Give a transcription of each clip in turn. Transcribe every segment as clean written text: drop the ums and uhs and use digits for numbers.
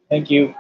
Thank you.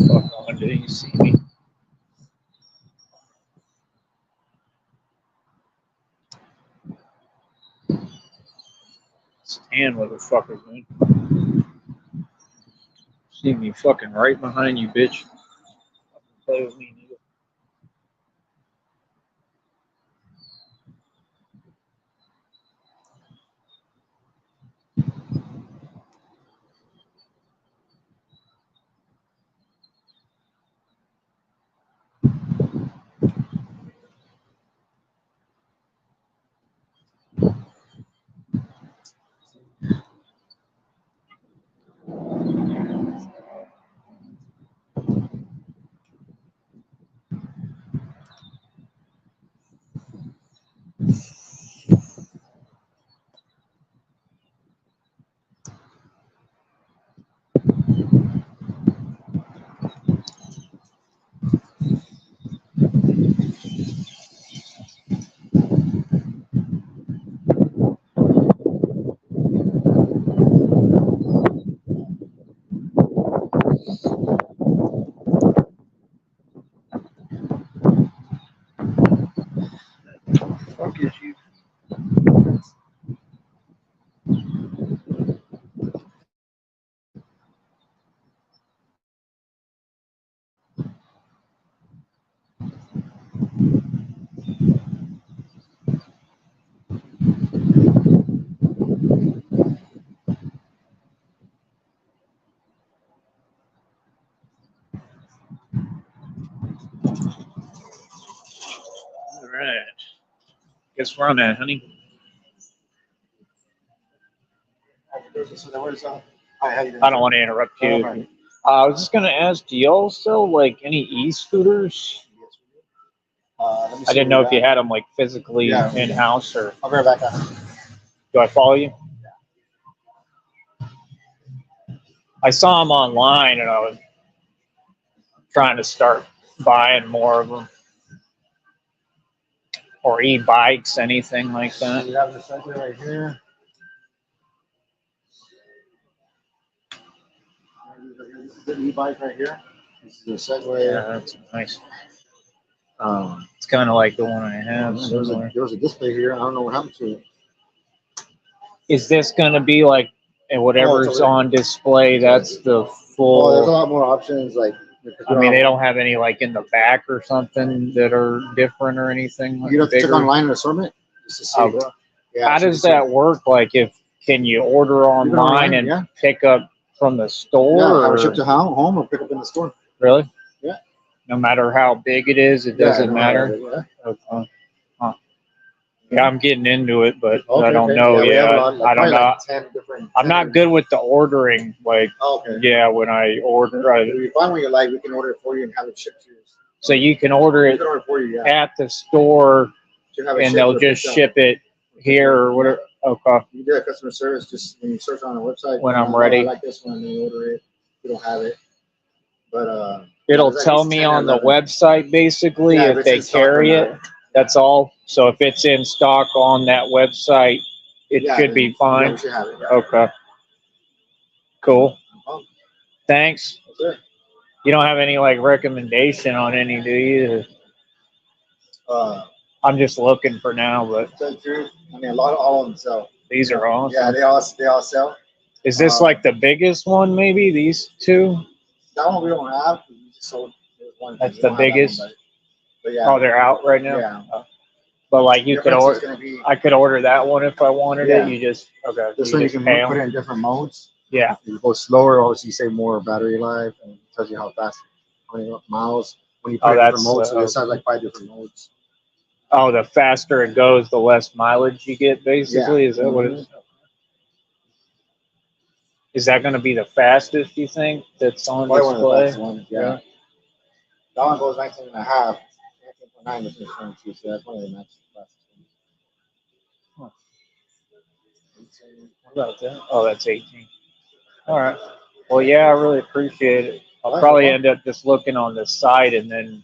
Fuck on, didn't you see me? Stand, motherfuckers, man. See me fucking right behind you, bitch. Play with me, nigga. right. Guess we're on that, honey. I don't want to interrupt you. I was just gonna ask, do y'all sell like any e-scooters? I didn't know if you had them like physically in house or. I'll be right back. Do I follow you? I saw them online and I was trying to start buying more of them. Or e-bikes, anything like that. We have the Segway right here. This is the e-bike right here. This is the Segway. Yeah, that's nice. It's kind of like the one I have. There was a display here. I don't know what happened to it. Is this going to be like whatever's on display? That's the full. Oh, there's a lot more options. Like, I mean, they don't have any like in the back or something that are different or anything. Like you have to bigger. check online an assortment. Just to see how does that work? Like, can you order online and pick up from the store? Yeah, or ship to home or pick up in the store. Really? Yeah. No matter how big it is, it doesn't matter. Okay. Yeah, I'm getting into it, but I don't know yet. I don't know. I'm not good with the ordering. Like, yeah, when I order, if you find what you like, we can order it for you and have it shipped to you. So you can order it at the store, and they'll just ship it here or whatever. Okay. You do a customer service just when you search on our website. When I'm ready. I like this one, and they order it. We don't have it, but it'll tell me on the website basically if they carry it. That's all. So if it's in stock on that website, it should be fine. We should have it, Okay. Cool. Thanks. You don't have any like recommendation on any, do you? I'm just looking for now, but I mean, all of them sell. These are awesome. Yeah, they all sell. Is this like the biggest one? Maybe these two. That one we don't have. We just sold one. That's the biggest. But yeah. Oh, they're out right now. Yeah. But like you could order, I could order that one if I wanted it. You just This one you can put it in different modes. Yeah. You go slower, obviously you save more battery life, and it tells you how fast, how many miles. When you put it in different modes, so this has like 5 different modes. Oh, the faster it goes, the less mileage you get. Basically, is that what it is? Is that going to be the fastest? You think that's on display? Yeah. That one goes 19.5. 19.9 is showing too, so that's one of the fastest ones. What about that? Oh, that's 18. All right. Well, yeah, I really appreciate it. I'll probably end up just looking on the site and then.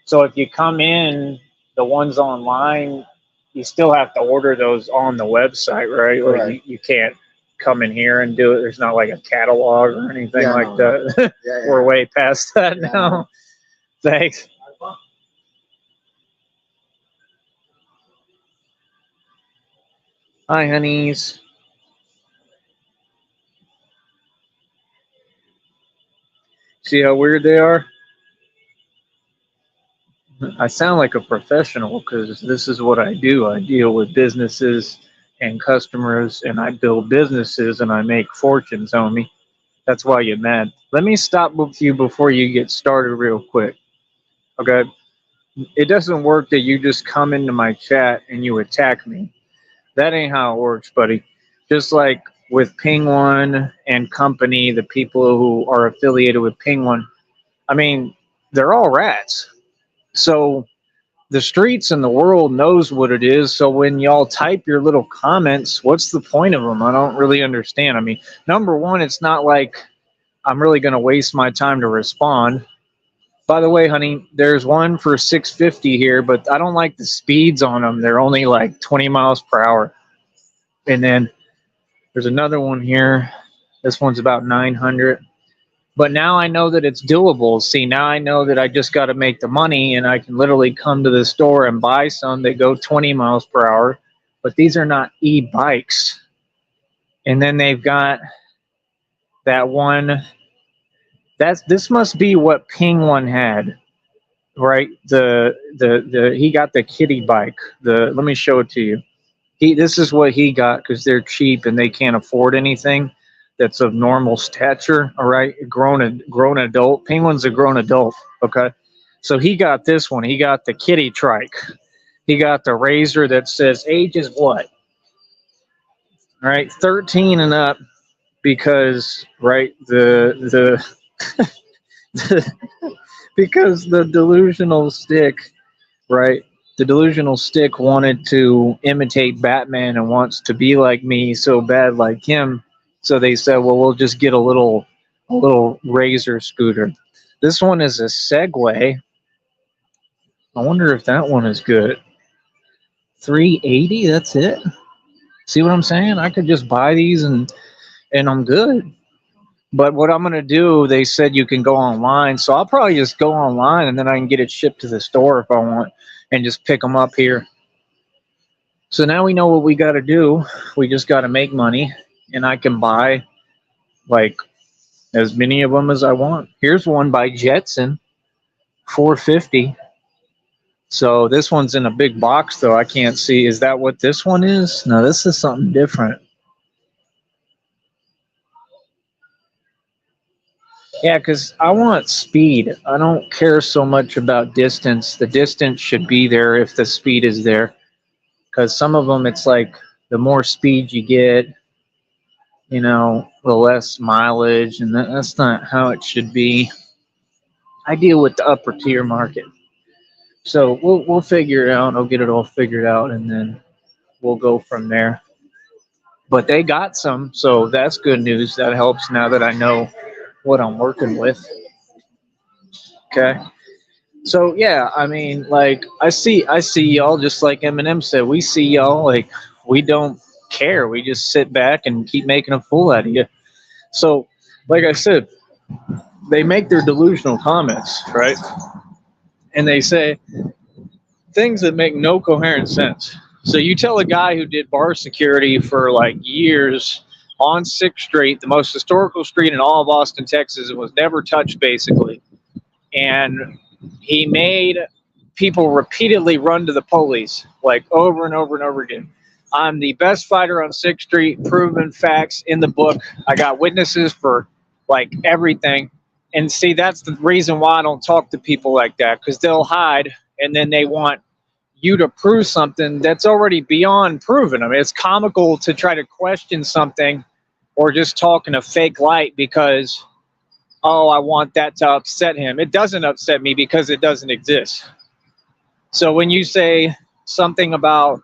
So if you come in, the ones online, you still have to order those on the website, right? Like you can't come in here and do it. There's not like a catalog or anything like that. We're way past that now. Thanks. Hi, honeys. See how weird they are? I sound like a professional because this is what I do. I deal with businesses and customers, and I build businesses, and I make fortunes, homie. That's why you're mad. Let me stop with you before you get started real quick. Okay? It doesn't work that you just come into my chat and you attack me. That ain't how it works, buddy. Just like with Ping1 and company, the people who are affiliated with Ping1, I mean, they're all rats. So the streets and the world knows what it is. So when y'all type your little comments, what's the point of them? I don't really understand. I mean, number one, it's not like I'm really going to waste my time to respond. By the way, honey, there's one for 650 here, but I don't like the speeds on them. They're only like 20 miles per hour. And then there's another one here. This one's about 900. But now I know that it's doable. See, now I know that I just got to make the money, and I can literally come to the store and buy some that go 20 miles per hour. But these are not e-bikes. And then they've got that one. This must be what Ping1 had, right? He got the kiddie bike. Let me show it to you. This is what he got because they're cheap and they can't afford anything that's of normal stature. All right, grown adult. Ping1's a grown adult. Okay, So he got this one. He got the kitty trike. He got the razor that says age is what? All right, 13 and up, because right the because the delusional stick, right? The delusional stick wanted to imitate Batman and wants to be like me so bad like him. So they said, well, we'll just get a little razor scooter. This one is a Segway. I wonder if that one is good. 380, that's it. See what I'm saying? I could just buy these and I'm good. But what I'm going to do, they said you can go online. So I'll probably just go online and then I can get it shipped to the store if I want and just pick them up here. So now we know what we got to do. We just got to make money and I can buy like as many of them as I want. Here's one by Jetson, 450. So this one's in a big box though. I can't see. Is that what this one is? No, this is something different. Yeah, because I want speed. I don't care so much about distance. The distance should be there if the speed is there. Because some of them, it's like the more speed you get, the less mileage, and that's not how it should be. I deal with the upper tier market, so we'll figure it out. I'll get it all figured out, and then we'll go from there. But they got some, so that's good news. That helps now that I know what I'm working with. Okay. So yeah, I mean, like I see y'all just like Eminem said. We see y'all like we don't care. We just sit back and keep making a fool out of you. So, like I said, they make their delusional comments, right? And they say things that make no coherent sense. So you tell a guy who did bar security for like years on 6th Street, the most historical street in all of Austin, Texas, it was never touched basically. And he made people repeatedly run to the police, like over and over and over again. I'm the best fighter on 6th Street, proven facts in the book. I got witnesses for like everything. And see, that's the reason why I don't talk to people like that, because they'll hide and then they want you to prove something that's already beyond proven. I mean, it's comical to try to question something or just talk in a fake light because, oh, I want that to upset him. It doesn't upset me because it doesn't exist. So when you say something about,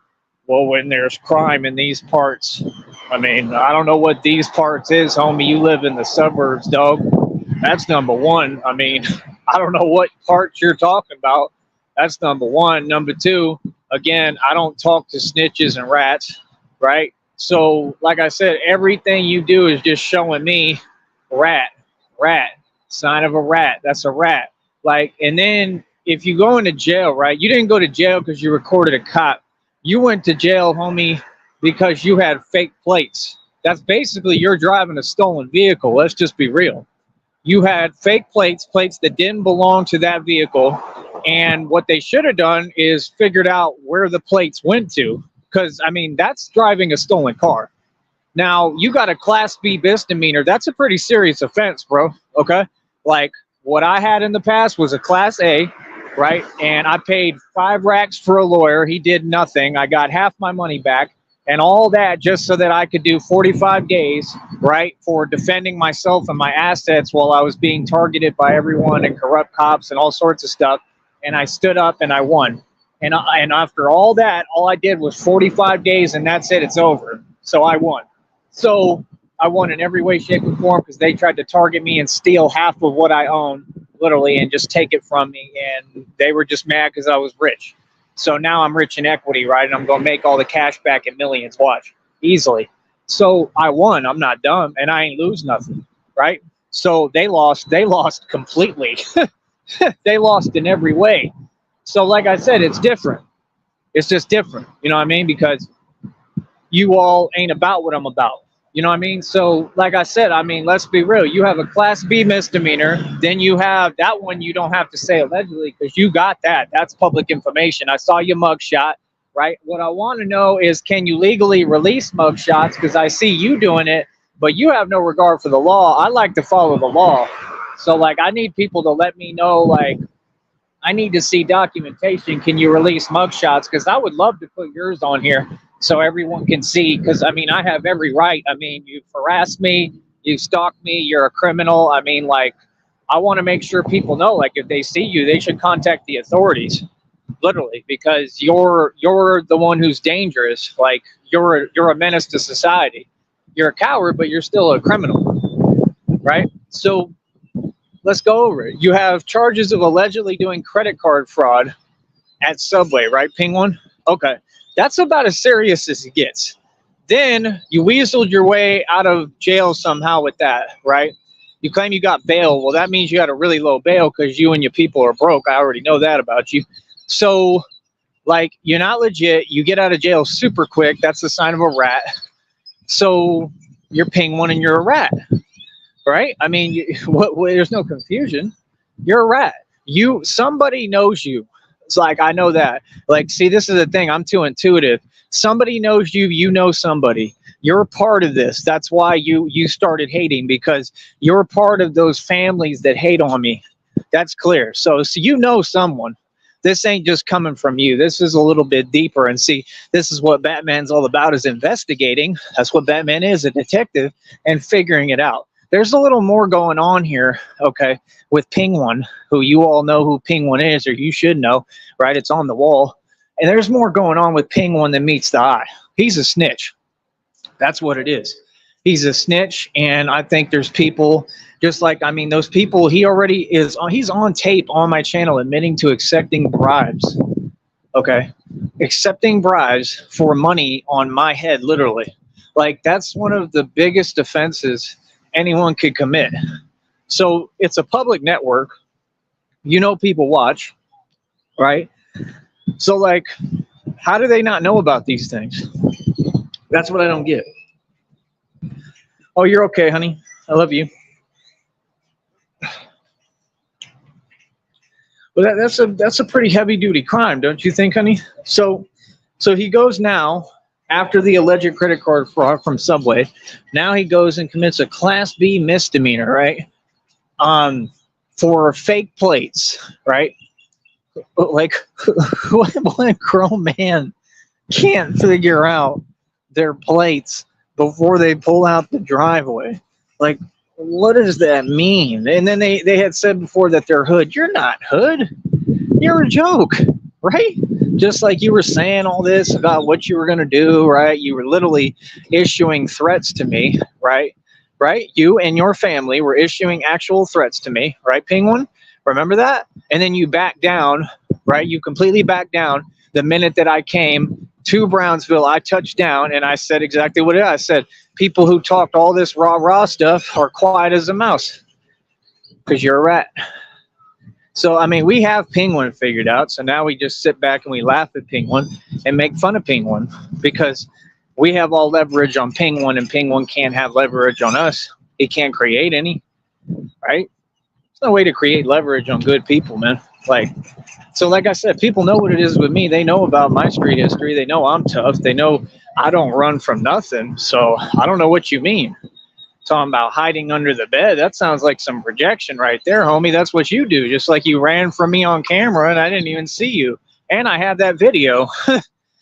well, when there's crime in these parts, I mean, I don't know what these parts is, homie. You live in the suburbs, dog. That's number one. I mean, I don't know what parts you're talking about. That's number one. Number two, again, I don't talk to snitches and rats, right? So, like I said, everything you do is just showing me rat, sign of a rat. That's a rat. Like, and then if you go into jail, right? You didn't go to jail because you recorded a cop. You went to jail, homie, because you had fake plates. That's basically you're driving a stolen vehicle. Let's just be real. You had fake plates that didn't belong to that vehicle. And what they should have done is figured out where the plates went to. Because, I mean, that's driving a stolen car. Now, you got a Class B misdemeanor. That's a pretty serious offense, bro. Okay? Like, what I had in the past was a Class A, right? And I paid 5 racks for a lawyer. He did nothing. I got half my money back. And all that just so that I could do 45 days, right, for defending myself and my assets while I was being targeted by everyone and corrupt cops and all sorts of stuff. And I stood up and I won. And after all that, all I did was 45 days and that's it. It's over. So I won. So I won in every way, shape, and form because they tried to target me and steal half of what I own, literally, and just take it from me. And they were just mad because I was rich. So now I'm rich in equity, right? And I'm going to make all the cash back in millions. Watch. Easily. So I won. I'm not dumb. And I ain't lose nothing, right? So they lost completely. They lost in every way. So like I said, it's different. It's just different. You know what I mean? Because you all ain't about what I'm about. You know what I mean? So like I said, I mean, let's be real. You have a Class B misdemeanor. Then you have that one. You don't have to say allegedly because you got that. That's public information. I saw your mugshot, right? What I want to know is, can you legally release mugshots? Because I see you doing it, but you have no regard for the law. I like to follow the law. So like, I need people to let me know, like, I need to see documentation. Can you release mugshots? Because I would love to put yours on here so everyone can see. Because I mean, I have every right. I mean, you've harassed me, you stalked me, you're a criminal. I mean, like, I want to make sure people know, like, if they see you, they should contact the authorities, literally, because you're the one who's dangerous. Like, you're a menace to society. You're a coward, but you're still a criminal, right? So let's go over it. You have charges of allegedly doing credit card fraud at Subway, right, Penguin? Okay, that's about as serious as it gets. Then you weaseled your way out of jail somehow with that, right? You claim you got bail. Well, that means you got a really low bail because you and your people are broke. I already know that about you. So, like, you're not legit. You get out of jail super quick. That's the sign of a rat. So you're Penguin and you're a rat, right? I mean, there's no confusion. You're a rat. Somebody knows you. It's like, I know that. Like, see, this is the thing. I'm too intuitive. Somebody knows you. You know somebody. You're a part of this. That's why you started hating, because you're a part of those families that hate on me. That's clear. So you know someone. This ain't just coming from you. This is a little bit deeper. And see, this is what Batman's all about, is investigating. That's what Batman is, a detective, and figuring it out. There's a little more going on here, okay, with Penguin, who you all know who Penguin is, or you should know, right? It's on the wall. And there's more going on with Penguin than meets the eye. He's a snitch. That's what it is. He's a snitch, and I think there's people, just like, I mean, those people, he's on tape on my channel admitting to accepting bribes, okay? Accepting bribes for money on my head, literally. Like, that's one of the biggest offenses anyone could commit. So it's a public network. You know, people watch, right? So, like, how do they not know about these things? That's what I don't get. Oh, you're okay, honey. I love you. Well, that's a pretty heavy duty crime, don't you think, honey? So he goes now, after the alleged credit card fraud from Subway. Now he goes and commits a Class B misdemeanor, right? For fake plates, right? Like, what grown man can't figure out their plates before they pull out the driveway? Like, what does that mean? And then they had said before that they're hood. You're not hood. You're a joke, right? Just like you were saying all this about what you were going to do, right? You were literally issuing threats to me, right? Right? You and your family were issuing actual threats to me, right, Penguin? Remember that? And then you backed down, right? You completely backed down the minute that I came to Brownsville. I touched down and I said exactly what I said. People who talked all this rah stuff are quiet as a mouse because you're a rat. So, I mean, we have Penguin figured out. So now we just sit back and we laugh at Penguin and make fun of Penguin because we have all leverage on Penguin and Penguin can't have leverage on us. He can't create any, right? There's no way to create leverage on good people, man. Like I said, people know what it is with me. They know about my street history. They know I'm tough. They know I don't run from nothing. So I don't know what you mean. Talking about hiding under the bed. That sounds like some projection right there, homie. That's what you do. Just like you ran from me on camera and I didn't even see you. And I have that video.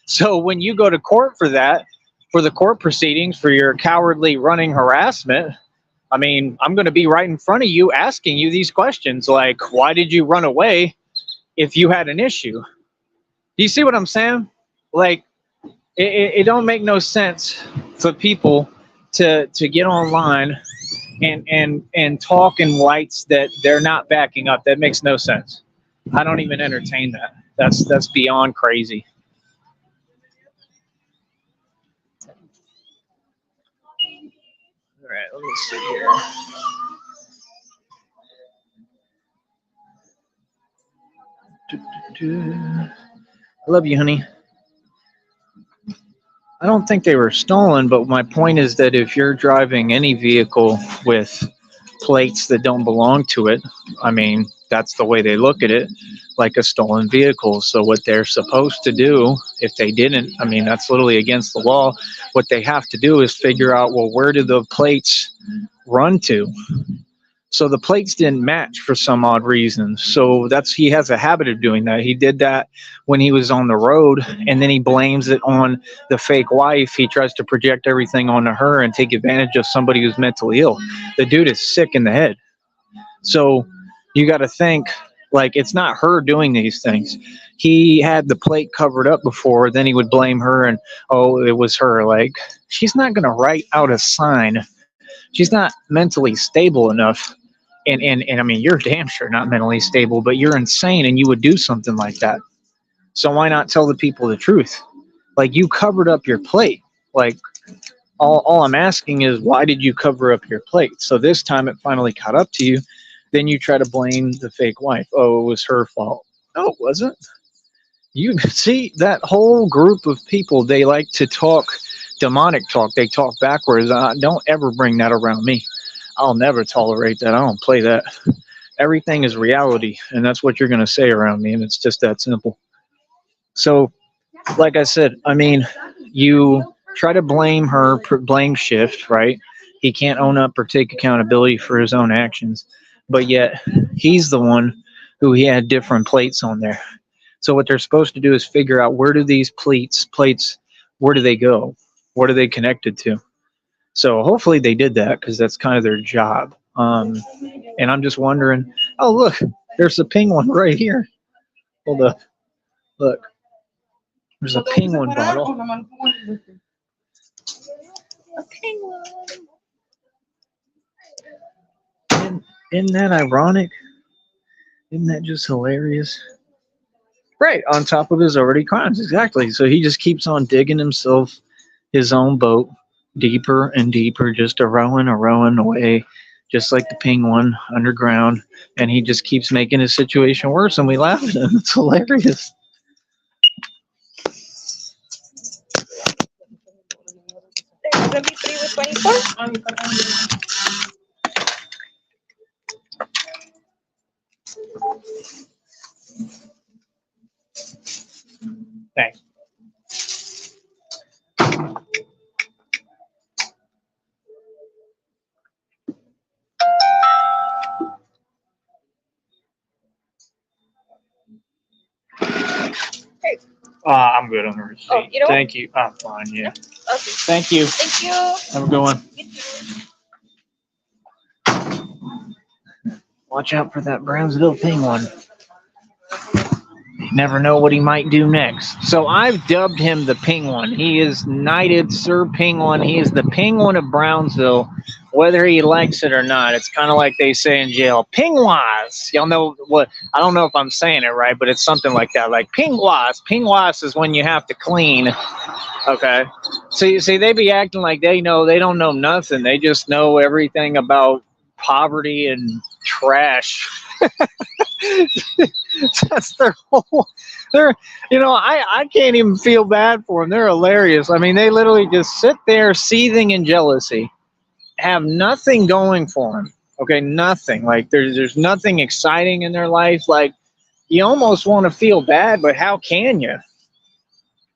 So when you go to court for that, for the court proceedings, for your cowardly running harassment, I mean, I'm going to be right in front of you asking you these questions. Like, why did you run away if you had an issue? Do you see what I'm saying? Like, it don't make no sense for people to get online and talk in lights that they're not backing up. That makes no sense. I don't even entertain that. That's beyond crazy. All right, let me see here. I love you, honey. I don't think they were stolen, but my point is that if you're driving any vehicle with plates that don't belong to it, I mean, that's the way they look at it, like a stolen vehicle. So what they're supposed to do, if they didn't, I mean, that's literally against the law. What they have to do is figure out, well, where do the plates run to? So the plates didn't match for some odd reason. So he has a habit of doing that. He did that when he was on the road, and then he blames it on the fake wife. He tries to project everything onto her and take advantage of somebody who's mentally ill. The dude is sick in the head. So you got to think, like, it's not her doing these things. He had the plate covered up before, then he would blame her and, oh, it was her. Like, she's not going to write out a sign. She's not mentally stable enough. And I mean, you're damn sure not mentally stable, but you're insane and you would do something like that. So why not tell the people the truth? Like, you covered up your plate. Like, all I'm asking is, why did you cover up your plate? So this time it finally caught up to you. Then you try to blame the fake wife. Oh, it was her fault. No, it wasn't. You see, that whole group of people, they like to talk demonic talk. They talk backwards. Don't ever bring that around me. I'll never tolerate that. I don't play that. Everything is reality, and that's what you're going to say around me, and it's just that simple. So, like I said, I mean, you try to blame her, blame shift, right? He can't own up or take accountability for his own actions, but yet he's the one who he had different plates on there. So what they're supposed to do is figure out, where do these plates, where do they go? What are they connected to? So hopefully they did that, because that's kind of their job. And I'm just wondering, oh, look, there's a penguin right here. Hold up. Look, there's a penguin bottle. A penguin. Isn't that ironic? Isn't that just hilarious? Right, on top of his already crimes, exactly. So he just keeps on digging himself his own boat deeper and deeper, just a rowing away, just like the penguin underground, and he just keeps making his situation worse, and we laugh at him. It's hilarious. There's gonna be 3 with 24. Thanks. Hey. I'm good on the receipt. Oh, you don't? Thank you. I'm fine, yeah. Okay. Thank you. Thank you. Have a good one. You too. Watch out for that Brownsville penguin. You never know what he might do next. So I've dubbed him the Penguin. He is knighted Sir Penguin. He is the Penguin of Brownsville, whether he likes it or not. It's kind of like they say in jail, pingwise. Y'all know what? I don't know if I'm saying it right, but it's something like that. Like pingwise. Pingwise is when you have to clean. Okay. So you see, they be acting like they don't know nothing. They just know everything about poverty and trash. That's their whole. I can't even feel bad for them. They're hilarious. I mean, they literally just sit there seething in jealousy, have nothing going for them. Okay, nothing. Like there's nothing exciting in their life. Like, you almost want to feel bad, but how can you?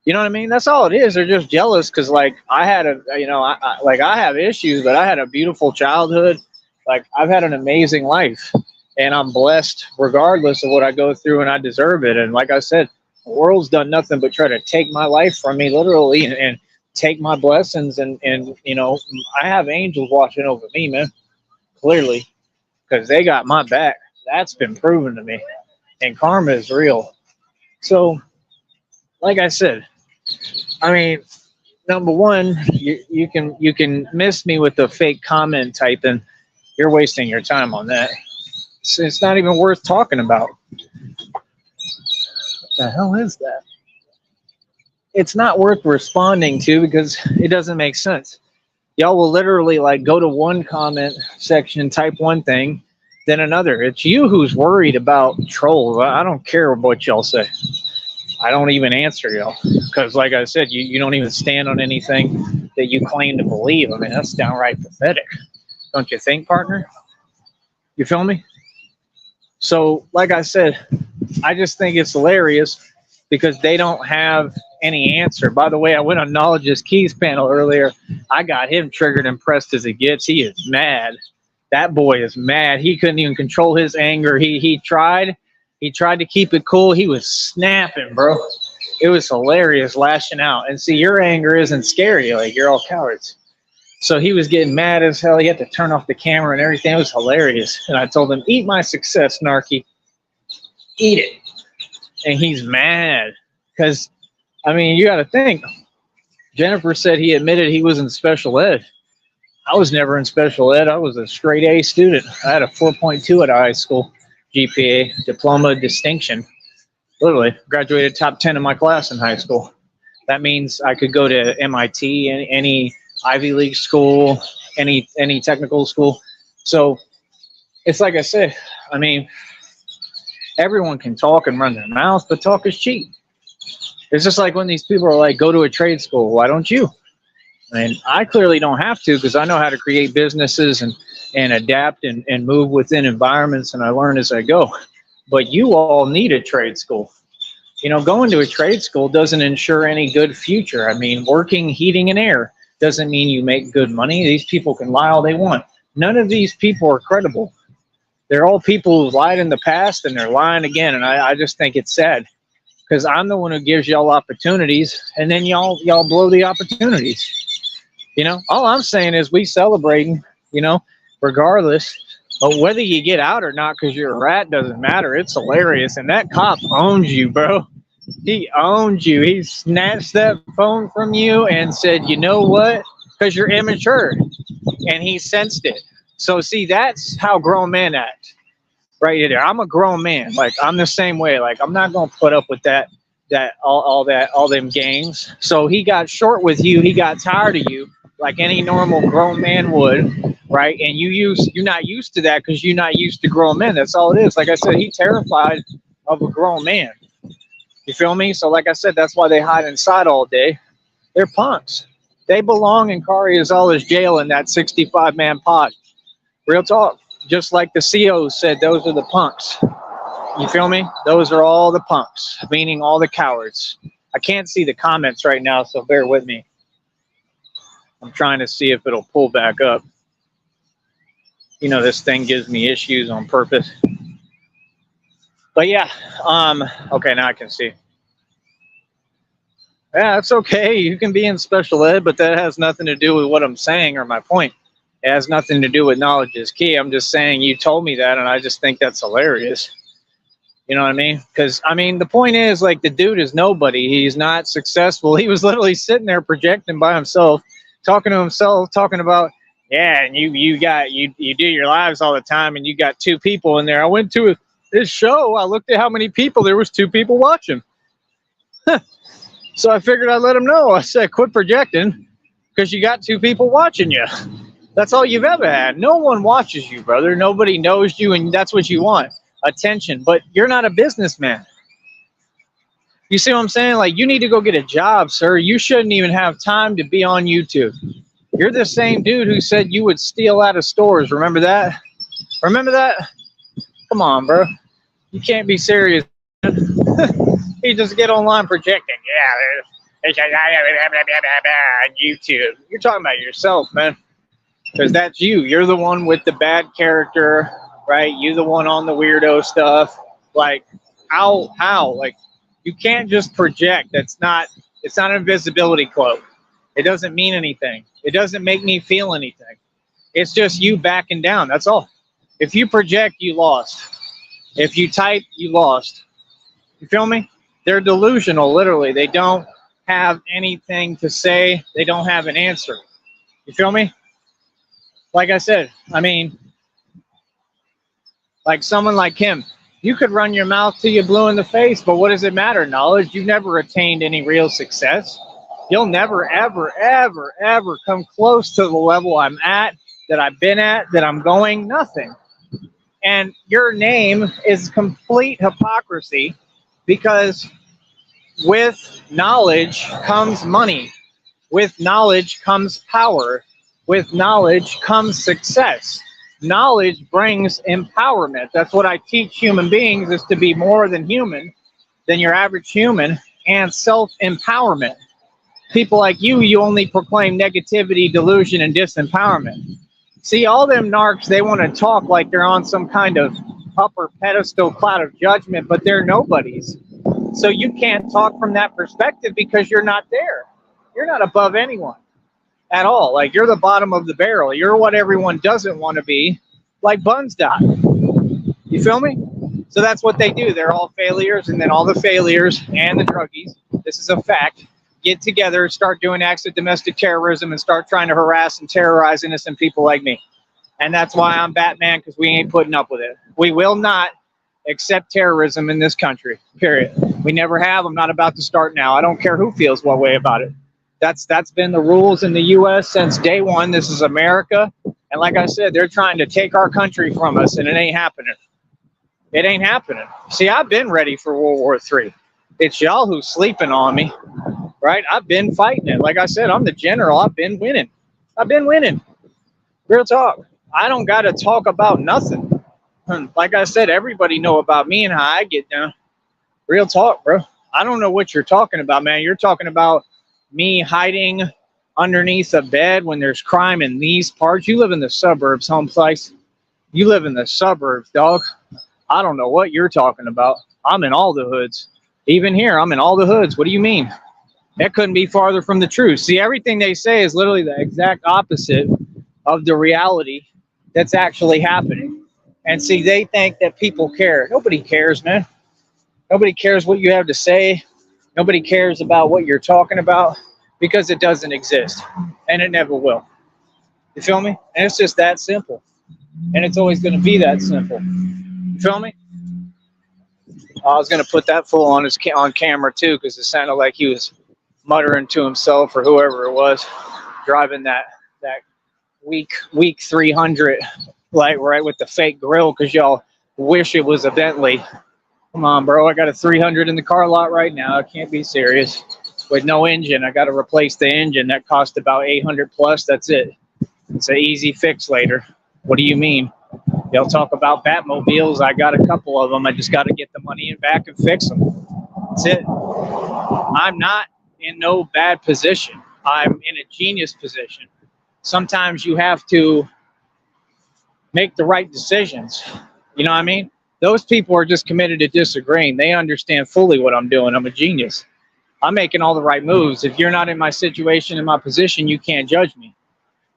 You know what I mean? That's all it is. They're just jealous because, like, I had I have issues, but I had a beautiful childhood. Like, I've had an amazing life, and I'm blessed regardless of what I go through, and I deserve it. And like I said, the world's done nothing but try to take my life from me, literally, and take my blessings. And I have angels watching over me, man, clearly, because they got my back. That's been proven to me, and karma is real. So, like I said, I mean, number one, you can miss me with the fake comment typing. You're wasting your time on that. It's not even worth talking about. What the hell is that? It's not worth responding to because it doesn't make sense. Y'all will literally like go to one comment section, type one thing, then another. It's you who's worried about trolls. I don't care what y'all say. I don't even answer y'all because, like I said, you don't even stand on anything that you claim to believe. I mean, that's downright pathetic. Don't you think, partner? You feel me? So, like I said, I just think it's hilarious because they don't have any answer. By the way, I went on Knowledge's Keys panel earlier. I got him triggered and pressed as it gets. He is mad. That boy is mad. He couldn't even control his anger. He tried to keep it cool. He was snapping, bro. It was hilarious, lashing out. And see, your anger isn't scary. Like, you're all cowards. So he was getting mad as hell. He had to turn off the camera and everything. It was hilarious. And I told him, eat my success, Narky. Eat it. And he's mad. Because, I mean, you got to think. Jennifer said he admitted he was in special ed. I was never in special ed. I was a straight A student. I had a 4.2 at high school GPA, diploma distinction. Literally, graduated top 10 in my class in high school. That means I could go to MIT, any Ivy League school, any technical school. So it's like I said, I mean, everyone can talk and run their mouth, but talk is cheap. It's just like when these people are like, go to a trade school. Why don't you? I mean, I clearly don't have to, because I know how to create businesses and adapt and move within environments, and I learn as I go. But you all need a trade school. You know, going to a trade school doesn't ensure any good future. I mean, working heating and air doesn't mean you make good money. These people can lie all they want. None of these people are credible. They're all people who lied in the past, and they're lying again. And I just think it's sad, because I'm the one who gives y'all opportunities, and then y'all blow the opportunities. You know, all I'm saying is we celebrating, you know, regardless. But whether you get out or not because you're a rat doesn't matter. It's hilarious. And that cop owns you, bro. He owns you. He snatched that phone from you and said, you know what? Because you're immature. And he sensed it. So, see, that's how grown men act. Right there. I'm a grown man. Like, I'm the same way. Like, I'm not going to put up with all them games. So he got short with you. He got tired of you like any normal grown man would. Right, and you're not used to that because you're not used to grown men. That's all it is. Like I said, he's terrified of a grown man. You feel me? So like I said, that's why they hide inside all day. They're punks. They belong in Kari Azala's jail in that 65-man pod. Real talk. Just like the COs said, those are the punks. You feel me? Those are all the punks, meaning all the cowards. I can't see the comments right now, so bear with me. I'm trying to see if it'll pull back up. You know, this thing gives me issues on purpose. But yeah, okay, now I can see. Yeah, it's okay. You can be in special ed, but that has nothing to do with what I'm saying or my point. It has nothing to do with knowledge is key. I'm just saying you told me that, and I just think that's hilarious. You know what I mean? Because, I mean, the point is, like, the dude is nobody. He's not successful. He was literally sitting there projecting by himself, talking to himself, talking about, yeah, and you do your lives all the time, and you got 2 people in there. I went to this show. I looked at how many people. There was 2 people watching. So I figured I'd let him know. I said, quit projecting, because you got 2 people watching you. That's all you've ever had. No one watches you, brother. Nobody knows you, and that's what you want, attention. But you're not a businessman. You see what I'm saying? Like, you need to go get a job, sir. You shouldn't even have time to be on YouTube. You're the same dude who said you would steal out of stores. Remember that? Remember that? Come on, bro. You can't be serious. You just get online projecting. Yeah, YouTube. You're talking about yourself, man. Because that's you. You're the one with the bad character, right? You're the one on the weirdo stuff. Like, how? Like, you can't just project. It's not an invisibility cloak. It doesn't mean anything. It doesn't make me feel anything. It's just you backing down. That's all. If you project, you lost. If you type, you lost. You feel me? They're delusional, literally. They don't have anything to say. They don't have an answer. You feel me? Like I said, I mean, like someone like him, you could run your mouth till you're blue in the face, but what does it matter? Knowledge? You've never attained any real success. You'll never, ever, ever, ever come close to the level I'm at, that I've been at, that I'm going, nothing. And your name is complete hypocrisy, because with knowledge comes money. With knowledge comes power. With knowledge comes success. Knowledge brings empowerment. That's what I teach human beings, is to be more than human, than your average human, and self-empowerment. People like you only proclaim negativity, delusion, and disempowerment. See, all them narcs, they want to talk like they're on some kind of upper pedestal cloud of judgment, but they're nobodies. So you can't talk from that perspective because you're not there. You're not above anyone at all. Like, you're the bottom of the barrel. You're what everyone doesn't want to be, like Buns dot. You feel me? So that's what they do. They're all failures, and then all the failures and the druggies, this is a fact, get together, start doing acts of domestic terrorism, and start trying to harass and terrorize innocent people like me. And that's why I'm Batman, because we ain't putting up with it. We will not accept terrorism in this country, period. We never have. I'm not about to start now. I don't care who feels what way about it. That's been the rules in the U.S. since day one. This is America. And like I said, they're trying to take our country from us, and it ain't happening. It ain't happening. See, I've been ready for World War III. It's y'all who's sleeping on me, right? I've been fighting it. Like I said, I'm the general. I've been winning. I've been winning. Real talk. I don't got to talk about nothing. Like I said, everybody know about me and how I get down. Real talk, bro. I don't know what you're talking about, man. You're talking about me hiding underneath a bed when there's crime in these parts. You live in the suburbs, home slice. You live in the suburbs, dog. I don't know what you're talking about. I'm in all the hoods. Even here, I'm in all the hoods. What do you mean? That couldn't be farther from the truth. See, everything they say is literally the exact opposite of the reality that's actually happening. And see, they think that people care. Nobody cares, man. Nobody cares what you have to say. Nobody cares about what you're talking about because it doesn't exist. And it never will. You feel me? And it's just that simple. And it's always going to be that simple. You feel me? I was going to put that fool on camera too, because it sounded like he was muttering to himself or whoever it was, driving that weak 300, like right with the fake grill, because y'all wish it was a Bentley. Come on, bro. I got a 300 in the car lot right now. I can't be serious. With no engine. I got to replace the engine. That cost about 800 plus. That's it. It's an easy fix later. What do you mean? They'll talk about Batmobiles. I got a couple of them. I just got to get the money in back and fix them. That's it. I'm not in no bad position. I'm in a genius position. Sometimes you have to make the right decisions. You know what I mean? Those people are just committed to disagreeing. They understand fully what I'm doing. I'm a genius. I'm making all the right moves. If you're not in my situation, in my position, you can't judge me,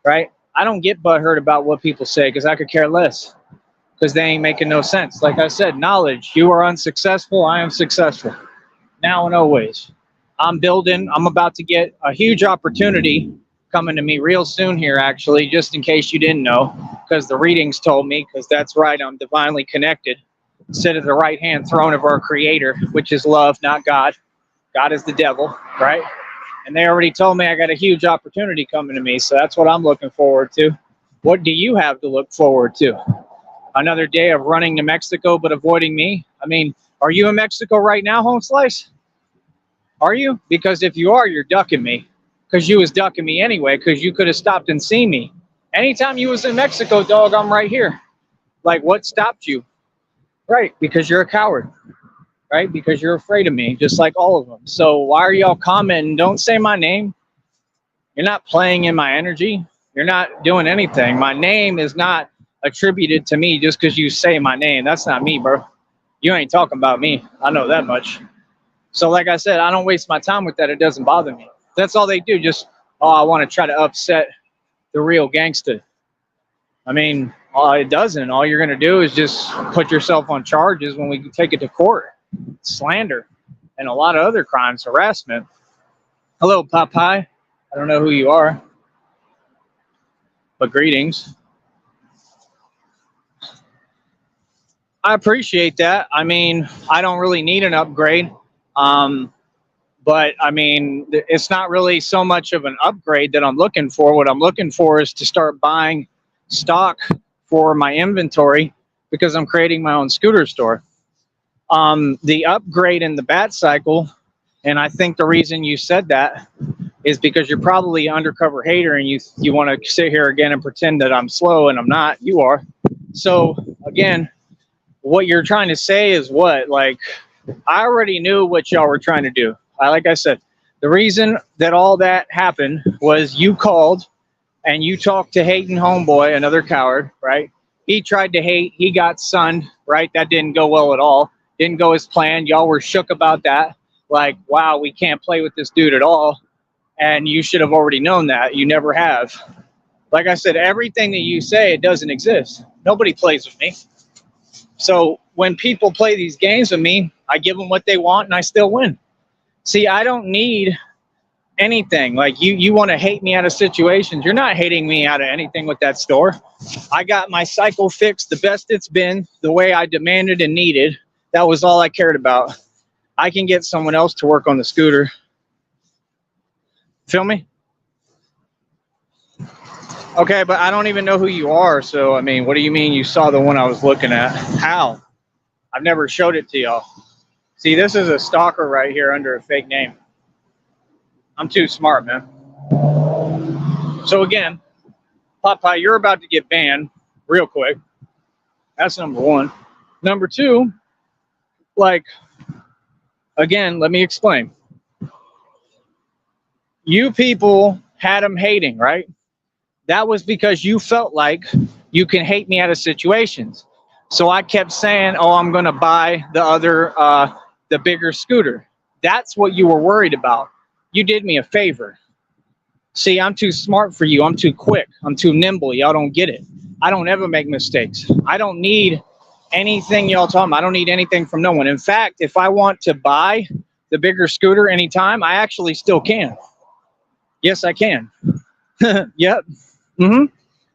right? I don't get butthurt about what people say because I could care less, because they ain't making no sense. Like I said, knowledge. You are unsuccessful. I am successful. Now and always. I'm building. I'm about to get a huge opportunity coming to me real soon here, actually, just in case you didn't know, because the readings told me, because that's right, I'm divinely connected. Sit at the right-hand throne of our Creator, which is love, not God. God is the devil, right? And they already told me I got a huge opportunity coming to me, so that's what I'm looking forward to. What do you have to look forward to? Another day of running to Mexico but avoiding me? I mean, are you in Mexico right now, Home Slice? Are you? Because if you are, you're ducking me. Because you was ducking me anyway, because you could have stopped and seen me. Anytime you was in Mexico, dog, I'm right here. Like, what stopped you? Right, because you're a coward. Right, because you're afraid of me, just like all of them. So why are y'all commenting? Don't say my name. You're not playing in my energy. You're not doing anything. My name is not attributed to me just because you say my name. That's not me, bro. You ain't talking about me. I know that much. So like I said, I don't waste my time with that. It doesn't bother me. That's all they do. Just, oh, I want to try to upset the real gangster. I mean, it doesn't. All you're going to do is just put yourself on charges when we take it to court. Slander and a lot of other crimes, harassment. Hello, Popeye. I don't know who you are, but greetings. I appreciate that. I mean, I don't really need an upgrade. But I mean, it's not really so much of an upgrade that I'm looking for. What I'm looking for is to start buying stock for my inventory because I'm creating my own scooter store. The upgrade in the bat cycle, and I think the reason you said that is because you're probably an undercover hater and you want to sit here again and pretend that I'm slow, and I'm not. You are. So again, what you're trying to say is what? Like, I already knew what y'all were trying to do. Like I said, the reason that all that happened was you called and you talk to Hayden Homeboy, another coward, right? He tried to hate, he got sunned, right? That didn't go well at all. Didn't go as planned. Y'all were shook about that. Like, wow, we can't play with this dude at all. And you should have already known that. You never have. Like I said, everything that you say, it doesn't exist. Nobody plays with me. So when people play these games with me, I give them what they want and I still win. See, I don't need anything. Like you want to hate me out of situations. You're not hating me out of anything with that store. I got my cycle fixed the best it's been, the way I demanded and needed. That was all I cared about. I can get someone else to work on the scooter. Feel me? Okay, but I don't even know who you are. So, I mean, what do you mean you saw the one I was looking at? How? I've never showed it to y'all. See, this is a stalker right here under a fake name. I'm too smart, man. So again, Popeye, you're about to get banned real quick. That's number one. Number two, like, again, let me explain. You people had him hating, right? That was because you felt like you can hate me out of situations. So I kept saying, oh, I'm going to buy the bigger scooter. That's what you were worried about. You did me a favor. See, I'm too smart for you. I'm too quick. I'm too nimble. Y'all don't get it. I don't ever make mistakes. I don't need anything y'all talking about. I don't need anything from no one. In fact, if I want to buy the bigger scooter anytime, I actually still can. Yes, I can. Yep. Mm-hmm.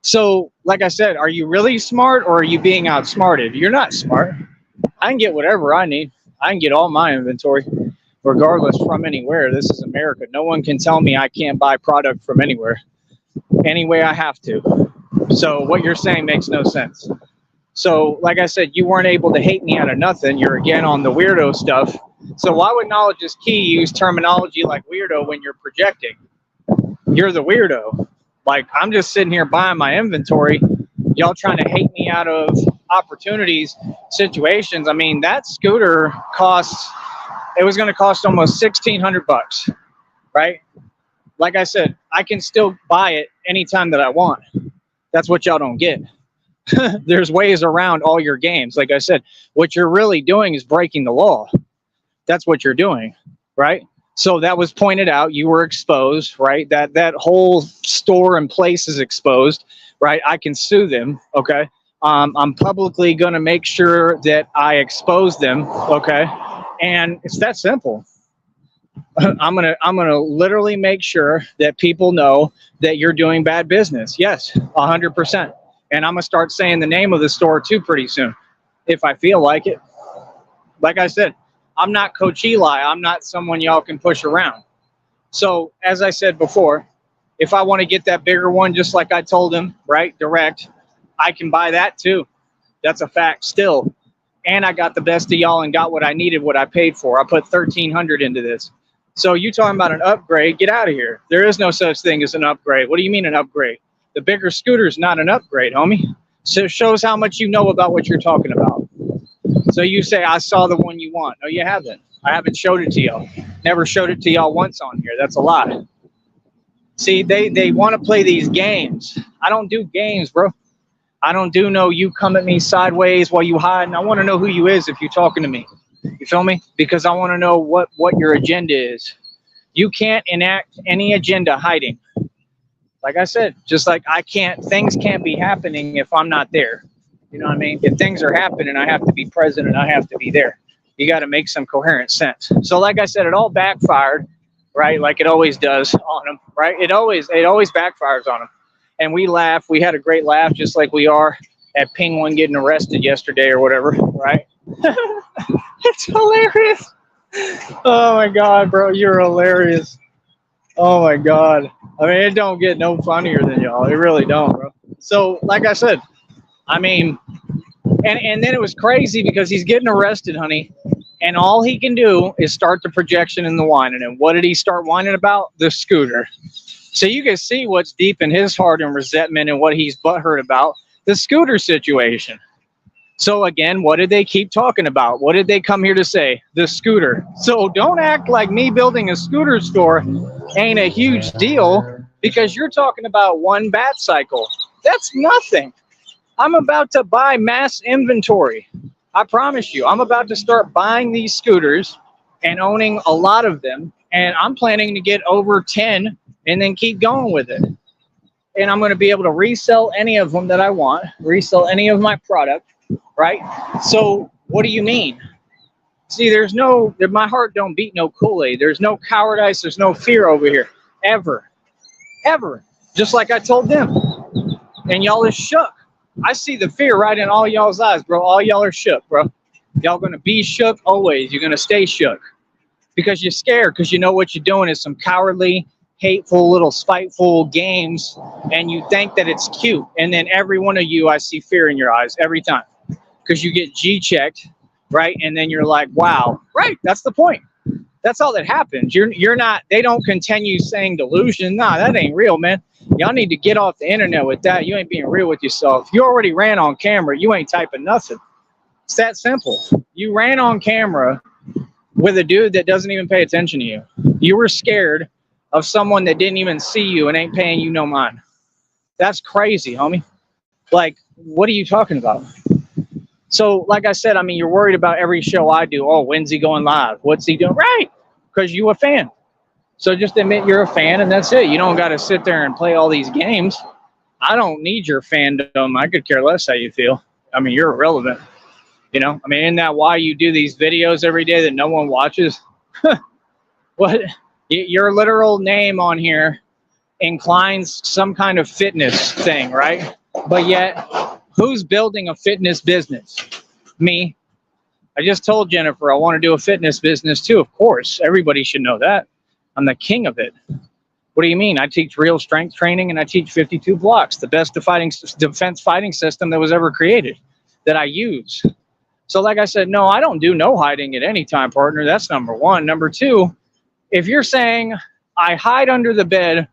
So, like I said, are you really smart or are you being outsmarted? You're not smart. I can get whatever I need. I can get all my inventory, regardless from anywhere. This is America. No one can tell me I can't buy product from anywhere, any way I have to. So what you're saying makes no sense. So, like I said, you weren't able to hate me out of nothing. You're again on the weirdo stuff. So why would Knowledge is Key use terminology like weirdo when you're projecting? You're the weirdo. Like, I'm just sitting here buying my inventory. Y'all trying to hate me out of opportunities, situations. I mean, that scooter costs, it was going to cost almost $1,600, right? Like I said, I can still buy it anytime that I want. That's what y'all don't get. There's ways around all your games. Like I said, what you're really doing is breaking the law. That's what you're doing, right? So that was pointed out. You were exposed, right? That whole store and place is exposed, right? I can sue them, okay? I'm publicly going to make sure that I expose them, okay? And it's that simple. I'm gonna literally make sure that people know that you're doing bad business. Yes, 100%. And I'm gonna start saying the name of the store too pretty soon, if I feel like it. Like I said, I'm not Coach Eli. I'm not someone y'all can push around. So as I said before, if I want to get that bigger one, just like I told him, right, direct, I can buy that too. That's a fact still. And I got the best of y'all and got what I needed, what I paid for. I put $1,300 into this. So you talking about an upgrade? Get out of here. There is no such thing as an upgrade. What do you mean an upgrade? The bigger scooter is not an upgrade, homie. So it shows how much you know about what you're talking about. So you say, I saw the one you want. No, you haven't. I haven't showed it to y'all. Never showed it to y'all once on here. That's a lie. See, they want to play these games. I don't do games, bro. I don't do no you come at me sideways while you hide. And I want to know who you is if you're talking to me. You feel me? Because I want to know what your agenda is. You can't enact any agenda hiding. Like I said, just like things can't be happening if I'm not there. You know what I mean? If things are happening, I have to be present and I have to be there. You got to make some coherent sense. So like I said, it all backfired, right? Like it always does on them, right? It always backfires on them. And we laugh. We had a great laugh, just like we are at Penguin getting arrested yesterday or whatever, right? It's hilarious. Oh my God, bro, you're hilarious. Oh my God. I mean, it don't get no funnier than y'all. It really don't, bro. So, like I said, I mean, and then it was crazy because he's getting arrested, honey, and all he can do is start the projection and the whining. And what did he start whining about? The scooter. So you can see what's deep in his heart and resentment and what he's butthurt about, the scooter situation. So again, what did they keep talking about? What did they come here to say? The scooter. So don't act like me building a scooter store ain't a huge deal because you're talking about one bat cycle. That's nothing. I'm about to buy mass inventory. I promise you, I'm about to start buying these scooters and owning a lot of them. And I'm planning to get over 10 and then keep going with it. And I'm going to be able to resell any of them that I want, resell any of my product, right? So what do you mean? See, my heart don't beat no Kool-Aid. There's no cowardice. There's no fear over here. Ever. Ever. Just like I told them. And y'all is shook. I see the fear right in all y'all's eyes, bro. All y'all are shook, bro. Y'all going to be shook always. You're going to stay shook. Because you're scared, because you know what you're doing is some cowardly, hateful, little spiteful games, and you think that it's cute. And then every one of you, I see fear in your eyes every time. Because you get G-checked, right? And then you're like, wow. Right, that's the point. That's all that happens. You're not, they don't continue saying delusion. Nah, that ain't real, man. Y'all need to get off the internet with that. You ain't being real with yourself. You already ran on camera. You ain't typing nothing. It's that simple. You ran on camera with a dude that doesn't even pay attention to you. You were scared of someone that didn't even see you and ain't paying you no mind. That's crazy, homie. Like, what are you talking about? So, like I said, I mean, you're worried about every show I do. Oh, when's he going live? What's he doing? Right, because you a fan. So just admit you're a fan, and that's it. You don't got to sit there and play all these games. I don't need your fandom. I could care less how you feel. I mean, you're irrelevant. You know, I mean, isn't that why you do these videos every day that no one watches? What? Your literal name on here inclines some kind of fitness thing, right? But yet, who's building a fitness business? Me. I just told Jennifer I want to do a fitness business too. Of course, everybody should know that. I'm the king of it. What do you mean? I teach real strength training and I teach 52 blocks, the best defense fighting system that was ever created that I use. So like I said, no, I don't do no hiding at any time, partner. That's number one. Number two, if you're saying I hide under the bed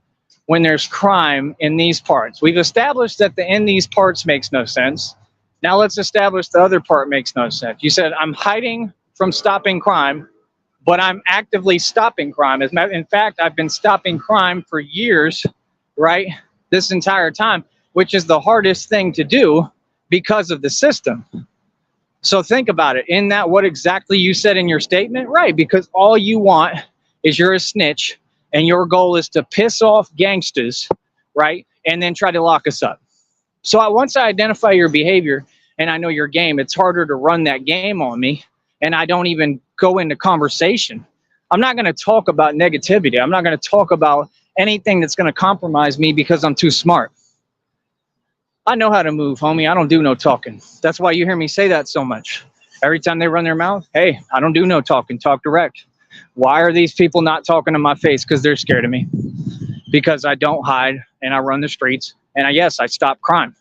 when there's crime in these parts, we've established that the in these parts makes no sense. Now let's establish the other part makes no sense. You said I'm hiding from stopping crime, but I'm actively stopping crime. In fact, I've been stopping crime for years, right? This entire time, which is the hardest thing to do because of the system. So think about it. In that, what exactly you said in your statement, right? Because all you want is you're a snitch and your goal is to piss off gangsters, right? And then try to lock us up. So once I identify your behavior and I know your game, it's harder to run that game on me. And I don't even go into conversation. I'm not going to talk about negativity. I'm not going to talk about anything that's going to compromise me because I'm too smart. I know how to move, homie. I don't do no talking. That's why you hear me say that so much. Every time they run their mouth, hey, I don't do no talking, talk direct. Why are these people not talking to my face? Because they're scared of me. Because I don't hide and I run the streets. And yes, I stop crime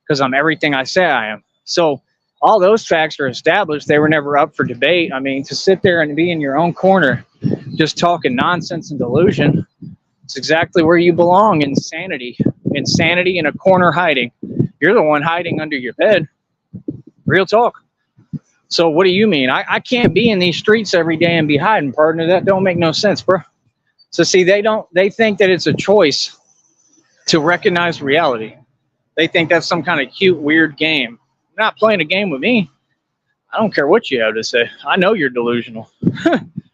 because I'm everything I say I am. So all those facts are established. They were never up for debate. I mean, to sit there and be in your own corner just talking nonsense and delusion, it's exactly where you belong. Insanity in a corner hiding. You're the one hiding under your bed. Real talk. So what do you mean? I can't be in these streets every day and be hiding, partner. That don't make no sense, bro. So see, they think that it's a choice to recognize reality. They think that's some kind of cute, weird game. You're not playing a game with me. I don't care what you have to say. I know you're delusional.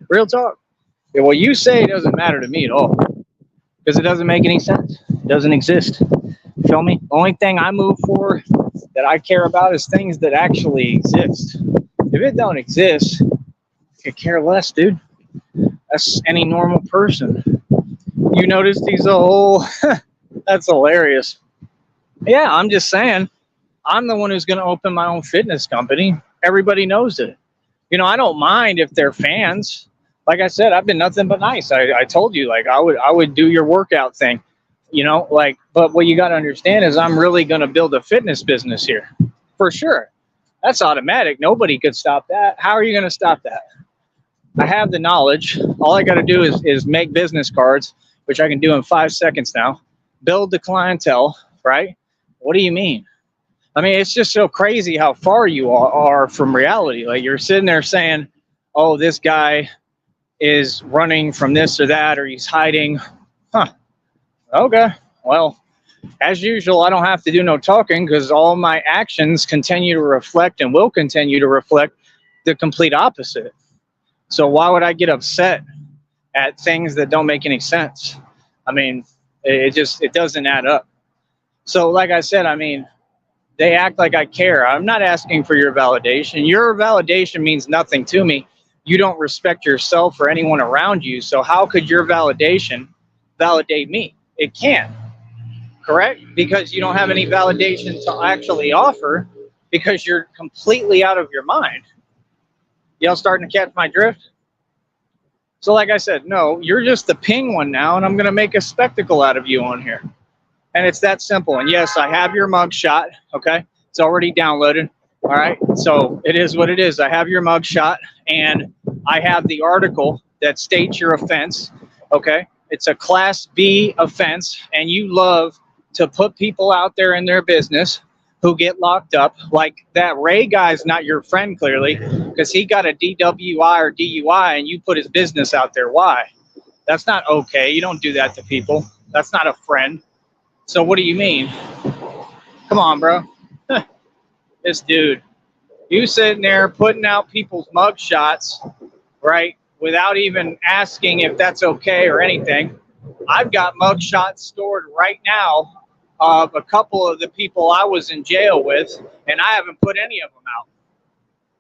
Real talk. Yeah, what you say doesn't matter to me at all. Because it doesn't make any sense. It doesn't exist. Feel me? The only thing I move for that I care about is things that actually exist. If it don't exist, I could care less, dude. That's any normal person. You notice these whole... That's hilarious. Yeah, I'm just saying. I'm the one who's going to open my own fitness company. Everybody knows it. You know, I don't mind if they're fans. Like I said, I've been nothing but nice. I told you, like, I would do your workout thing, you know, like, but what you got to understand is I'm really going to build a fitness business here for sure. That's automatic. Nobody could stop that. How are you going to stop that? I have the knowledge. All I got to do is make business cards, which I can do in 5 seconds now, build the clientele, right? What do you mean? I mean, it's just so crazy how far you are from reality. Like, you're sitting there saying, oh, this guy is running from this or that, or he's hiding. Huh. Okay. Well, as usual, I don't have to do no talking because all my actions continue to reflect and will continue to reflect the complete opposite. So why would I get upset at things that don't make any sense? I mean, it doesn't add up. So like I said, I mean, they act like I care. I'm not asking for your validation. Your validation means nothing to me. You don't respect yourself or anyone around you. So how could your validation validate me? It can't, correct? Because you don't have any validation to actually offer because you're completely out of your mind. Y'all starting to catch my drift? So like I said, no, you're just the ping one now, and I'm going to make a spectacle out of you on here. And it's that simple. And yes, I have your mug shot. Okay. It's already downloaded. All right. So it is what it is. I have your mug shot and I have the article that states your offense. Okay. It's a Class B offense. And you love to put people out there in their business who get locked up. Like that Ray guy's not your friend, clearly, because he got a DWI or DUI and you put his business out there. Why? That's not okay. You don't do that to people. That's not a friend. So what do you mean? Come on, bro. This dude, you sitting there putting out people's mug shots, right, without even asking if that's okay or anything. I've got mug shots stored right now of a couple of the people I was in jail with, and I haven't put any of them out.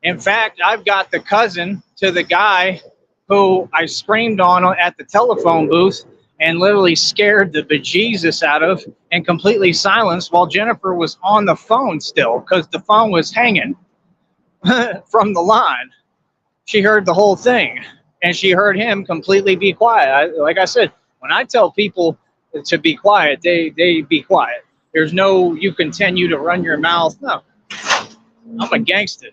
In fact, I've got the cousin to the guy who I screamed on at the telephone booth and literally scared the bejesus out of and completely silenced while Jennifer was on the phone still because the phone was hanging from the line. She heard the whole thing and she heard him completely be quiet. Like I said, when I tell people to be quiet, they be quiet. There's no, you continue to run your mouth. No, I'm a gangster.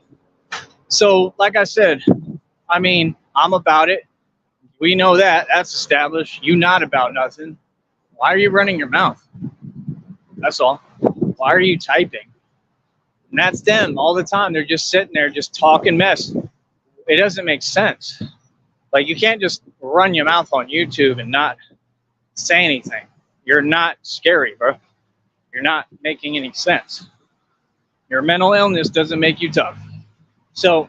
So like I said, I mean, I'm about it. We know that. That's established. You not about nothing. Why are you running your mouth? That's all. Why are you typing? And that's them all the time. They're just sitting there just talking mess. It doesn't make sense. Like you can't just run your mouth on YouTube and not say anything. You're not scary, bro. You're not making any sense. Your mental illness doesn't make you tough. So,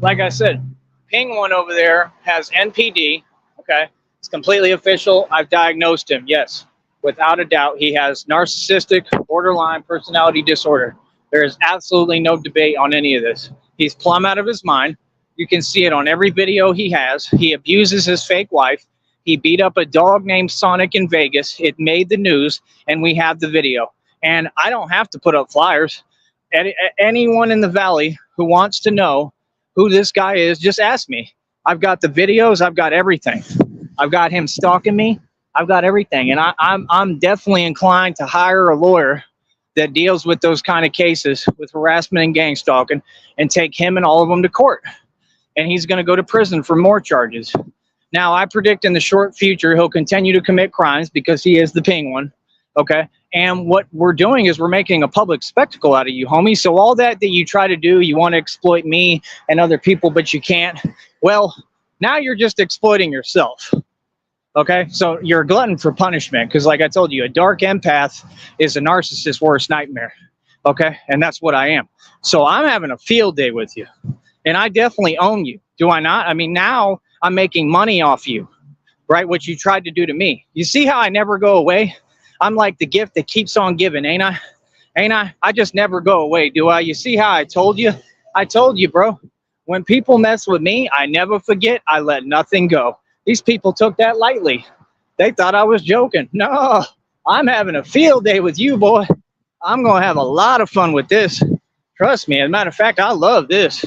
like I said, Ping one over there has NPD, okay? It's completely official. I've diagnosed him, yes. Without a doubt, he has narcissistic borderline personality disorder. There is absolutely no debate on any of this. He's plumb out of his mind. You can see it on every video he has. He abuses his fake wife. He beat up a dog named Sonic in Vegas. It made the news, and we have the video. And I don't have to put up flyers. Anyone in the Valley who wants to know who this guy is, just ask me. I've got the videos. I've got everything. I've got him stalking me. I've got everything. And I'm definitely inclined to hire a lawyer that deals with those kind of cases with harassment and gang stalking and take him and all of them to court. And he's going to go to prison for more charges. Now, I predict in the short future, he'll continue to commit crimes because he is the ping one. Okay. And what we're doing is we're making a public spectacle out of you, homie. So all that you try to do, you want to exploit me and other people, but you can't. Well, now you're just exploiting yourself. Okay. So you're a glutton for punishment. Because like I told you, a dark empath is a narcissist's worst nightmare. Okay. And that's what I am. So I'm having a field day with you. And I definitely own you. Do I not? I mean, now I'm making money off you, right? What you tried to do to me. You see how I never go away? I'm like the gift that keeps on giving, ain't I? Ain't I? I just never go away, do I? You see how I told you? I told you, bro. When people mess with me, I never forget. I let nothing go. These people took that lightly. They thought I was joking. No, I'm having a field day with you, boy. I'm going to have a lot of fun with this. Trust me. As a matter of fact, I love this.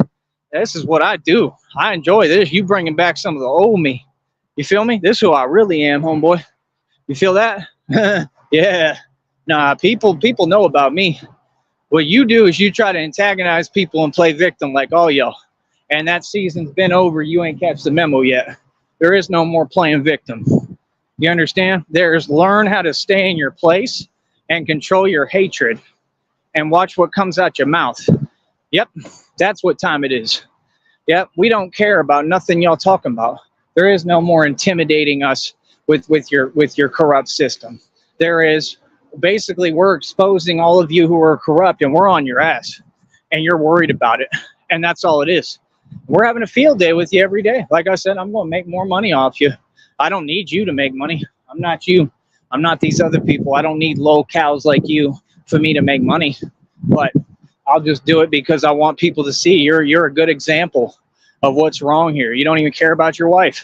This is what I do. I enjoy this. You bringing back some of the old me. You feel me? This is who I really am, homeboy. You feel that? Yeah. Nah, people know about me. What you do is you try to antagonize people and play victim like all y'all. And that season's been over. You ain't catch the memo yet. There is no more playing victim. You understand? There's learn how to stay in your place and control your hatred and watch what comes out your mouth. Yep, that's what time it is. Yep, we don't care about nothing y'all talking about. There is no more intimidating us with your corrupt system. There is basically, we're exposing all of you who are corrupt, and we're on your ass, and you're worried about it, and that's all it is. We're having a field day with you every day. Like I said, I'm going to make more money off you. I don't need you to make money. I'm not you. I'm not these other people. I don't need low cows like you for me to make money. But I'll just do it because I want people to see you're a good example of what's wrong here. You don't even care about your wife.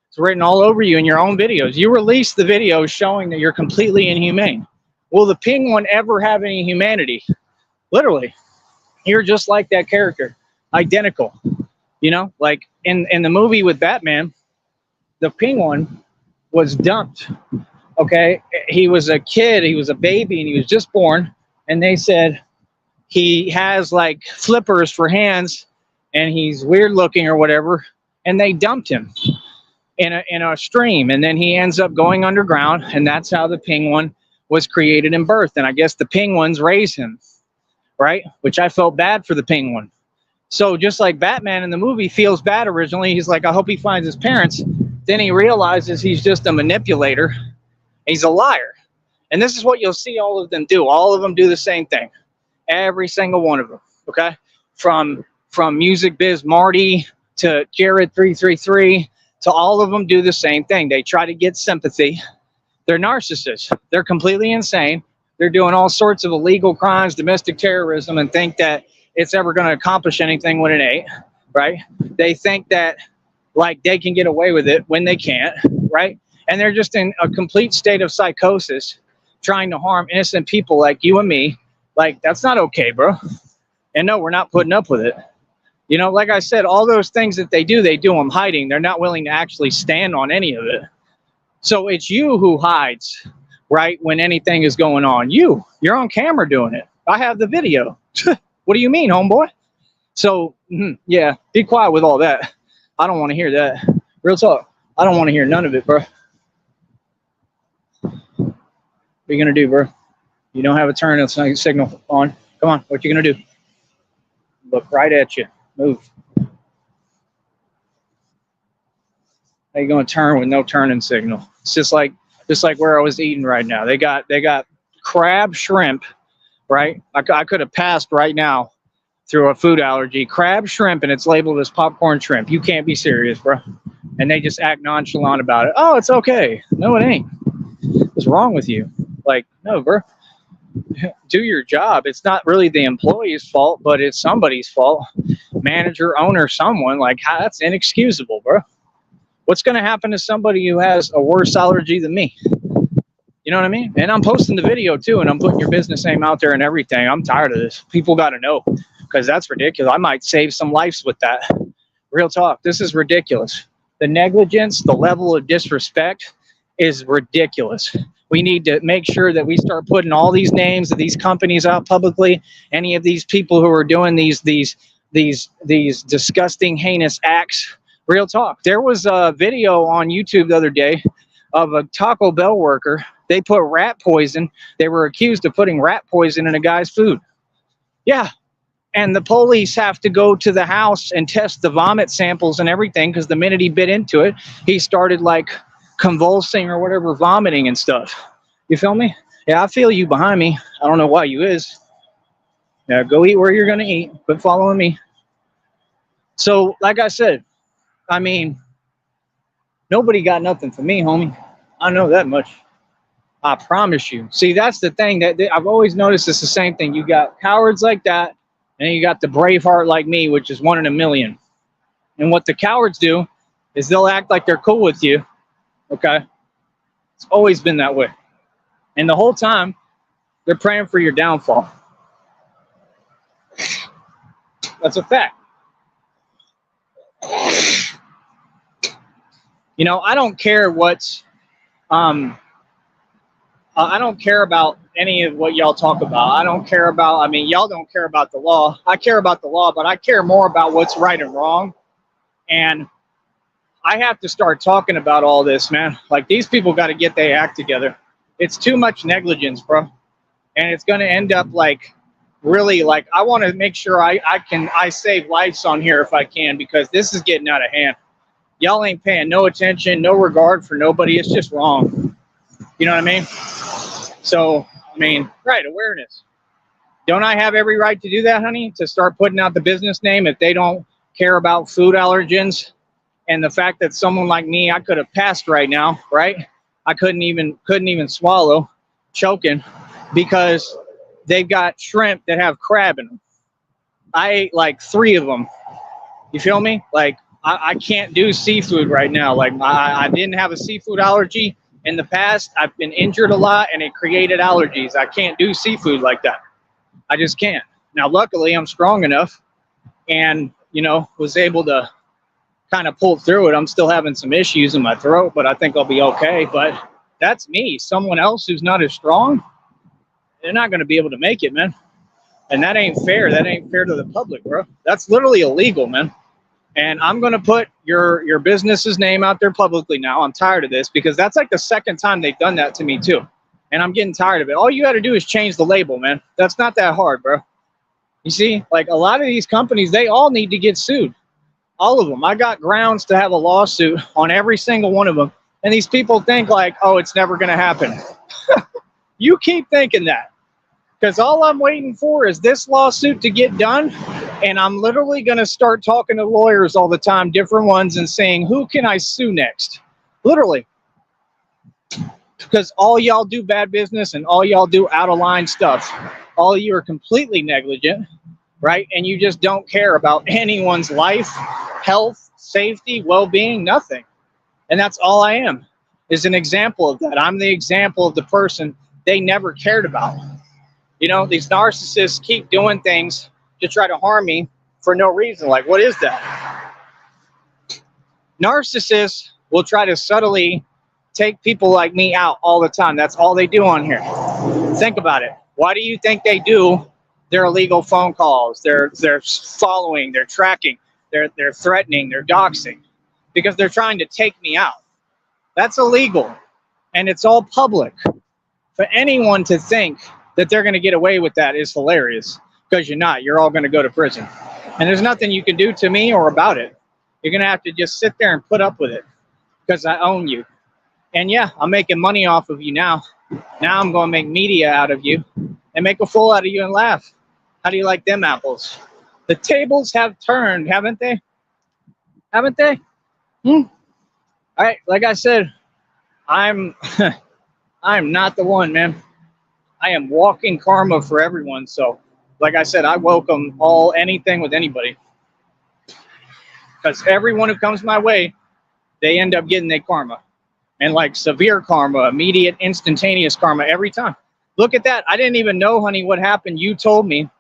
It's written all over you in your own videos. You release the videos showing that you're completely inhumane. Will the penguin ever have any humanity? Literally. You're just like that character. Identical. You know, like in the movie with Batman, the penguin was dumped. Okay, he was a kid, he was a baby, and he was just born. And they said he has like flippers for hands, and he's weird looking or whatever. And they dumped him in a stream, and then he ends up going underground, and that's how the penguin was created in birth. And I guess the penguins raised him, right? Which I felt bad for the penguin. So just like Batman in the movie feels bad originally, he's like, I hope he finds his parents. Then he realizes he's just a manipulator. He's a liar. And this is what you'll see all of them do. All of them do the same thing. Every single one of them, okay? From Music Biz Marty to Jared 333 to all of them do the same thing. They try to get sympathy. They're narcissists. They're completely insane. They're doing all sorts of illegal crimes, domestic terrorism, and think that it's ever going to accomplish anything when it ain't, right? They think that like they can get away with it when they can't, right? And they're just in a complete state of psychosis, trying to harm innocent people like you and me. Like, that's not okay, bro. And no, we're not putting up with it. You know, like I said, all those things that they do them hiding. They're not willing to actually stand on any of it. So it's you who hides, right, when anything is going on. You're on camera doing it. I have the video. What do you mean, homeboy? So, yeah, be quiet with all that. I don't want to hear that. Real talk. I don't want to hear none of it, bro. What are you going to do, bro? You don't have a turn signal on. Come on. What you going to do? Look right at you. Move. How you going to turn with no turning signal? It's just like where I was eating right now. They got crab shrimp. Right? I could have passed right now through a food allergy. Crab shrimp, and it's labeled as popcorn shrimp. You can't be serious, bro. And they just act nonchalant about it. Oh, it's okay. No, it ain't. What's wrong with you? Like, no, bro. Do your job. It's not really the employee's fault, but it's somebody's fault. Manager, owner, someone. Like, that's inexcusable, bro. What's going to happen to somebody who has a worse allergy than me? You know what I mean? And I'm posting the video too, and I'm putting your business name out there and everything. I'm tired of this. People got to know, because that's ridiculous. I might save some lives with that. Real talk. This is ridiculous. The negligence, the level of disrespect is ridiculous. We need to make sure that we start putting all these names of these companies out publicly. Any of these people who are doing these disgusting, heinous acts. Real talk. There was a video on YouTube the other day of a Taco Bell worker. They put rat poison. They were accused of putting rat poison in a guy's food. Yeah. And the police have to go to the house and test the vomit samples and everything, because the minute he bit into it, he started like convulsing or whatever, vomiting and stuff. You feel me? Yeah, I feel you behind me. I don't know why you is. Yeah, go eat where you're going to eat. Quit following me. So, like I said, I mean, nobody got nothing for me, homie. I know that much. I promise you. See, that's the thing that I've always noticed. It's the same thing. You got cowards like that, and you got the brave heart like me, which is 1 in a million. And what the cowards do is they'll act like they're cool with you. Okay? It's always been that way. And the whole time, they're praying for your downfall. That's a fact. You know, I don't care what's I don't care about any of what y'all talk about. I don't care about, I mean, y'all don't care about the law. I care about the law, but I care more about what's right and wrong. And I have to start talking about all this, man. Like, these people got to get their act together. It's too much negligence, bro. And it's going to end up like, really, like, I want to make sure I save lives on here if I can, because this is getting out of hand. Y'all ain't paying no attention, no regard for nobody. It's just wrong. You know what I mean? So, I mean, right, awareness. Don't I have every right to do that, honey? To start putting out the business name if they don't care about food allergens and the fact that someone like me, I could have passed right now, right? I couldn't even swallow, choking, because they've got shrimp that have crab in them. I ate like 3 of them. You feel me? Like I can't do seafood right now. Like I didn't have a seafood allergy in the past. I've been injured a lot and it created allergies. I can't do seafood like that. I just can't. Now, luckily, I'm strong enough and, you know, was able to kind of pull through it. I'm still having some issues in my throat, but I think I'll be okay. But that's me. Someone else who's not as strong, they're not going to be able to make it, man. And that ain't fair. That ain't fair to the public, bro. That's literally illegal, man. And I'm going to put your business's name out there publicly now. I'm tired of this because that's like the second time they've done that to me too. And I'm getting tired of it. All you got to do is change the label, man. That's not that hard, bro. You see, like a lot of these companies, they all need to get sued. All of them. I got grounds to have a lawsuit on every single one of them. And these people think like, oh, it's never going to happen. You keep thinking that. Because all I'm waiting for is this lawsuit to get done. And I'm literally going to start talking to lawyers all the time, different ones, and saying, who can I sue next? Literally. Because all y'all do bad business and all y'all do out of line stuff. All of you are completely negligent, right? And you just don't care about anyone's life, health, safety, well-being, nothing. And that's all I am, is an example of that. I'm the example of the person they never cared about. You know, these narcissists keep doing things to try to harm me for no reason. Like, what is that? Narcissists will try to subtly take people like me out all the time. That's all they do on here. Think about it. Why do you think they do their illegal phone calls? They're following, they're tracking, they're threatening, they're doxing, because they're trying to take me out. That's illegal, and it's all public. For anyone to think that they're going to get away with that is hilarious, because you're not. You're all going to go to prison, and there's nothing you can do to me or about it. You're going to have to just sit there and put up with it, because I own you. And yeah, I'm making money off of you now. Now I'm going to make media out of you and make a fool out of you and laugh. How do you like them apples? The tables have turned, haven't they? Haven't they? All right, like I said, I'm not the one, man. I am walking karma for everyone. So, like I said, I welcome anything with anybody. Because everyone who comes my way, they end up getting their karma. And like severe karma, immediate, instantaneous karma every time. Look at that. I didn't even know, honey, what happened. You told me.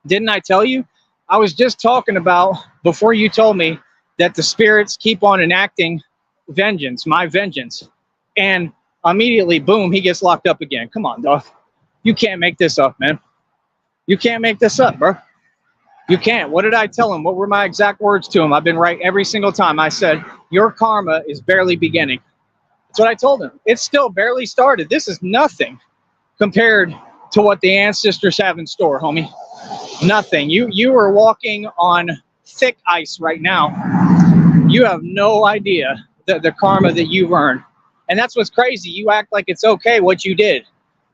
Didn't I tell you? I was just talking about, before you told me, that the spirits keep on enacting vengeance, my vengeance. And immediately, boom, he gets locked up again. Come on, dog. You can't make this up, man. You can't make this up, bro. You can't. What did I tell him? What were my exact words to him? I've been right every single time. I said, your karma is barely beginning. That's what I told him. It's still barely started. This is nothing compared to what the ancestors have in store, homie. Nothing. You are walking on thick ice right now. You have no idea the karma that you've earned. And that's what's crazy. You act like it's okay what you did.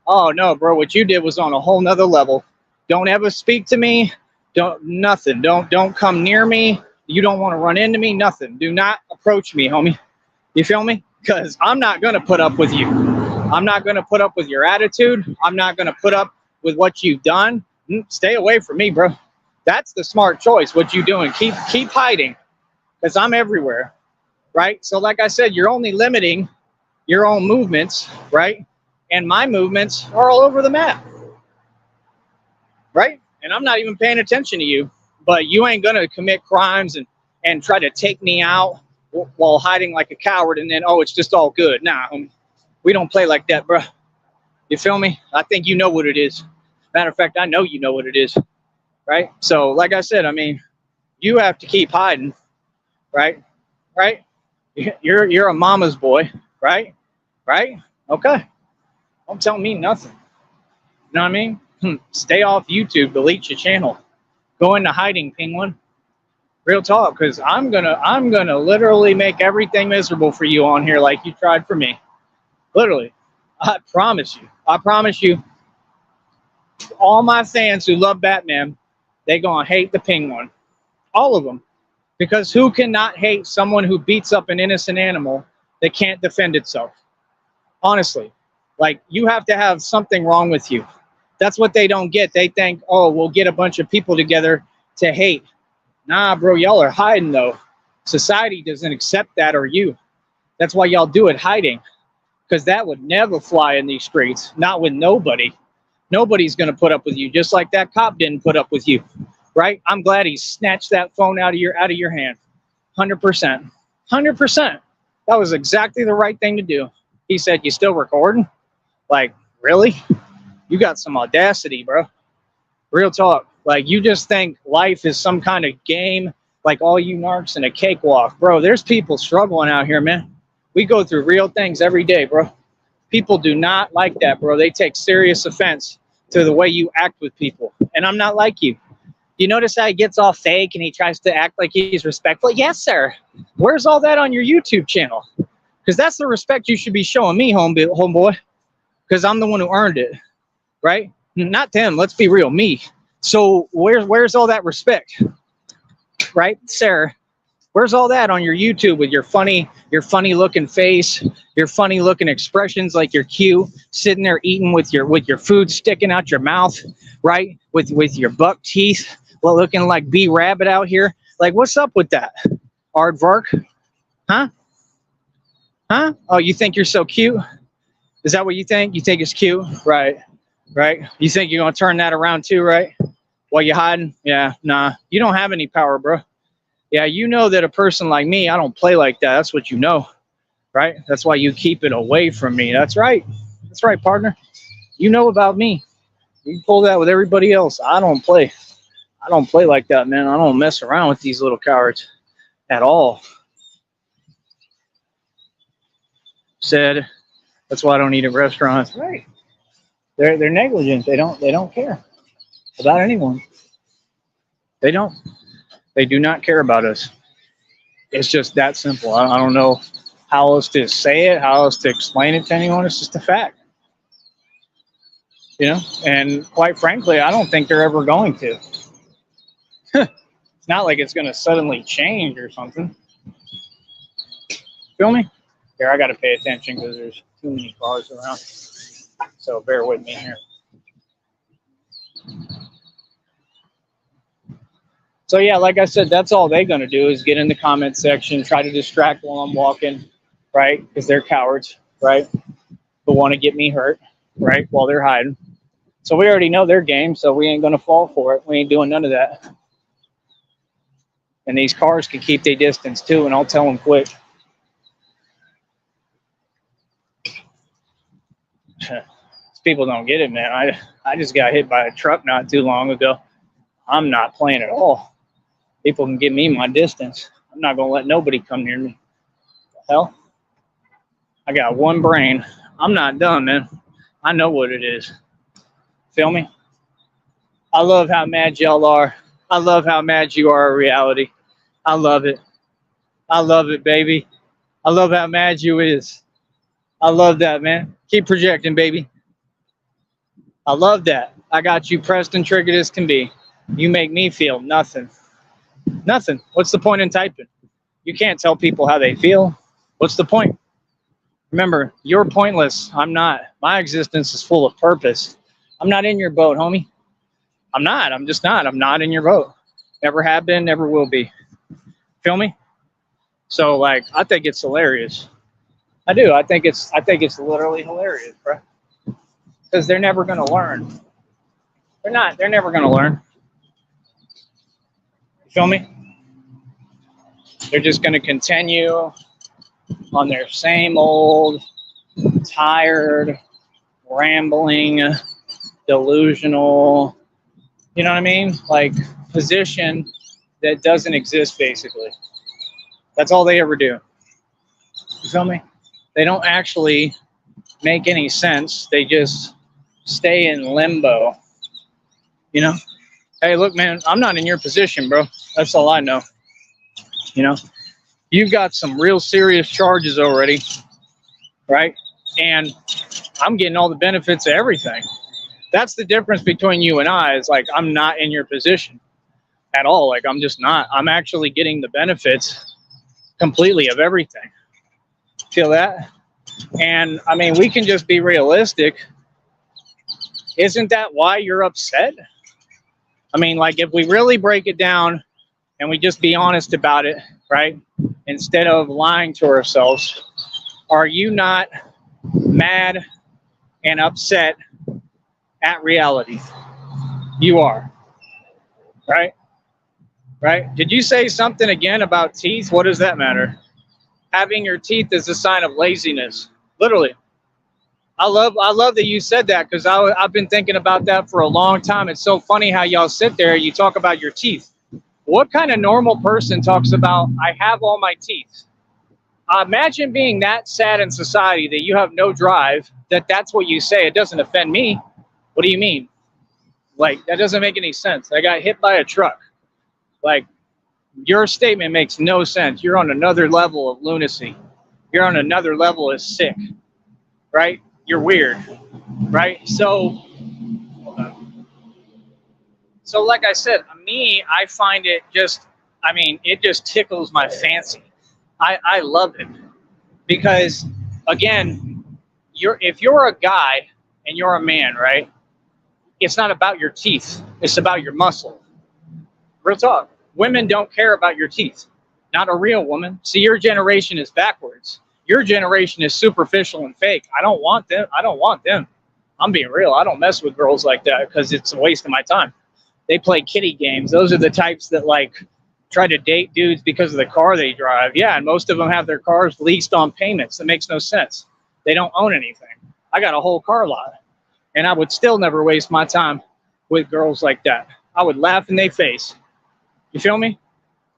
Oh no, bro, what you did was on a whole nother level. Don't ever speak to me. Nothing. Don't come near me. You don't want to run into me. Nothing. Do not approach me, homie. You feel me? Because I'm not going to put up with you. I'm not going to put up with your attitude. I'm not going to put up with what you've done. Stay away from me, bro. That's the smart choice, what you doing. Keep hiding, because I'm everywhere, right? So like I said, you're only limiting your own movements, right? And my movements are all over the map, right? And I'm not even paying attention to you, but you ain't going to commit crimes and try to take me out while hiding like a coward, and then, oh, it's just all good. Nah, we don't play like that, bro. You feel me? I think you know what it is. Matter of fact, I know you know what it is, right? So, like I said, I mean, you have to keep hiding, right? Right? You're a mama's boy, right? Right? Okay. Don't tell me nothing. You know what I mean? Stay off YouTube. Delete your channel. Go into hiding, penguin. Real talk, because I'm gonna literally make everything miserable for you on here like you tried for me. Literally. I promise you. I promise you, all my fans who love Batman, they gonna hate the Penguin. All of them. Because who cannot hate someone who beats up an innocent animal that can't defend itself? Honestly. Like, you have to have something wrong with you. That's what they don't get. They think, oh, we'll get a bunch of people together to hate. Nah, bro, y'all are hiding, though. Society doesn't accept that, or you. That's why y'all do it hiding. Because that would never fly in these streets. Not with nobody. Nobody's going to put up with you, just like that cop didn't put up with you. Right? I'm glad he snatched that phone out of your hand. 100%. 100%. That was exactly the right thing to do. He said, you still recording? Like, really? You got some audacity, bro. Real talk. Like, you just think life is some kind of game, like all you narcs in a cakewalk. Bro, there's people struggling out here, man. We go through real things every day, bro. People do not like that, bro. They take serious offense to the way you act with people. And I'm not like you. You notice how he gets all fake and he tries to act like he's respectful? Yes, sir. Where's all that on your YouTube channel? Because that's the respect you should be showing me, homeboy. Because I'm the one who earned it, right? Not them. Let's be real, me. So where's all that respect, right, Sarah? Where's all that on your YouTube with your funny looking face, your funny looking expressions, like you're cute, sitting there eating with your food sticking out your mouth, right? With your buck teeth, looking like B Rabbit out here. Like, what's up with that? Aardvark? Huh? Huh? Oh, you think you're so cute? Is that what you think? You think it's cute? Right. Right? You think you're going to turn that around too, right? While you're hiding? Yeah, nah. You don't have any power, bro. Yeah, you know that a person like me, I don't play like that. That's what you know, right? That's why you keep it away from me. That's right. That's right, partner. You know about me. You pull that with everybody else. I don't play. I don't play like that, man. I don't mess around with these little cowards at all. Said, that's why I don't eat at restaurants. Right. They're negligent. They don't care about anyone. They don't. They do not care about us. It's just that simple. I don't know how else to say it, how else to explain it to anyone. It's just a fact. You know? And quite frankly, I don't think they're ever going to. It's not like it's going to suddenly change or something. Feel me? Here, I got to pay attention because there's too many cars around. So bear with me here. So yeah, like I said, that's all they're going to do is get in the comment section, try to distract while I'm walking, right? Because they're cowards, right? Who want to get me hurt, right? While they're hiding. So we already know their game, so we ain't going to fall for it. We ain't doing none of that. And these cars can keep their distance too, and I'll tell them quick. People don't get it, man. I just got hit by a truck not too long ago. I'm not playing at all. People can give me my distance. I'm not going to let nobody come near me. The hell? I got one brain. I'm not done, man. I know what it is. Feel me? I love how mad y'all are. I love how mad you are in reality. I love it. I love it, baby. I love how mad you is. I love that, man. Keep projecting, baby. I love that. I got you pressed and triggered as can be. You make me feel nothing. Nothing. What's the point in typing? You can't tell people how they feel. What's the point? Remember, you're pointless. I'm not. My existence is full of purpose. I'm not in your boat, homie. I'm not. I'm just not. I'm not in your boat. Never have been, never will be. Feel me? So, like, I think it's hilarious. I do. I think it's literally hilarious, bro. Because they're never going to learn. They're not. They're never going to learn. You feel me? They're just going to continue on their same old, tired, rambling, delusional, you know what I mean? Like, position that doesn't exist, basically. That's all they ever do. You feel me? They don't actually make any sense. They just stay in limbo. You know? Hey, look, man, I'm not in your position, bro. That's all I know. You know, you've got some real serious charges already, right? And I'm getting all the benefits of everything. That's the difference between you and I, is like, I'm not in your position at all. Like, I'm just not. I'm actually getting the benefits completely of everything. Feel that? And I mean, we can just be realistic. Isn't that why you're upset? I mean, like, if we really break it down and we just be honest about it, right? Instead of lying to ourselves, are you not mad and upset at reality? You are, right? Right? Did you say something again about teeth? What does that matter? Having your teeth is a sign of laziness. Literally. I love that you said that, because I've been thinking about that for a long time. It's so funny how y'all sit there, you talk about your teeth. What kind of normal person talks about, I have all my teeth? Imagine being that sad in society that you have no drive, that's what you say. It doesn't offend me. What do you mean? Like, that doesn't make any sense. I got hit by a truck. Like, your statement makes no sense. You're on another level of lunacy. You're on another level of sick, right? You're weird, right? So like I said, me, I find it just, I mean, it just tickles my fancy. I love it, because, again, if you're a guy and you're a man, right? It's not about your teeth. It's about your muscle. Real talk. Women don't care about your teeth. Not a real woman. See, your generation is backwards. Your generation is superficial and fake. I don't want them. I'm being real. I don't mess with girls like that, because it's a waste of my time. They play kitty games. Those are the types that, like, try to date dudes because of the car they drive. Yeah, and most of them have their cars leased on payments. That makes no sense. They don't own anything. I got a whole car lot, and I would still never waste my time with girls like that. I would laugh in their face. You feel me?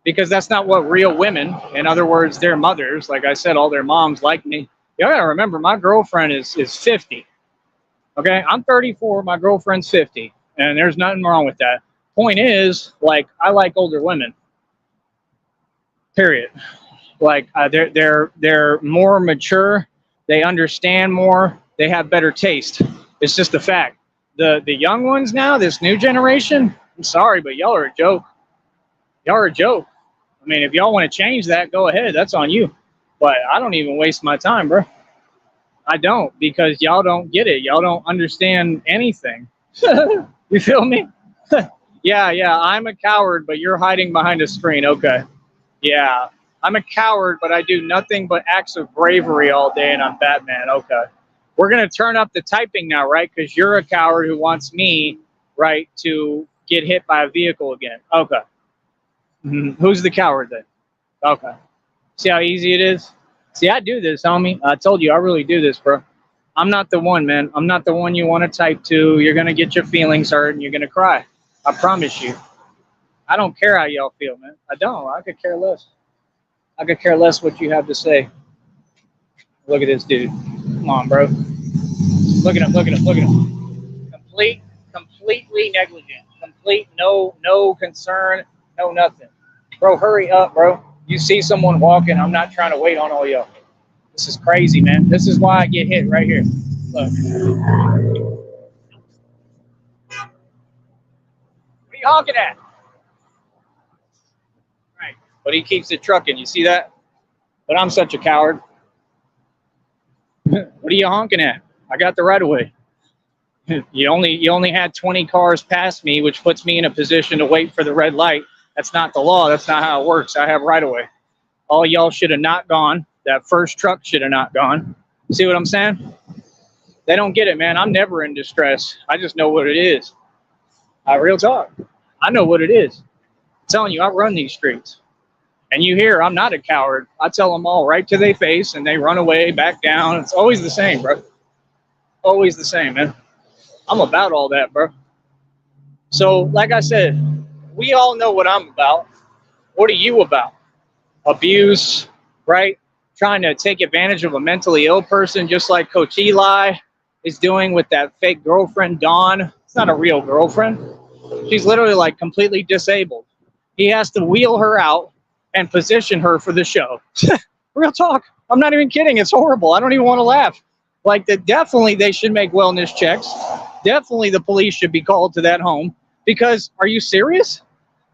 Because that's not what real women, in other words, their mothers, like I said, all their moms like me. You gotta remember, my girlfriend is 50. Okay, I'm 34, my girlfriend's 50, and there's nothing wrong with that. Point is, like, I like older women. Period. Like, they're more mature, they understand more, they have better taste. It's just a fact. The young ones now, this new generation, I'm sorry, but y'all are a joke. Y'all are a joke. I mean, if y'all want to change that, go ahead. That's on you. But I don't even waste my time, bro. I don't, because y'all don't get it. Y'all don't understand anything. You feel me? Yeah, I'm a coward, but you're hiding behind a screen. Okay. Yeah, I'm a coward, but I do nothing but acts of bravery all day, and I'm Batman. Okay. We're going to turn up the typing now, right? Because you're a coward who wants me, right, to get hit by a vehicle again. Okay. Who's the coward then? Okay. See how easy it is? See, I do this, homie. I told you, I really do this, bro. I'm not the one, man. I'm not the one you want to type to. You're going to get your feelings hurt and you're going to cry. I promise you. I don't care how y'all feel, man. I don't. I could care less. I could care less what you have to say. Look at this dude. Come on, bro. Look at him. Look at him. Look at him. Completely negligent. No concern. No nothing. Bro, hurry up, bro. You see someone walking, I'm not trying to wait on all y'all. This is crazy, man. This is why I get hit right here. Look. What are you honking at? Right. But he keeps it trucking. You see that? But I'm such a coward. What are you honking at? I got the right of way. You only had 20 cars past me, which puts me in a position to wait for the red light. That's not the law. That's not how it works. I have right of way. All y'all should have not gone. That first truck should have not gone. See what I'm saying? They don't get it, man. I'm never in distress. I just know what it is. Real talk. I know what it is. I'm telling you, I run these streets. And you hear, I'm not a coward. I tell them all right to their face, and they run away, back down. It's always the same, bro. Always the same, man. I'm about all that, bro. So, like I said, we all know what I'm about. What are you about? Abuse, right? Trying to take advantage of a mentally ill person, just like Coach Eli is doing with that fake girlfriend, Dawn. It's not a real girlfriend. She's literally like completely disabled. He has to wheel her out and position her for the show. Real talk. I'm not even kidding. It's horrible. I don't even want to laugh. Like that, definitely they should make wellness checks. Definitely the police should be called to that home because are you serious?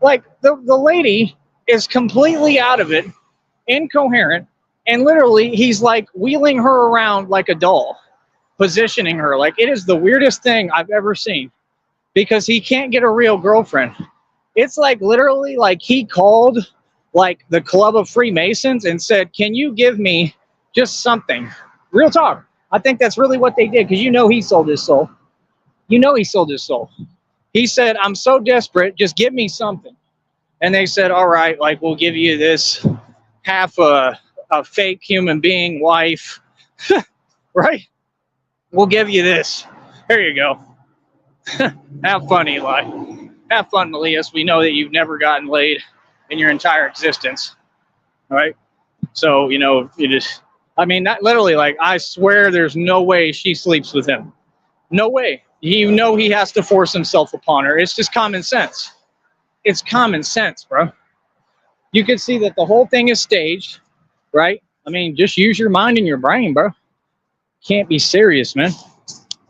Like the lady is completely out of it, incoherent, and literally he's like wheeling her around like a doll, positioning her. Like it is the weirdest thing I've ever seen because he can't get a real girlfriend. It's like literally like he called like the Club of Freemasons and said, can you give me just something? Real talk. I think that's really what they did because you know he sold his soul. You know he sold his soul. He said, I'm so desperate, just give me something. And they said, all right, like we'll give you this half a fake human being wife, right? We'll give you this. Here you go. Have fun, Eli. Have fun, Malias. We know that you've never gotten laid in your entire existence, all right? So, you know, you just, I mean, not literally, like, I swear there's no way she sleeps with him. No way. You know he has to force himself upon her. It's just common sense. It's common sense, bro. You can see that the whole thing is staged, right? I mean, just use your mind and your brain, bro. Can't be serious, man.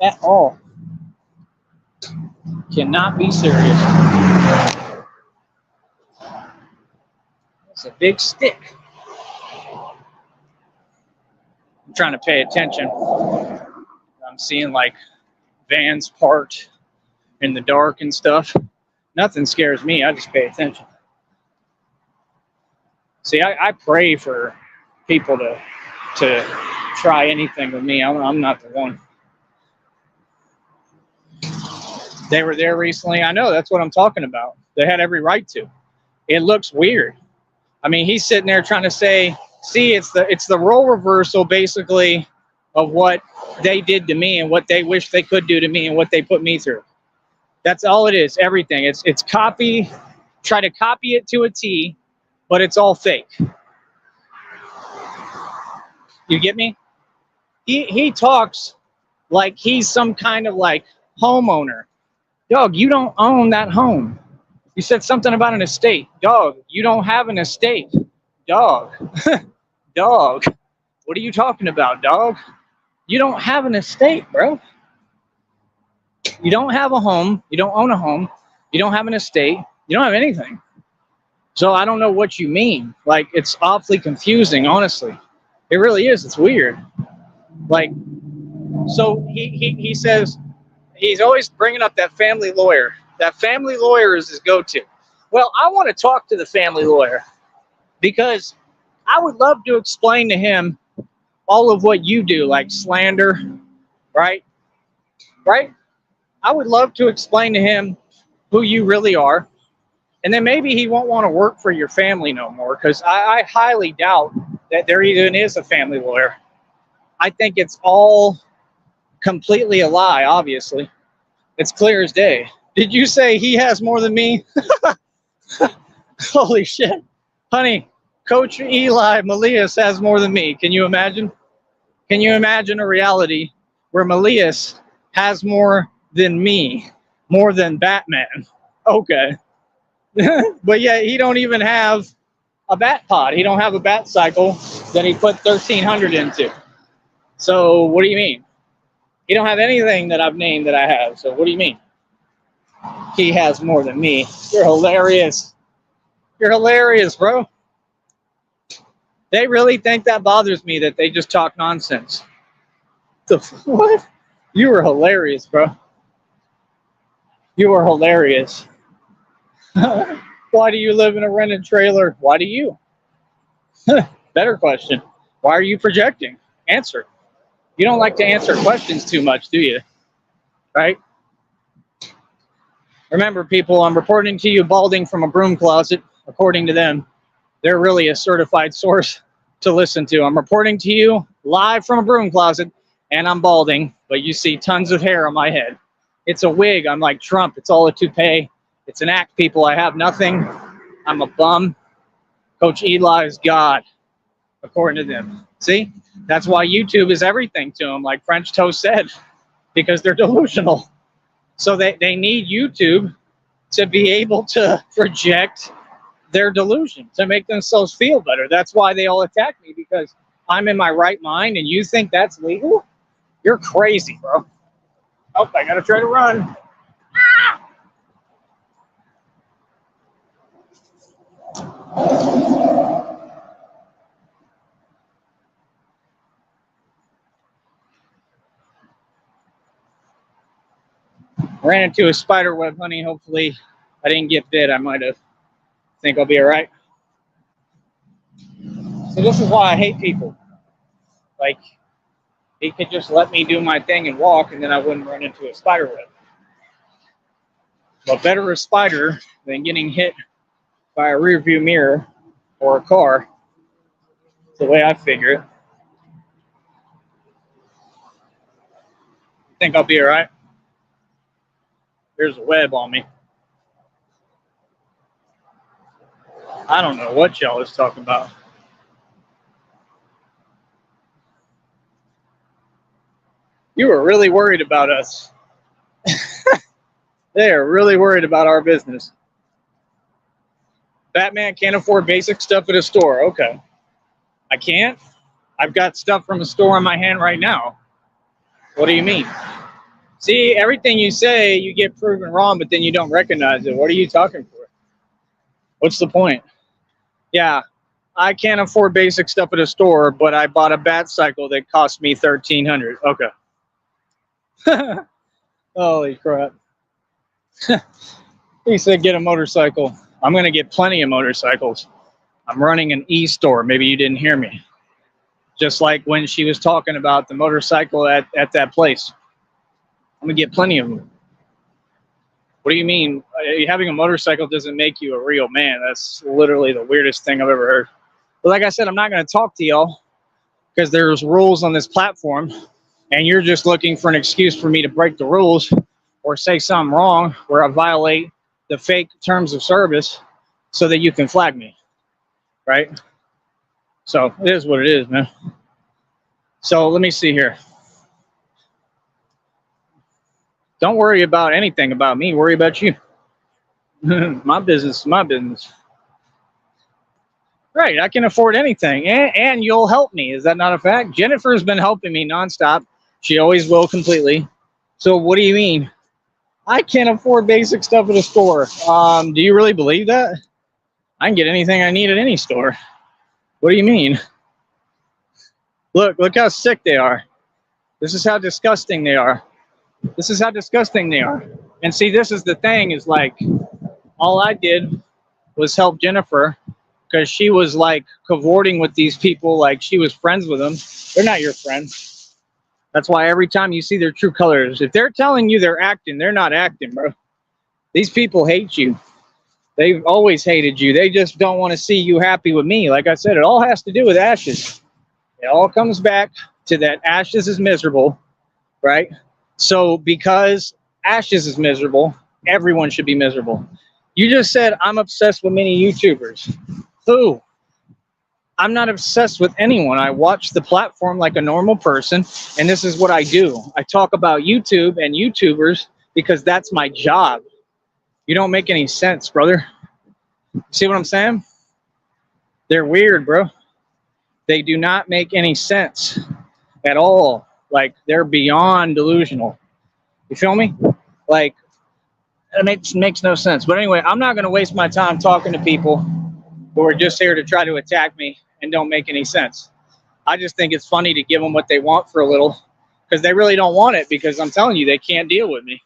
At all. Cannot be serious. It's a big stick. I'm trying to pay attention. I'm seeing like vans parked in the dark and stuff. Nothing scares me. I just pay attention. See, I pray for people to try anything with me. I'm not the one. They were there recently. I know, that's what I'm talking about. They had every right to. It looks weird. I mean, he's sitting there trying to say, see, it's the role reversal basically of what they did to me and what they wish they could do to me and what they put me through. That's all it is, everything. It's copy, try to copy it to a T, but it's all fake. You get me? He talks like he's some kind of like homeowner. Dog, you don't own that home. You said something about an estate. Dog, you don't have an estate. Dog. Dog. What are you talking about, dog? You don't have an estate, bro. You don't have a home. You don't own a home. You don't have an estate. You don't have anything. So I don't know what you mean. Like, it's awfully confusing, honestly. It really is. It's weird. Like, so he says, he's always bringing up that family lawyer. That family lawyer is his go-to. Well, I want to talk to the family lawyer because I would love to explain to him all of what you do, like slander, right? Right? I would love to explain to him who you really are. And then maybe he won't want to work for your family no more because I highly doubt that there even is a family lawyer. I think it's all completely a lie, obviously. It's clear as day. Did you say he has more than me? Holy shit. Honey, Coach Eli Malias has more than me. Can you imagine? Can you imagine a reality where Malias has more than me? More than Batman? Okay. But yeah, he don't even have a bat pod. He don't have a bat cycle that he put 1,300 into. So what do you mean? He don't have anything that I've named that I have. So what do you mean? He has more than me. You're hilarious. You're hilarious, bro. They really think that bothers me that they just talk nonsense. What? You were hilarious, bro. You were hilarious. Why do you live in a rented trailer? Why do you? Better question. Why are you projecting? Answer. You don't like to answer questions too much, do you? Right? Remember, people, I'm reporting to you balding from a broom closet, according to them. They're really a certified source to listen to. I'm reporting to you live from a broom closet, and I'm balding, but you see tons of hair on my head. It's a wig. I'm like Trump. It's all a toupee. It's an act, people. I have nothing. I'm a bum. Coach Eli is God, according to them. See? That's why YouTube is everything to them, like French Toast said, because they're delusional. So they need YouTube to be able to project their delusion to make themselves feel better. That's why they all attack me, because I'm in my right mind and you think that's legal? You're crazy, bro. Oh, I gotta try to run. Ran into a spider web, honey. Hopefully I didn't get bit. I might have. Think I'll be all right. So this is why I hate people. Like, he could just let me do my thing and walk, and then I wouldn't run into a spider web. But better a spider than getting hit by a rear view mirror or a car. That's the way I figure it. Think I'll be all right. There's a web on me. I don't know what y'all is talking about. You were really worried about us. They are really worried about our business. Batman can't afford basic stuff at a store. Okay. I can't? I've got stuff from a store in my hand right now. What do you mean? See, everything you say, you get proven wrong, but then you don't recognize it. What are you talking for? What's the point? Yeah, I can't afford basic stuff at a store, but I bought a bat cycle that cost me $1,300. Okay. Holy crap. He said get a motorcycle. I'm going to get plenty of motorcycles. I'm running an e-store. Maybe you didn't hear me. Just like when she was talking about the motorcycle at that place. I'm going to get plenty of them. What do you mean? Having a motorcycle doesn't make you a real man. That's literally the weirdest thing I've ever heard. But like I said, I'm not going to talk to y'all because there's rules on this platform, and you're just looking for an excuse for me to break the rules or say something wrong where I violate the fake terms of service so that you can flag me, right? So it is what it is, man. So let me see here. Don't worry about anything about me. Worry about you. My business is my business. Right, I can afford anything, and you'll help me. Is that not a fact? Jennifer's been helping me nonstop. She always will completely. So what do you mean? I can't afford basic stuff at a store. Do you really believe that? I can get anything I need at any store. What do you mean? Look how sick they are. This is how disgusting they are. This is how disgusting they are. And see, this is the thing, is like, all I did was help Jennifer because she was like cavorting with these people like she was friends with them. They're not your friends. That's why every time you see their true colors, if they're telling you they're acting, they're not acting, bro. These people hate you. They've always hated you. They just don't want to see you happy with me. Like I said, it all has to do with Ashes. It all comes back to that Ashes is miserable, right? So because Ashes is miserable, everyone should be miserable. You just said I'm obsessed with many YouTubers. Who? I'm not obsessed with anyone. I watch the platform like a normal person, and this is what I do. I talk about YouTube and YouTubers because that's my job. You don't make any sense, brother. See what I'm saying? They're weird, bro. They do not make any sense at all. Like, they're beyond delusional. You feel me? Like, it makes no sense. But anyway, I'm not going to waste my time talking to people who are just here to try to attack me and don't make any sense. I just think it's funny to give them what they want for a little because they really don't want it, because I'm telling you, they can't deal with me.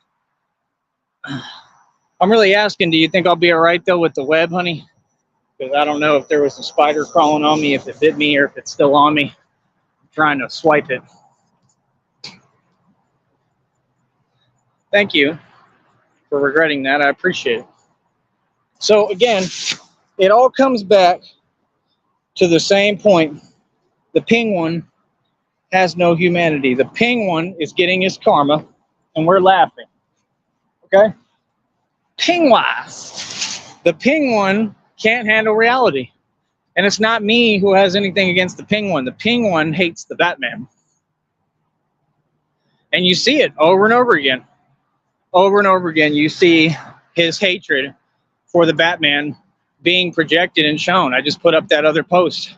I'm really asking, do you think I'll be all right, though, with the web, honey? Because I don't know if there was a spider crawling on me, if it bit me, or if it's still on me. I'm trying to swipe it. Thank you for regretting that. I appreciate it. So, again, it all comes back to the same point. The penguin has no humanity. The penguin is getting his karma, and we're laughing. Okay? Penguin. The penguin can't handle reality. And it's not me who has anything against the penguin. The penguin hates the Batman. And you see it over and over again. Over and over again, you see his hatred for the Batman being projected and shown. I just put up that other post.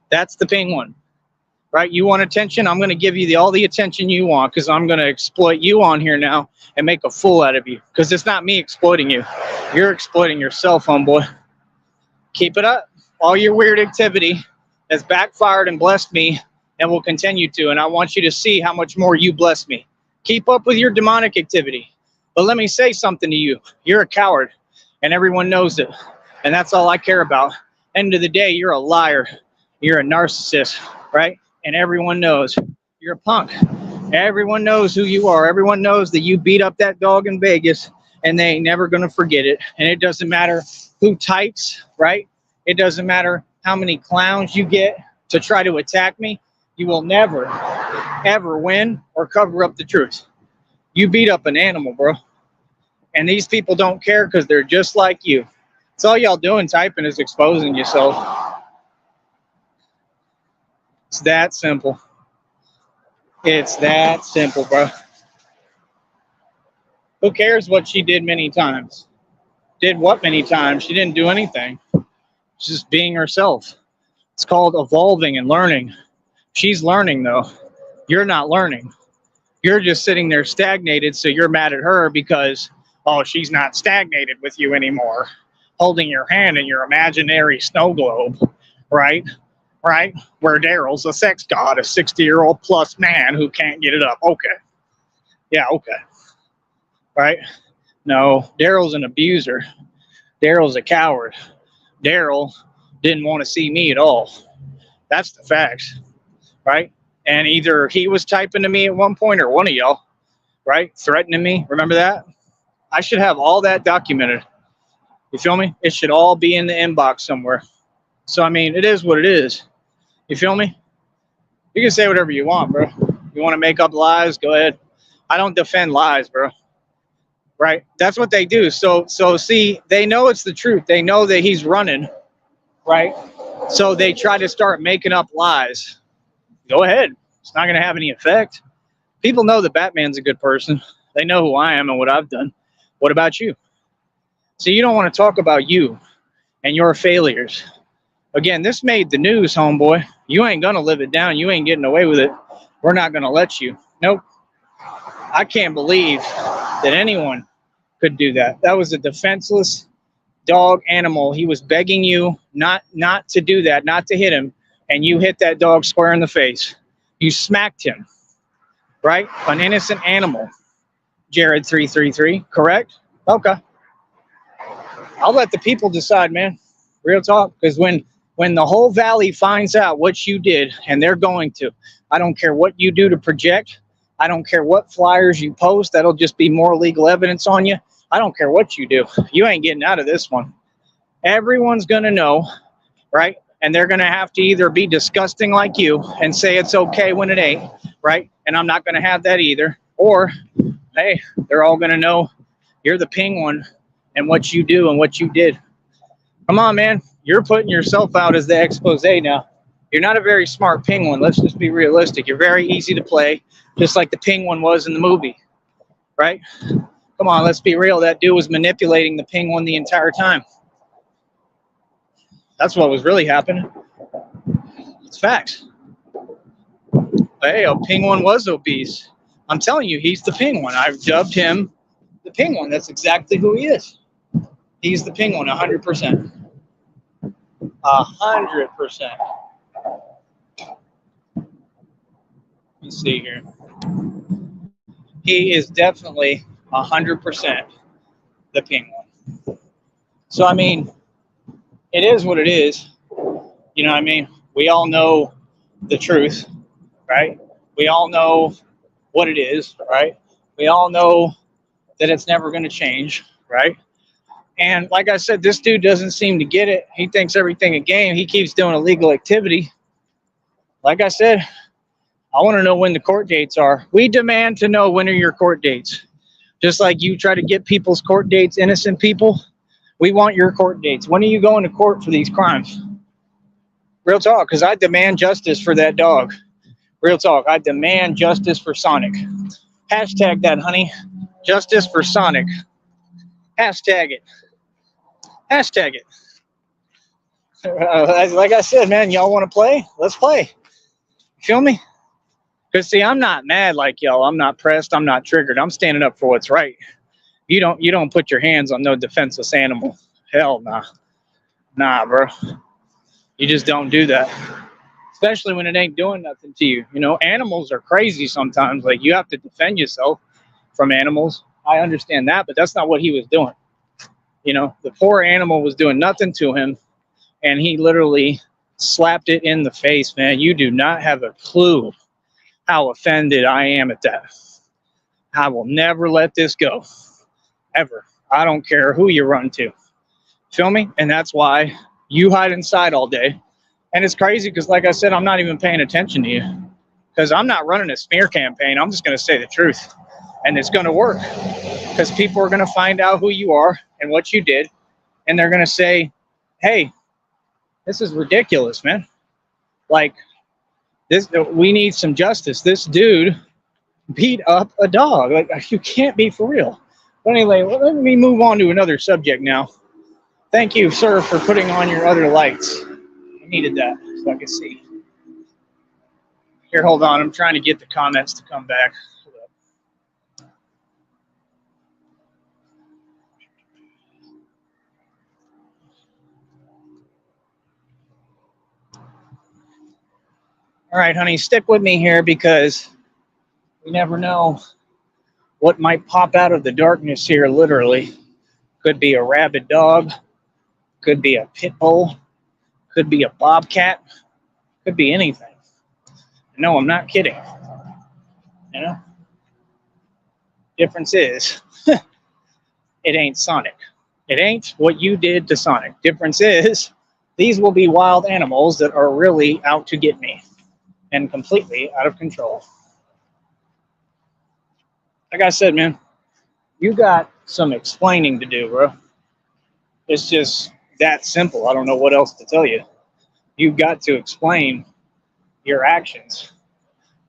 That's the penguin, right? You want attention? I'm going to give you all the attention you want because I'm going to exploit you on here now and make a fool out of you because it's not me exploiting you. You're exploiting yourself, homeboy. Keep it up. All your weird activity has backfired and blessed me and will continue to, and I want you to see how much more you bless me. Keep up with your demonic activity. But let me say something to you. You're a coward, and everyone knows it. And that's all I care about. End of the day, you're a liar. You're a narcissist, right? And everyone knows you're a punk. Everyone knows who you are. Everyone knows that you beat up that dog in Vegas, and they ain't never going to forget it. And it doesn't matter who types, right? It doesn't matter how many clowns you get to try to attack me. You will never, ever win or cover up the truth. You beat up an animal, bro. And these people don't care because they're just like you. It's all y'all doing typing is exposing yourself. It's that simple. It's that simple, bro. Who cares what she did many times? Did what many times? She didn't do anything. She's just being herself. It's called evolving and learning. She's learning, though. You're not learning. You're just sitting there stagnated, so you're mad at her because, oh, she's not stagnated with you anymore. Holding your hand in your imaginary snow globe, right? Right? Where Daryl's a sex god, a 60-year-old plus man who can't get it up. Okay. Yeah, okay. Right? No, Daryl's an abuser. Daryl's a coward. Daryl didn't want to see me at all. That's the facts, right? And either he was typing to me at one point or one of y'all, right? Threatening me. Remember that? I should have all that documented. You feel me? It should all be in the inbox somewhere. So, I mean, it is what it is. You feel me? You can say whatever you want, bro. You want to make up lies? Go ahead. I don't defend lies, bro. Right? That's what they do. So see, they know it's the truth. They know that he's running, right? So they try to start making up lies. Go ahead. It's not going to have any effect. People know that Batman's a good person. They know who I am and what I've done. What about you? So you don't want to talk about you and your failures. Again, this made the news, homeboy. You ain't going to live it down. You ain't getting away with it. We're not going to let you. Nope. I can't believe that anyone could do that. That was a defenseless dog animal. He was begging you not to do that, not to hit him, and you hit that dog square in the face. You smacked him, right? An innocent animal. Jared 333, correct? Okay. I'll let the people decide, man. Real talk. Because when the whole valley finds out what you did, and they're going to, I don't care what you do to project. I don't care what flyers you post. That'll just be more legal evidence on you. I don't care what you do. You ain't getting out of this one. Everyone's going to know, right? And they're going to have to either be disgusting like you and say it's okay when it ain't, right? And I'm not going to have that either. Or, hey, they're all going to know you're the penguin and what you do and what you did. Come on, man. You're putting yourself out as the expose now. You're not a very smart penguin. Let's just be realistic. You're very easy to play, just like the penguin was in the movie, right? Come on, let's be real. That dude was manipulating the penguin the entire time. That's what was really happening. It's facts. Hey, a penguin was obese. I'm telling you, he's the penguin. I've dubbed him the penguin. That's exactly who he is. He's the penguin, 100%. 100%. Let me see here. He is definitely 100% the penguin. So, I mean, it is what it is. You know what I mean? We all know the truth, right? We all know what it is, right? We all know that it's never going to change, right? And like I said, this dude doesn't seem to get it. He thinks everything a game. He keeps doing illegal activity. Like I said, I want to know when the court dates are. We demand to know when are your court dates. Just like you try to get people's court dates, innocent people, we want your court dates. When are you going to court for these crimes? Real talk, because I demand justice for that dog. Real talk, I demand justice for Sonic. Hashtag that, honey. Justice for Sonic. Hashtag it. Hashtag it. Like I said, man, y'all want to play? Let's play. You feel me? Because see, I'm not mad like y'all. I'm not pressed. I'm not triggered. I'm standing up for what's right. You don't put your hands on no defenseless animal. Hell nah. Nah, bro. You just don't do that. Especially when it ain't doing nothing to you. You know, animals are crazy sometimes. Like, you have to defend yourself from animals. I understand that, but that's not what he was doing. You know, the poor animal was doing nothing to him, and he literally slapped it in the face, man. You do not have a clue how offended I am at that. I will never let this go. Ever. I don't care who you run to. Feel me? And that's why you hide inside all day. And it's crazy because, like I said, I'm not even paying attention to you. Because I'm not running a smear campaign. I'm just going to say the truth. And it's going to work. Because people are going to find out who you are and what you did. And they're going to say, hey, this is ridiculous, man. Like, we need some justice. This dude beat up a dog. Like, you can't be for real. But anyway, let me move on to another subject now. Thank you, sir, for putting on your other lights. I needed that so I could see. Here, hold on. I'm trying to get the comments to come back. All right, honey, stick with me here because we never know what might pop out of the darkness here, literally. Could be a rabid dog, could be a pit bull, could be a bobcat, could be anything. No, I'm not kidding. You know? Difference is, it ain't Sonic. It ain't what you did to Sonic. Difference is, these will be wild animals that are really out to get me and completely out of control. Like I said, man, you got some explaining to do, bro. It's just that simple. I don't know what else to tell you. You've got to explain your actions.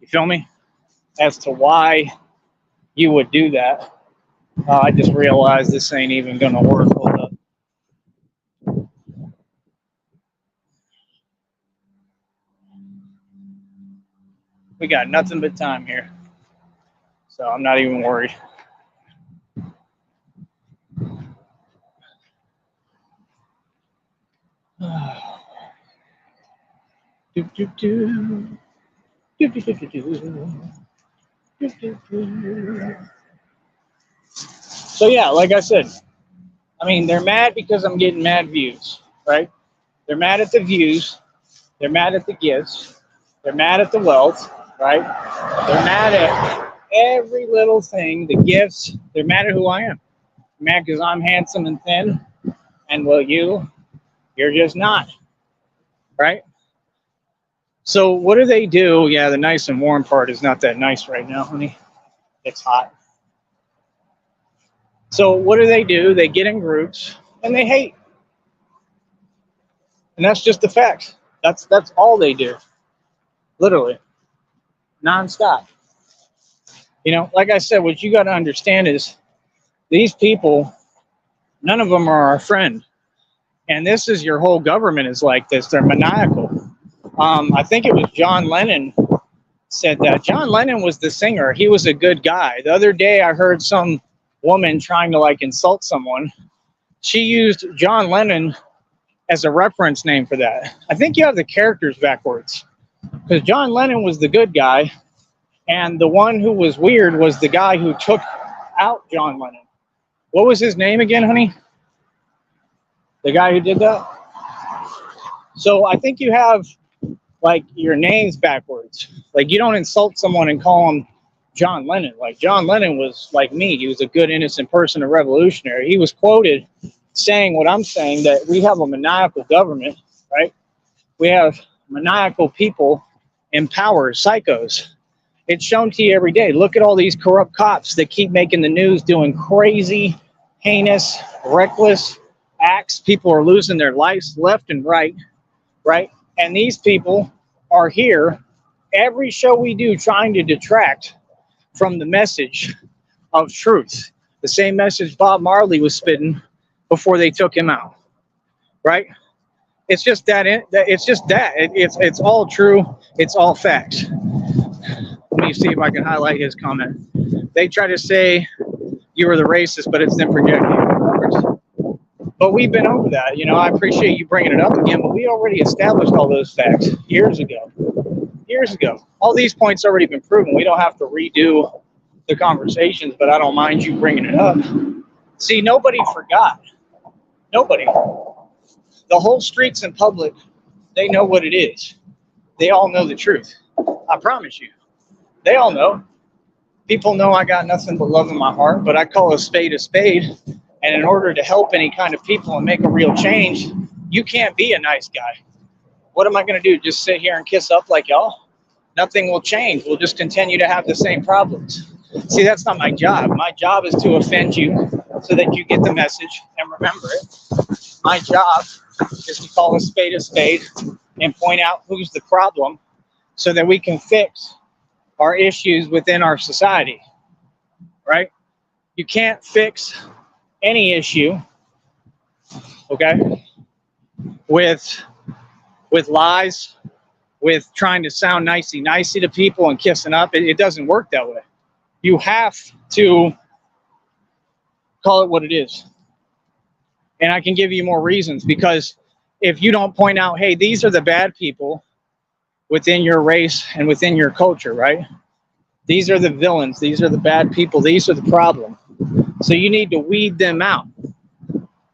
You feel me? As to why you would do that. I just realized this ain't even going to work. Hold up. We got nothing but time here. So I'm not even worried. So yeah, like I said, I mean, they're mad because I'm getting mad views, right? They're mad at the views. They're mad at the gifts. They're mad at the wealth, right? They're mad at every little thing, the gifts. They're mad at who I am. They're mad because I'm handsome and thin. And well, you're just not, right? So what do they do? Yeah, the nice and warm part is not that nice right now, honey. It's hot. So what do? They get in groups and they hate. And that's just the facts. That's all they do. Literally. Nonstop. You know, like I said, what you got to understand is these people, none of them are our friend. And this is your whole government is like this. They're maniacal. I think it was John Lennon said that. John Lennon was the singer. He was a good guy. The other day I heard some woman trying to like insult someone. She used John Lennon as a reference name for that. I think you have the characters backwards. Because John Lennon was the good guy. And the one who was weird was the guy who took out John Lennon. What was his name again, honey? The guy who did that? So I think you have like your names backwards. Like you don't insult someone and call him John Lennon. Like John Lennon was like me. He was a good, innocent person, a revolutionary. He was quoted saying what I'm saying, that we have a maniacal government, right? We have maniacal people in power, psychos. It's shown to you every day. Look at all these corrupt cops that keep making the news doing crazy, heinous, reckless acts. People are losing their lives left and right, right? And these people are here every show we do trying to detract from the message of truth. The same message Bob Marley was spitting before they took him out, right? It's just that it's all true. It's all facts. Let me see if I can highlight his comment. They try to say you were the racist, but it's them projecting it. But we've been over that. You know, I appreciate you bringing it up again, but we already established all those facts years ago. Years ago. All these points already been proven. We don't have to redo the conversations, but I don't mind you bringing it up. See, nobody forgot. Nobody. The whole streets in public, they know what it is. They all know the truth. I promise you. They all know. People know I got nothing but love in my heart, but I call a spade a spade. And in order to help any kind of people and make a real change, you can't be a nice guy. What am I going to do? Just sit here and kiss up like y'all? Nothing will change. We'll just continue to have the same problems. See, that's not my job. My job is to offend you so that you get the message and remember it. My job is to call a spade and point out who's the problem so that we can fix our issues within our society, right? You can't fix any issue, okay, with lies, with trying to sound nicey to people and kissing up. It doesn't work that way. You have to call it what it is. And I can give you more reasons, because if you don't point out, hey, these are the bad people within your race and within your culture, right? These are the villains. These are the bad people. These are the problem. So you need to weed them out,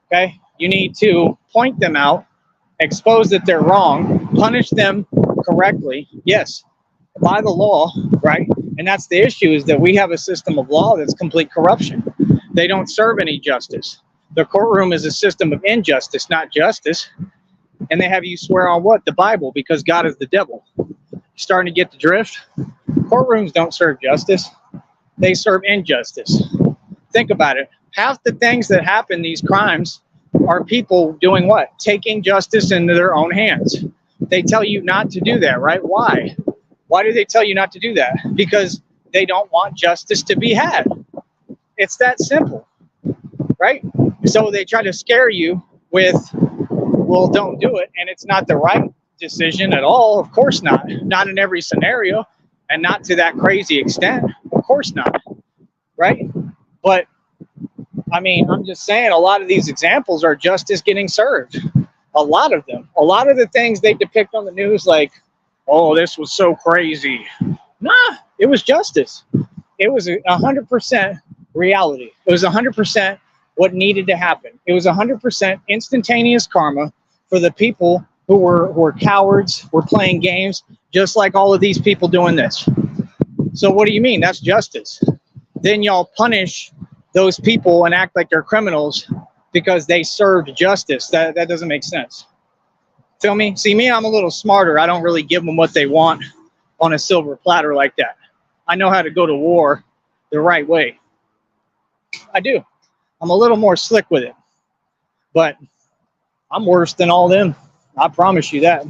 okay? You need to point them out, expose that they're wrong, punish them correctly, yes, by the law, right? And that's the issue, is that we have a system of law that's complete corruption. They don't serve any justice. The courtroom is a system of injustice, not justice. And they have you swear on what? The Bible, because God is the devil. You're starting to get the drift? Courtrooms don't serve justice. They serve injustice. Think about it. Half the things that happen, these crimes, are people doing what? Taking justice into their own hands. They tell you not to do that, right? Why? Why do they tell you not to do that? Because they don't want justice to be had. It's that simple, right? So they try to scare you with, well, don't do it. And it's not the right decision at all. Of course not. Not in every scenario, and not to that crazy extent. Of course not, right? But, I mean, I'm just saying, a lot of these examples are justice getting served. A lot of them. A lot of the things they depict on the news, like, oh, this was so crazy. Nah, it was justice. It was 100% reality. It was 100% what needed to happen. It was 100% instantaneous karma for the people who were cowards, were playing games, just like all of these people doing this. So what do you mean? That's justice. Then y'all punish those people and act like they're criminals because they served justice. That doesn't make sense. Feel me? See, me, I'm a little smarter. I don't really give them what they want on a silver platter like that. I know how to go to war the right way. I do. I'm a little more slick with it. But I'm worse than all them. I promise you that.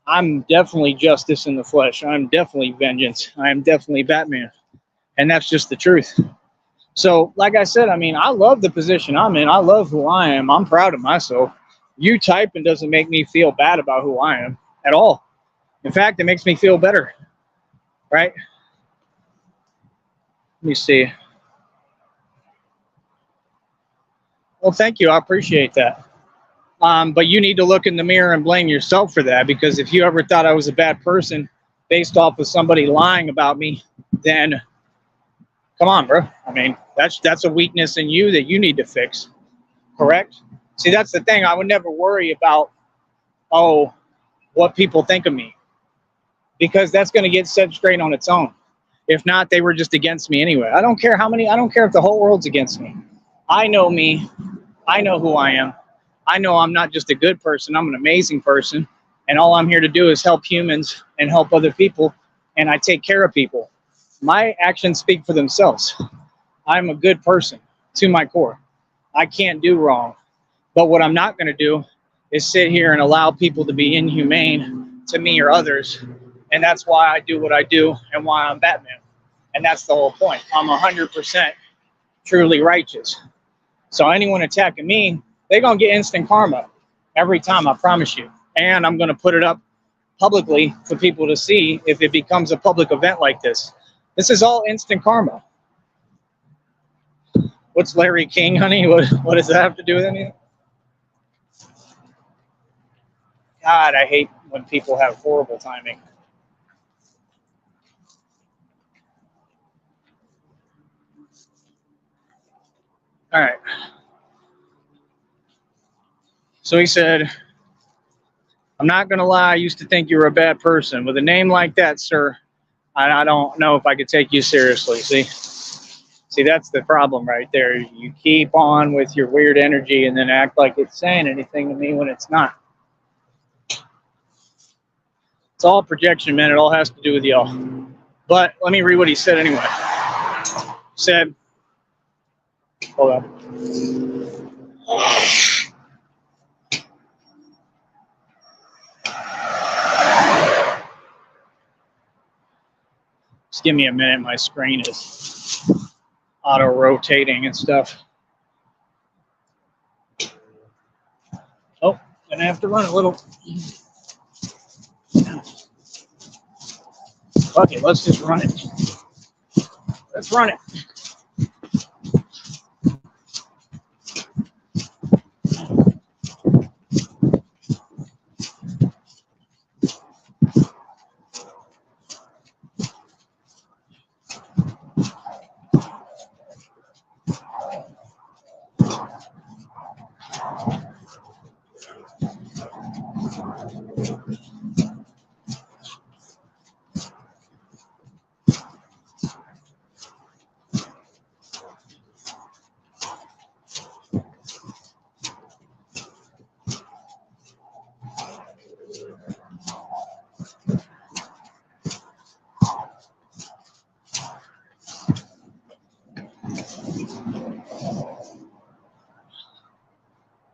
I'm definitely justice in the flesh. I'm definitely vengeance. I am definitely Batman. And that's just the truth. So, like I said, I mean, I love the position I'm in. I love who I am. I'm proud of myself. You typing doesn't make me feel bad about who I am at all. In fact, it makes me feel better. Right? Let me see. Well, thank you. I appreciate that. But you need to look in the mirror and blame yourself for that, because if you ever thought I was a bad person based off of somebody lying about me, then come on, bro. I mean, that's a weakness in you that you need to fix. Correct? See, that's the thing. I would never worry about, oh, what people think of me, because that's going to get set straight on its own. If not, they were just against me anyway. I don't care how many. I don't care if the whole world's against me. I know me. I know who I am. I know I'm not just a good person. I'm an amazing person. And all I'm here to do is help humans and help other people. And I take care of people. My actions speak for themselves. I'm a good person to my core. I can't do wrong. But what I'm not going to do is sit here and allow people to be inhumane to me or others. And that's why I do what I do and why I'm Batman. And that's the whole point. I'm 100% truly righteous. So anyone attacking me, they're going to get instant karma. every time, I promise you. And I'm going to put it up publicly for people to see if it becomes a public event like this. This is all instant karma. What's Larry King, honey? What does that have to do with anything? God, I hate when people have horrible timing. All right. So he said, I'm not going to lie, I used to think you were a bad person. With a name like that, sir, I don't know if I could take you seriously. See, that's the problem right there. You keep on with your weird energy and then act like it's saying anything to me when it's not. It's all projection, man. It all has to do with y'all. But let me read what he said anyway. He said, hold on. Just give me a minute. My screen is auto-rotating and stuff. Oh, gonna have to run a little. Okay, let's just run it. Let's run it.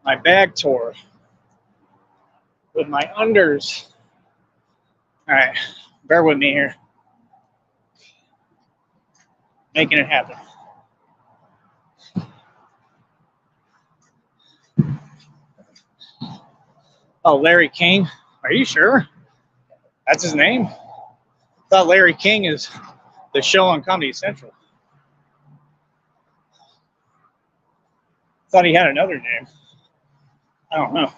My bag tore with my unders. All right, bear with me here. Making it happen. Oh, Larry King. Are you sure? That's his name? I thought Larry King is the show on Comedy Central. Thought he had another name. I don't know.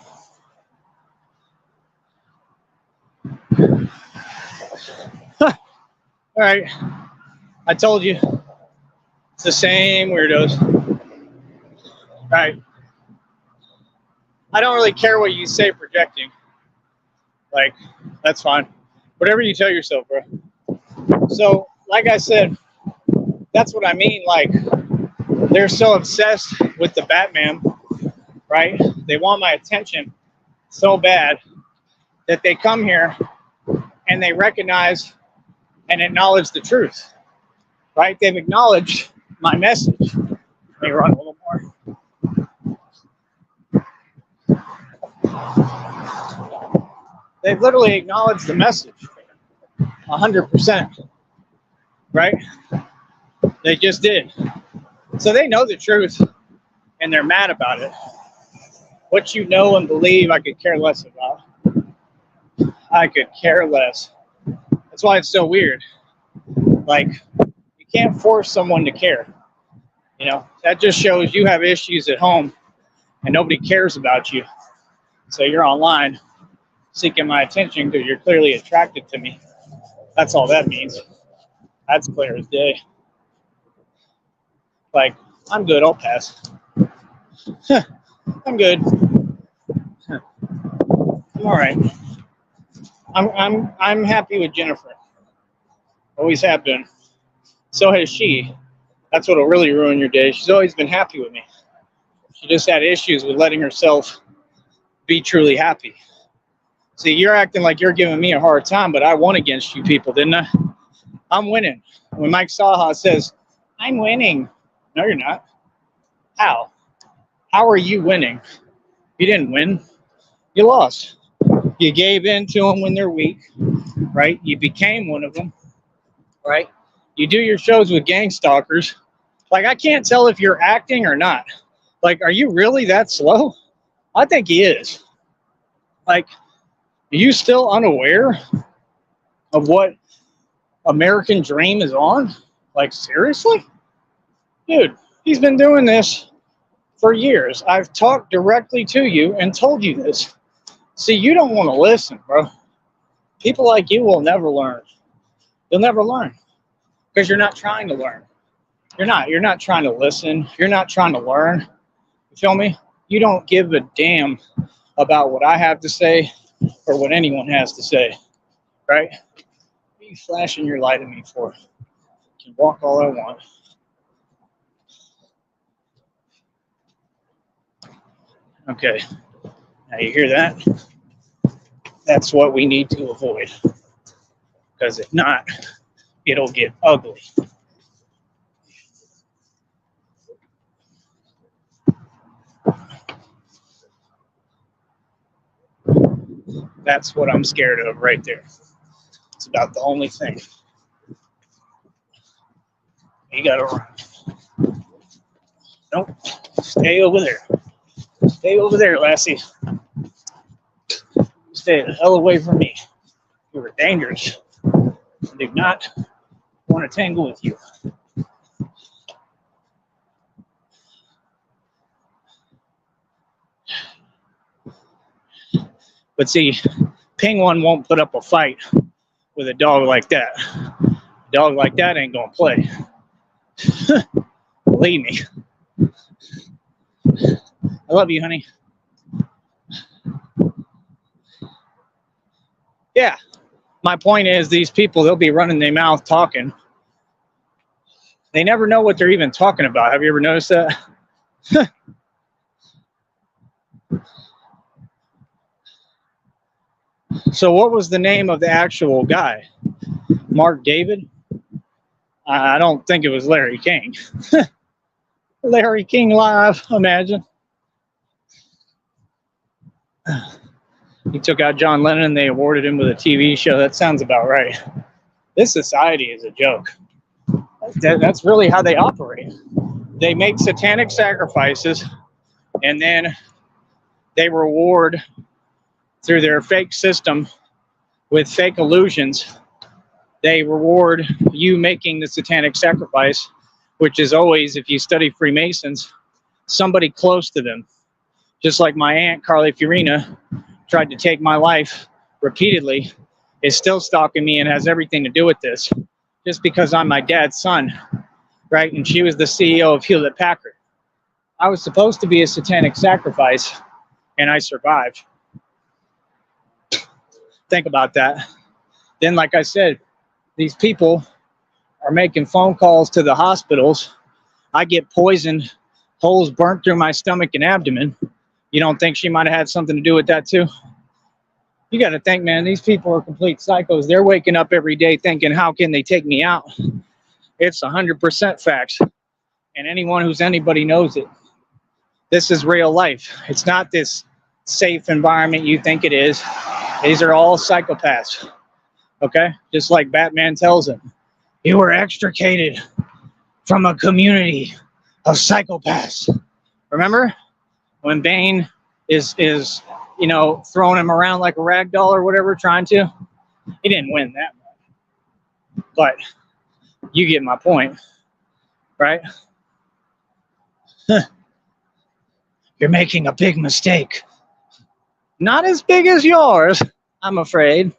All right. I told you. It's the same weirdos. All right. I don't really care what you say projecting. Like, that's fine. Whatever you tell yourself, bro. So, like I said, that's what I mean. Like, they're so obsessed with the Batman, right? They want my attention so bad that they come here and they recognize and acknowledge the truth, right? They've acknowledged my message. Let me run a little more. They've literally acknowledged the message 100%, right? They just did. So they know the truth and they're mad about it. What you know and believe, I could care less about. I could care less. That's why it's so weird. Like, you can't force someone to care. You know, that just shows you have issues at home and nobody cares about you. So you're online seeking my attention because you're clearly attracted to me. That's all that means. That's clear as day. Like, I'm good, I'll pass. I'm good. I'm all right. I'm happy with Jennifer. Always have been. So has she. That's what'll really ruin your day. She's always been happy with me. She just had issues with letting herself be truly happy. See, you're acting like you're giving me a hard time, but I won against you people, didn't I? I'm winning. When Mike Saha says, I'm winning. No, you're not. How? How are you winning? You didn't win. You lost. You gave in to them when they're weak, right? You became one of them, right? You do your shows with gang stalkers. Like, I can't tell if you're acting or not. Like, are you really that slow? I think he is. Like, are you still unaware of what American Dream is on? Like, seriously? Dude, he's been doing this for years. I've talked directly to you and told you this. See, you don't want to listen, bro. People like you will never learn. You'll never learn because you're not trying to learn. You're not trying to listen. You're not trying to learn. You feel me? You don't give a damn about what I have to say or what anyone has to say, right? What are you flashing your light at me for? I can walk all I want. Okay, now you hear that? That's what we need to avoid, because if not, it'll get ugly. That's what I'm scared of right there. It's about the only thing. You gotta run. Nope. Stay over there. Stay over there, lassie. Stay the hell away from me. You are dangerous. I do not want to tangle with you. But see, Ping One won't put up a fight with a dog like that. A dog like that ain't gonna play. Believe me. I love you, honey. Yeah. My point is, these people, they'll be running their mouth talking. They never know what they're even talking about. Have you ever noticed that? So what was the name of the actual guy? Mark David? I don't think it was Larry King. Larry King live, imagine. He took out John Lennon and they awarded him with a TV show. That sounds about right. This society is a joke. That's really how they operate. They make satanic sacrifices and then they reward through their fake system with fake illusions. They reward you making the satanic sacrifice, which is always, if you study Freemasons, somebody close to them. Just like my aunt, Carly Fiorina, tried to take my life repeatedly, is still stalking me and has everything to do with this, just because I'm my dad's son, right? And she was the CEO of Hewlett Packard. I was supposed to be a satanic sacrifice, and I survived. Think about that. Then, like I said, these people are making phone calls to the hospitals. I get poisoned, holes burnt through my stomach and abdomen. You don't think she might have had something to do with that too? You got to think, man, these people are complete psychos. They're waking up every day thinking, how can they take me out? It's 100% facts. And anyone who's anybody knows it. This is real life. It's not this safe environment you think it is. These are all psychopaths. Okay? Just like Batman tells him, you were extricated from a community of psychopaths. Remember? When Bane is throwing him around like a rag doll or whatever, trying to. He didn't win that one. But you get my point, right? You're making a big mistake. Not as big as yours, I'm afraid.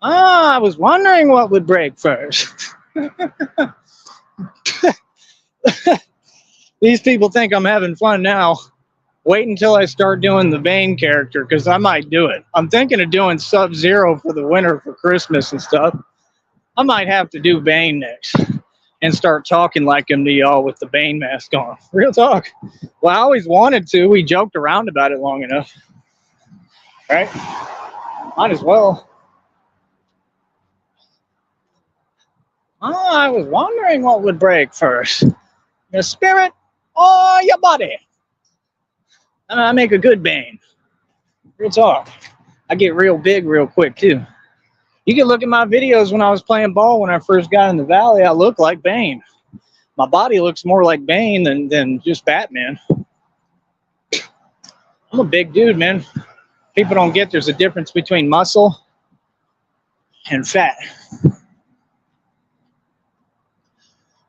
I was wondering what would break first. These people think I'm having fun now. Wait until I start doing the Bane character, because I might do it. I'm thinking of doing Sub-Zero for the winter for Christmas and stuff. I might have to do Bane next and start talking like him to y'all with the Bane mask on. Real talk. Well, I always wanted to. We joked around about it long enough. Right? Might as well. I was wondering what would break first. Your spirit or your body? I make a good Bane. Real talk. I get real big real quick, too. You can look at my videos when I was playing ball when I first got in the Valley. I look like Bane. My body looks more like Bane than just Batman. I'm a big dude, man. People don't get there's a difference between muscle and fat.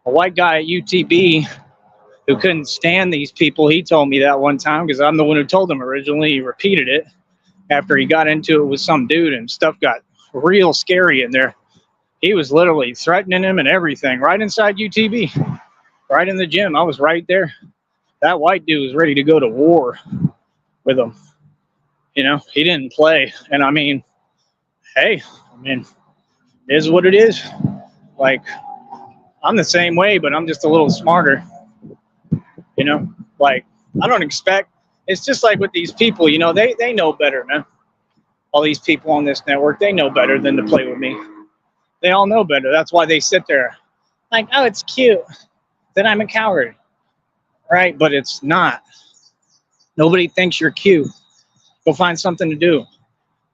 A white guy at UTB who couldn't stand these people, he told me that one time because I'm the one who told him originally. He repeated it after he got into it with some dude and stuff got real scary in there. He was literally threatening him and everything right inside UTB, right in the gym. I was right there. That white dude was ready to go to war with him. You know, he didn't play. And I mean, hey, it is what it is. Like, I'm the same way, but I'm just a little smarter. You know, like, I don't expect, it's just like with these people, you know, they know better, man. All these people on this network, they know better than to play with me. They all know better. That's why they sit there like, oh, it's cute that I'm a coward. Right? But it's not. Nobody thinks you're cute. Go find something to do.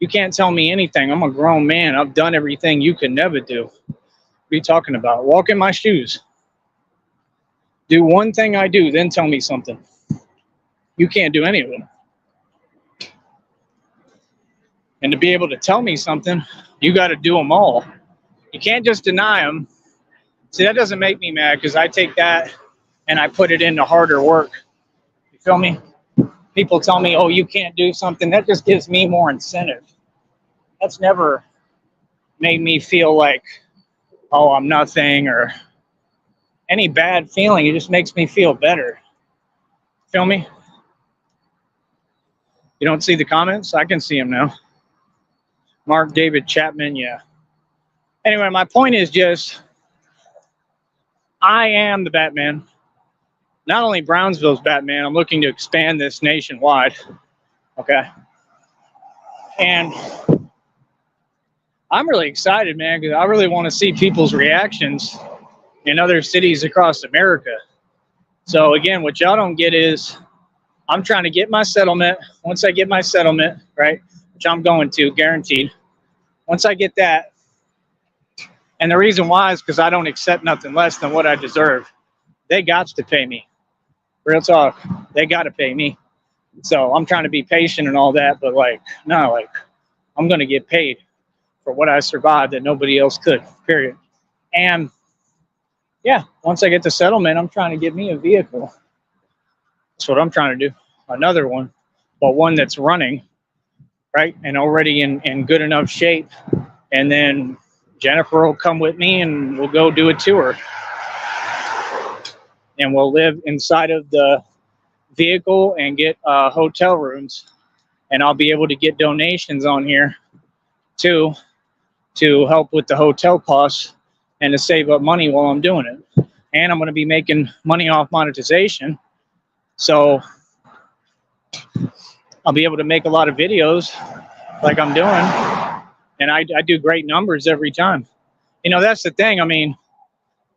You can't tell me anything. I'm a grown man. I've done everything you could never do. What are you talking about? Walk in my shoes. Do one thing I do, then tell me something. You can't do any of them. And to be able to tell me something, you got to do them all. You can't just deny them. See, that doesn't make me mad because I take that and I put it into harder work. You feel me? People tell me, oh, you can't do something. That just gives me more incentive. That's never made me feel like, oh, I'm nothing or any bad feeling. It just makes me feel better. Feel me? You don't see the comments? I can see them now. Mark David Chapman, yeah. Anyway, my point is just, I am the Batman. Not only Brownsville's Batman, I'm looking to expand this nationwide. Okay. And I'm really excited, man, because I really want to see people's reactions in other cities across America. So again, what y'all don't get is I'm trying to get my settlement. Once I get my settlement, right, which I'm going to, guaranteed. Once I get that, and the reason why is because I don't accept nothing less than what I deserve. They got to pay me. Real talk. They got to pay me. So I'm trying to be patient and all that, but like, no, like, I'm going to get paid for what I survived that nobody else could, period. And yeah, once I get the settlement, I'm trying to get me a vehicle. That's what I'm trying to do. Another one, but one that's running, right? And already in good enough shape. And then Jennifer will come with me and we'll go do a tour. And we'll live inside of the vehicle and get hotel rooms. And I'll be able to get donations on here too to help with the hotel costs and to save up money while I'm doing it. And I'm going to be making money off monetization. So I'll be able to make a lot of videos like I'm doing. And I do great numbers every time. You know, that's the thing. I mean,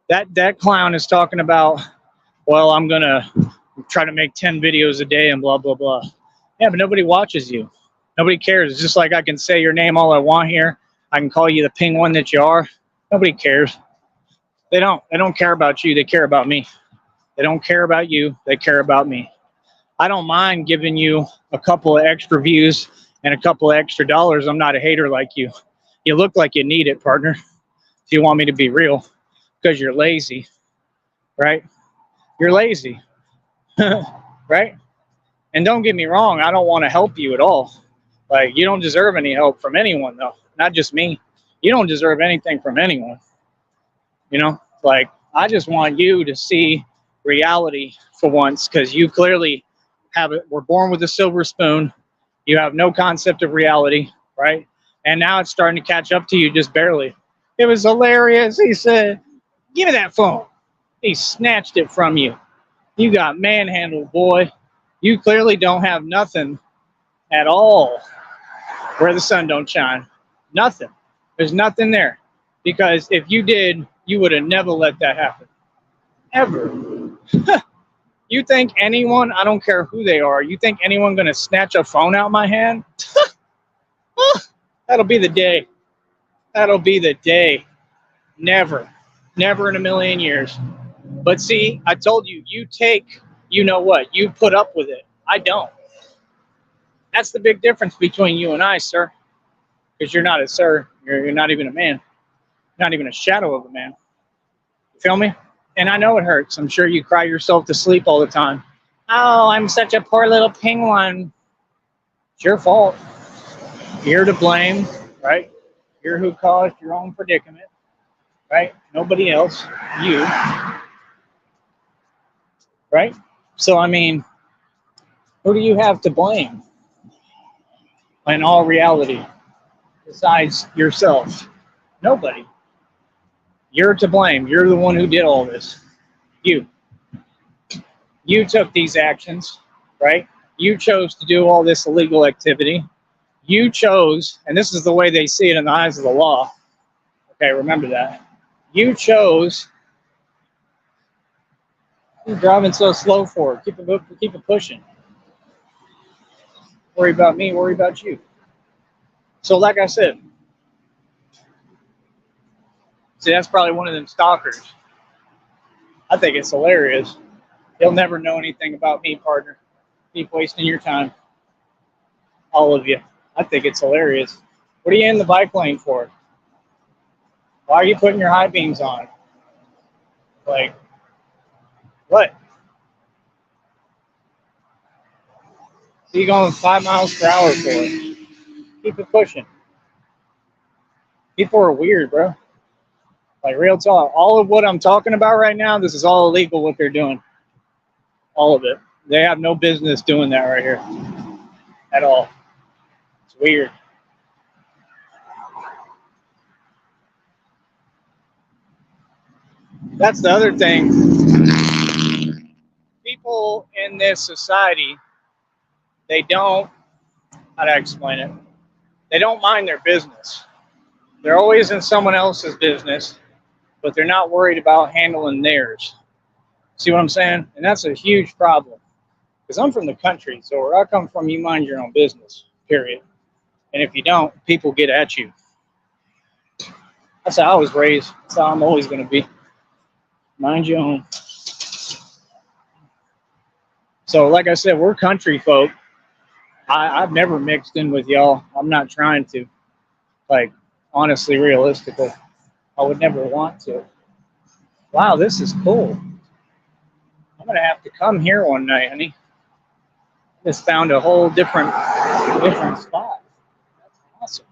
that clown is talking about, well, I'm going to try to make 10 videos a day and blah, blah, blah. Yeah, but nobody watches you. Nobody cares. It's just like I can say your name all I want here. I can call you the penguin that you are. Nobody cares. They don't. They don't care about you. They care about me. They don't care about you. They care about me. I don't mind giving you a couple of extra views and a couple of extra dollars. I'm not a hater like you. You look like you need it, partner, if you want me to be real, because you're lazy, right? You're lazy, right? And don't get me wrong, I don't want to help you at all. Like, you don't deserve any help from anyone, though. Not just me. You don't deserve anything from anyone. You know, like, I just want you to see reality for once, because you clearly have it. We're born with a silver spoon. You have no concept of reality, right? And now it's starting to catch up to you just barely. It was hilarious. He said, give me that phone. He snatched it from you. You got manhandled, boy. You clearly don't have nothing at all where the sun don't shine. Nothing. There's nothing there. Because if you did, you would have never let that happen. Ever. You think anyone, I don't care who they are, you think anyone going to snatch a phone out my hand? That'll be the day. That'll be the day. Never. Never in a million years. But see, I told you, you take, you know what, you put up with it. I don't. That's the big difference between you and I, sir. Because you're not a sir. You're not even a man. Not even a shadow of a man. You feel me? And I know it hurts. I'm sure you cry yourself to sleep all the time. Oh, I'm such a poor little penguin. It's your fault. You're to blame, right? You're who caused your own predicament, right? Nobody else. You. Right? So, I mean, who do you have to blame in all reality besides yourself? Nobody. You're to blame. You're the one who did all this. You. You took these actions, right? You chose to do all this illegal activity. You chose, and this is the way they see it in the eyes of the law. Okay, remember that. You chose. What are you driving so slow for? Keep it pushing. Worry about me, worry about you. So like I said, see, that's probably one of them stalkers. I think it's hilarious. He'll never know anything about me, partner. Keep wasting your time. All of you. I think it's hilarious. What are you in the bike lane for? Why are you putting your high beams on? Like, what? So you going 5 miles per hour for it? Keep it pushing. People are weird, bro. Like, real talk. All of what I'm talking about right now, this is all illegal what they're doing. All of it. They have no business doing that right here. At all. It's weird. That's the other thing. People in this society, they don't, how to explain it? They don't mind their business. They're always in someone else's business, but they're not worried about handling theirs. See what I'm saying? And that's a huge problem. Because I'm from the country, so where I come from, you mind your own business, period. And if you don't, people get at you. That's how I was raised. That's how I'm always going to be. Mind your own. So, like I said, we're country folk. I've never mixed in with y'all. I'm not trying to. Like, honestly, realistically, I would never want to. Wow, this is cool. I'm going to have to come here one night, honey. Just found a whole different spot. That's awesome.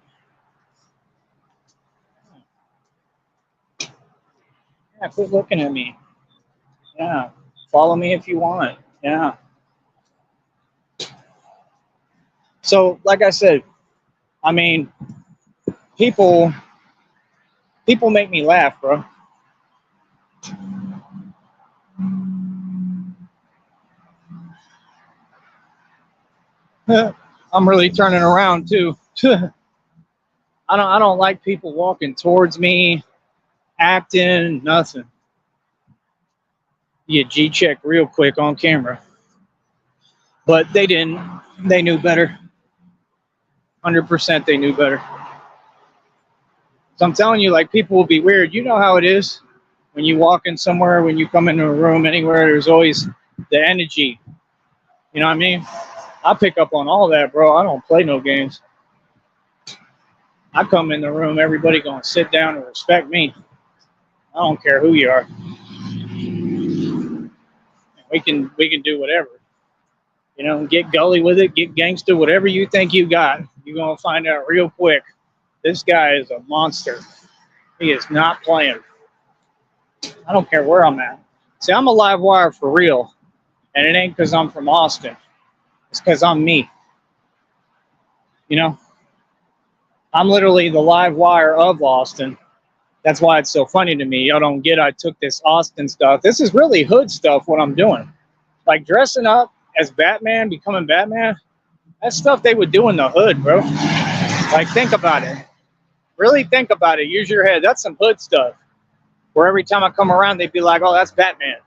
Yeah, quit looking at me. Yeah, follow me if you want. Yeah. So, like I said, I mean, people make me laugh, bro. I'm really turning around too. I don't like people walking towards me, acting, nothing. You G-check real quick on camera. But they didn't. They knew better. 100% they knew better. So I'm telling you, like, people will be weird. You know how it is when you walk in somewhere, when you come into a room, anywhere, there's always the energy. You know what I mean? I pick up on all that, bro. I don't play no games. I come in the room, everybody gonna sit down and respect me. I don't care who you are. We can do whatever. You know, get gully with it, get gangster, whatever you think you got. You're gonna find out real quick. This guy is a monster. He is not playing. I don't care where I'm at. See, I'm a live wire for real. And it ain't because I'm from Austin. It's because I'm me. You know? I'm literally the live wire of Austin. That's why it's so funny to me. Y'all don't get I took this Austin stuff. This is really hood stuff, what I'm doing. Like dressing up as Batman, becoming Batman. That's stuff they would do in the hood, bro. Like, think about it. Really think about it. Use your head. That's some hood stuff. Where every time I come around, they'd be like, oh, that's Batman.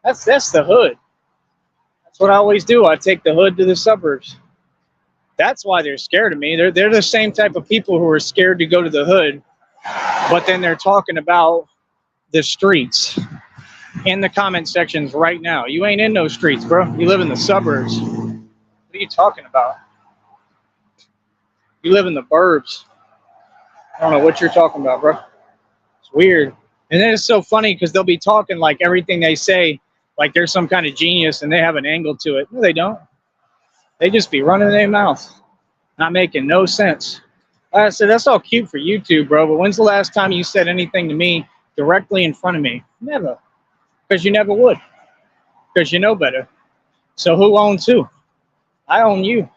That's the hood. That's what I always do. I take the hood to the suburbs. That's why they're scared of me. They're the same type of people who are scared to go to the hood, but then they're talking about the streets in the comment sections right now. You ain't in those streets, bro. You live in the suburbs. What are you talking about? You live in the burbs. I don't know what you're talking about, bro. It's weird. And then it's so funny because they'll be talking like everything they say, like they're some kind of genius and they have an angle to it. No, they don't. They just be running their mouth, not making no sense. Like I said, that's all cute for YouTube, bro. But when's the last time you said anything to me directly in front of me? Never. Because you never would. Because you know better. So who owns who? I own you.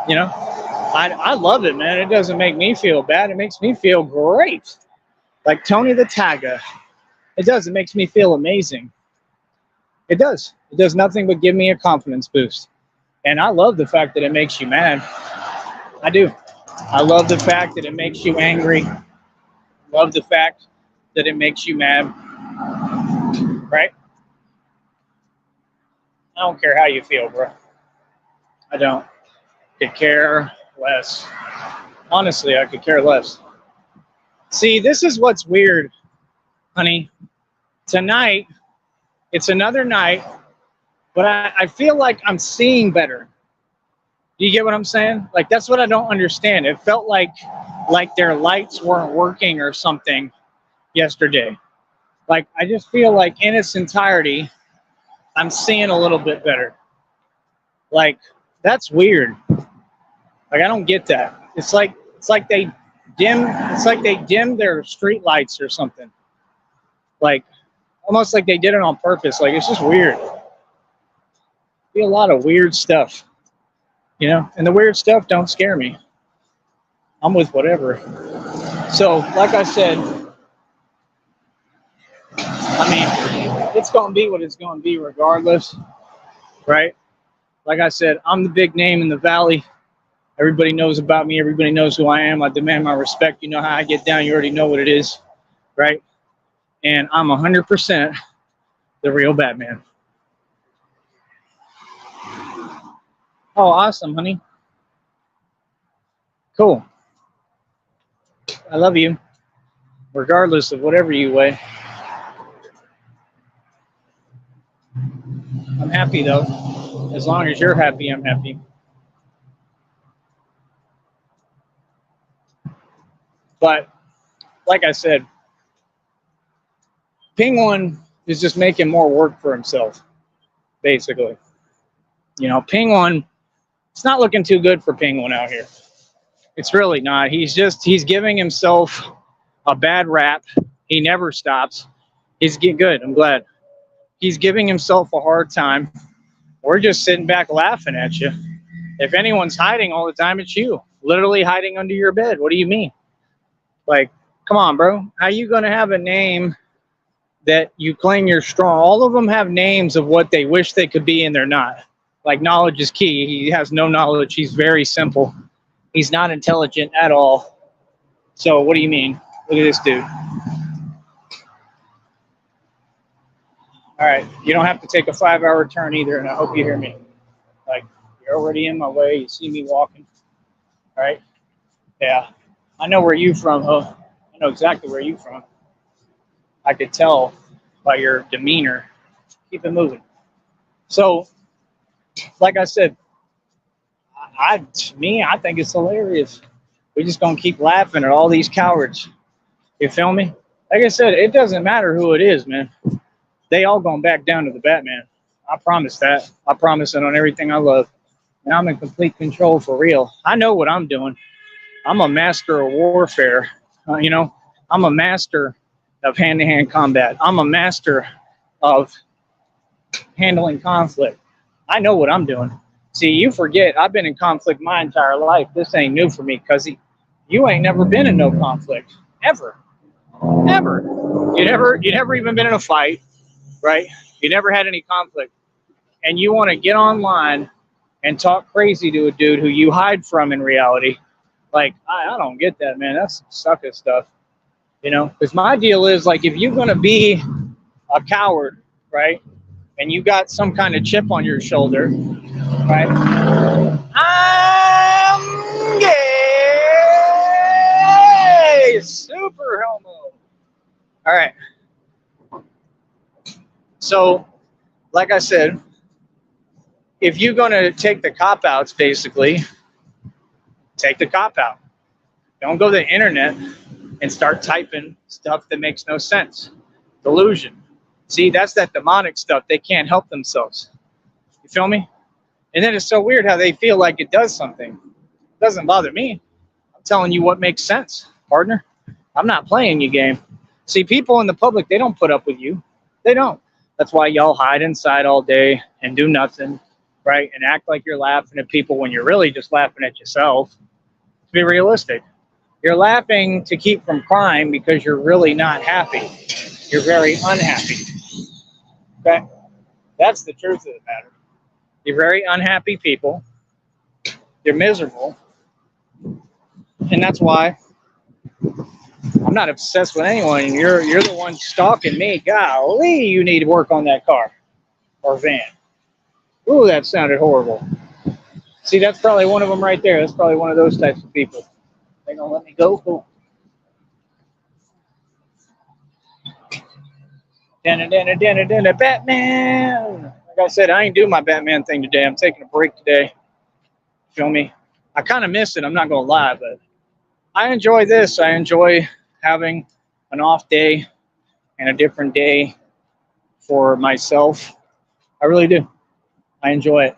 You know? I love it, man. It doesn't make me feel bad. It makes me feel great. Like Tony the Tiger. It does. It makes me feel amazing. It does. It does nothing but give me a confidence boost. And I love the fact that it makes you mad. I do. I love the fact that it makes you angry. Love the fact that it makes you mad. Right? I don't care how you feel, bro. I don't. Could care less. Honestly, I could care less. See, this is what's weird, honey. Tonight, it's another night, but I feel like I'm seeing better. Do you get what I'm saying? Like, that's what I don't understand. It felt like their lights weren't working or something yesterday. Like, I just feel like in its entirety, I'm seeing a little bit better. Like, that's weird. Like, I don't get that. It's like they dimmed their street lights or something. Like, almost like they did it on purpose. Like, it's just weird. Be a lot of weird stuff, you know? And the weird stuff don't scare me. I'm with whatever. So, like I said, I mean, it's going to be what it's going to be regardless, right? Like I said, I'm the big name in the valley. Everybody knows about me. Everybody knows who I am. I demand my respect. You know how I get down. You already know what it is, right? And I'm 100% the real Batman. Oh, awesome, honey. Cool. I love you, regardless of whatever you weigh. I'm happy, though. As long as you're happy, I'm happy. But, like I said, Penguin is just making more work for himself, basically. You know, Penguin, it's not looking too good for Penguin out here. It's really not. He's giving himself a bad rap. He never stops. He's getting good. I'm glad. He's giving himself a hard time. We're just sitting back laughing at you. If anyone's hiding all the time, it's you. Literally hiding under your bed. What do you mean? Like, come on, bro. How you going to have a name that you claim you're strong? All of them have names of what they wish they could be and they're not. Like, knowledge is key. He has no knowledge. He's very simple. He's not intelligent at all. So what do you mean? Look at this dude. All right. You don't have to take a 5-hour turn either, and I hope you hear me. Like, you're already in my way. You see me walking. All right? Yeah. I know where you from, huh? I know exactly where you from. I could tell by your demeanor. Keep it moving. So, like I said, I think it's hilarious. We're just going to keep laughing at all these cowards. You feel me? Like I said, it doesn't matter who it is, man. They all going back down to the Batman. I promise that. I promise it on everything I love. And I'm in complete control for real. I know what I'm doing. I'm a master of warfare. You know, I'm a master of hand-to-hand combat. I'm a master of handling conflict. I know what I'm doing. See, you forget, I've been in conflict my entire life. This ain't new for me, cuz you ain't never been in no conflict. Ever. Ever. You never even been in a fight, right? You never had any conflict. And you want to get online and talk crazy to a dude who you hide from in reality. Like, I don't get that, man. That's some sucker stuff. You know? Because my deal is, like, if you're going to be a coward, right? And you got some kind of chip on your shoulder, right? I'm gay! Super homo. All right. So, like I said, if you're going to take the cop-outs, basically, Take the cop out. Don't go to the internet and start typing stuff that makes no sense. Delusion. See, that's that demonic stuff. They can't help themselves. You feel me? And then it's so weird how they feel like it does something. It doesn't bother me. I'm telling you what makes sense, partner. I'm not playing your game. See, people in the public, they don't put up with you. They don't. That's why y'all hide inside all day and do nothing, right? And act like you're laughing at people when you're really just laughing at yourself. To be realistic. You're laughing to keep from crying because you're really not happy. You're very unhappy. Okay? That's the truth of the matter. You're very unhappy people. You're miserable. And that's why I'm not obsessed with anyone. You're the one stalking me. Golly, you need to work on that car or van. Ooh, that sounded horrible. See, that's probably one of them right there. That's probably one of those types of people. They gonna let me go? Cool. Batman. Like I said, I ain't doing my Batman thing today. I'm taking a break today. Feel me? I kind of miss it. I'm not gonna lie, but I enjoy this. I enjoy having an off day and a different day for myself. I really do. I enjoy it.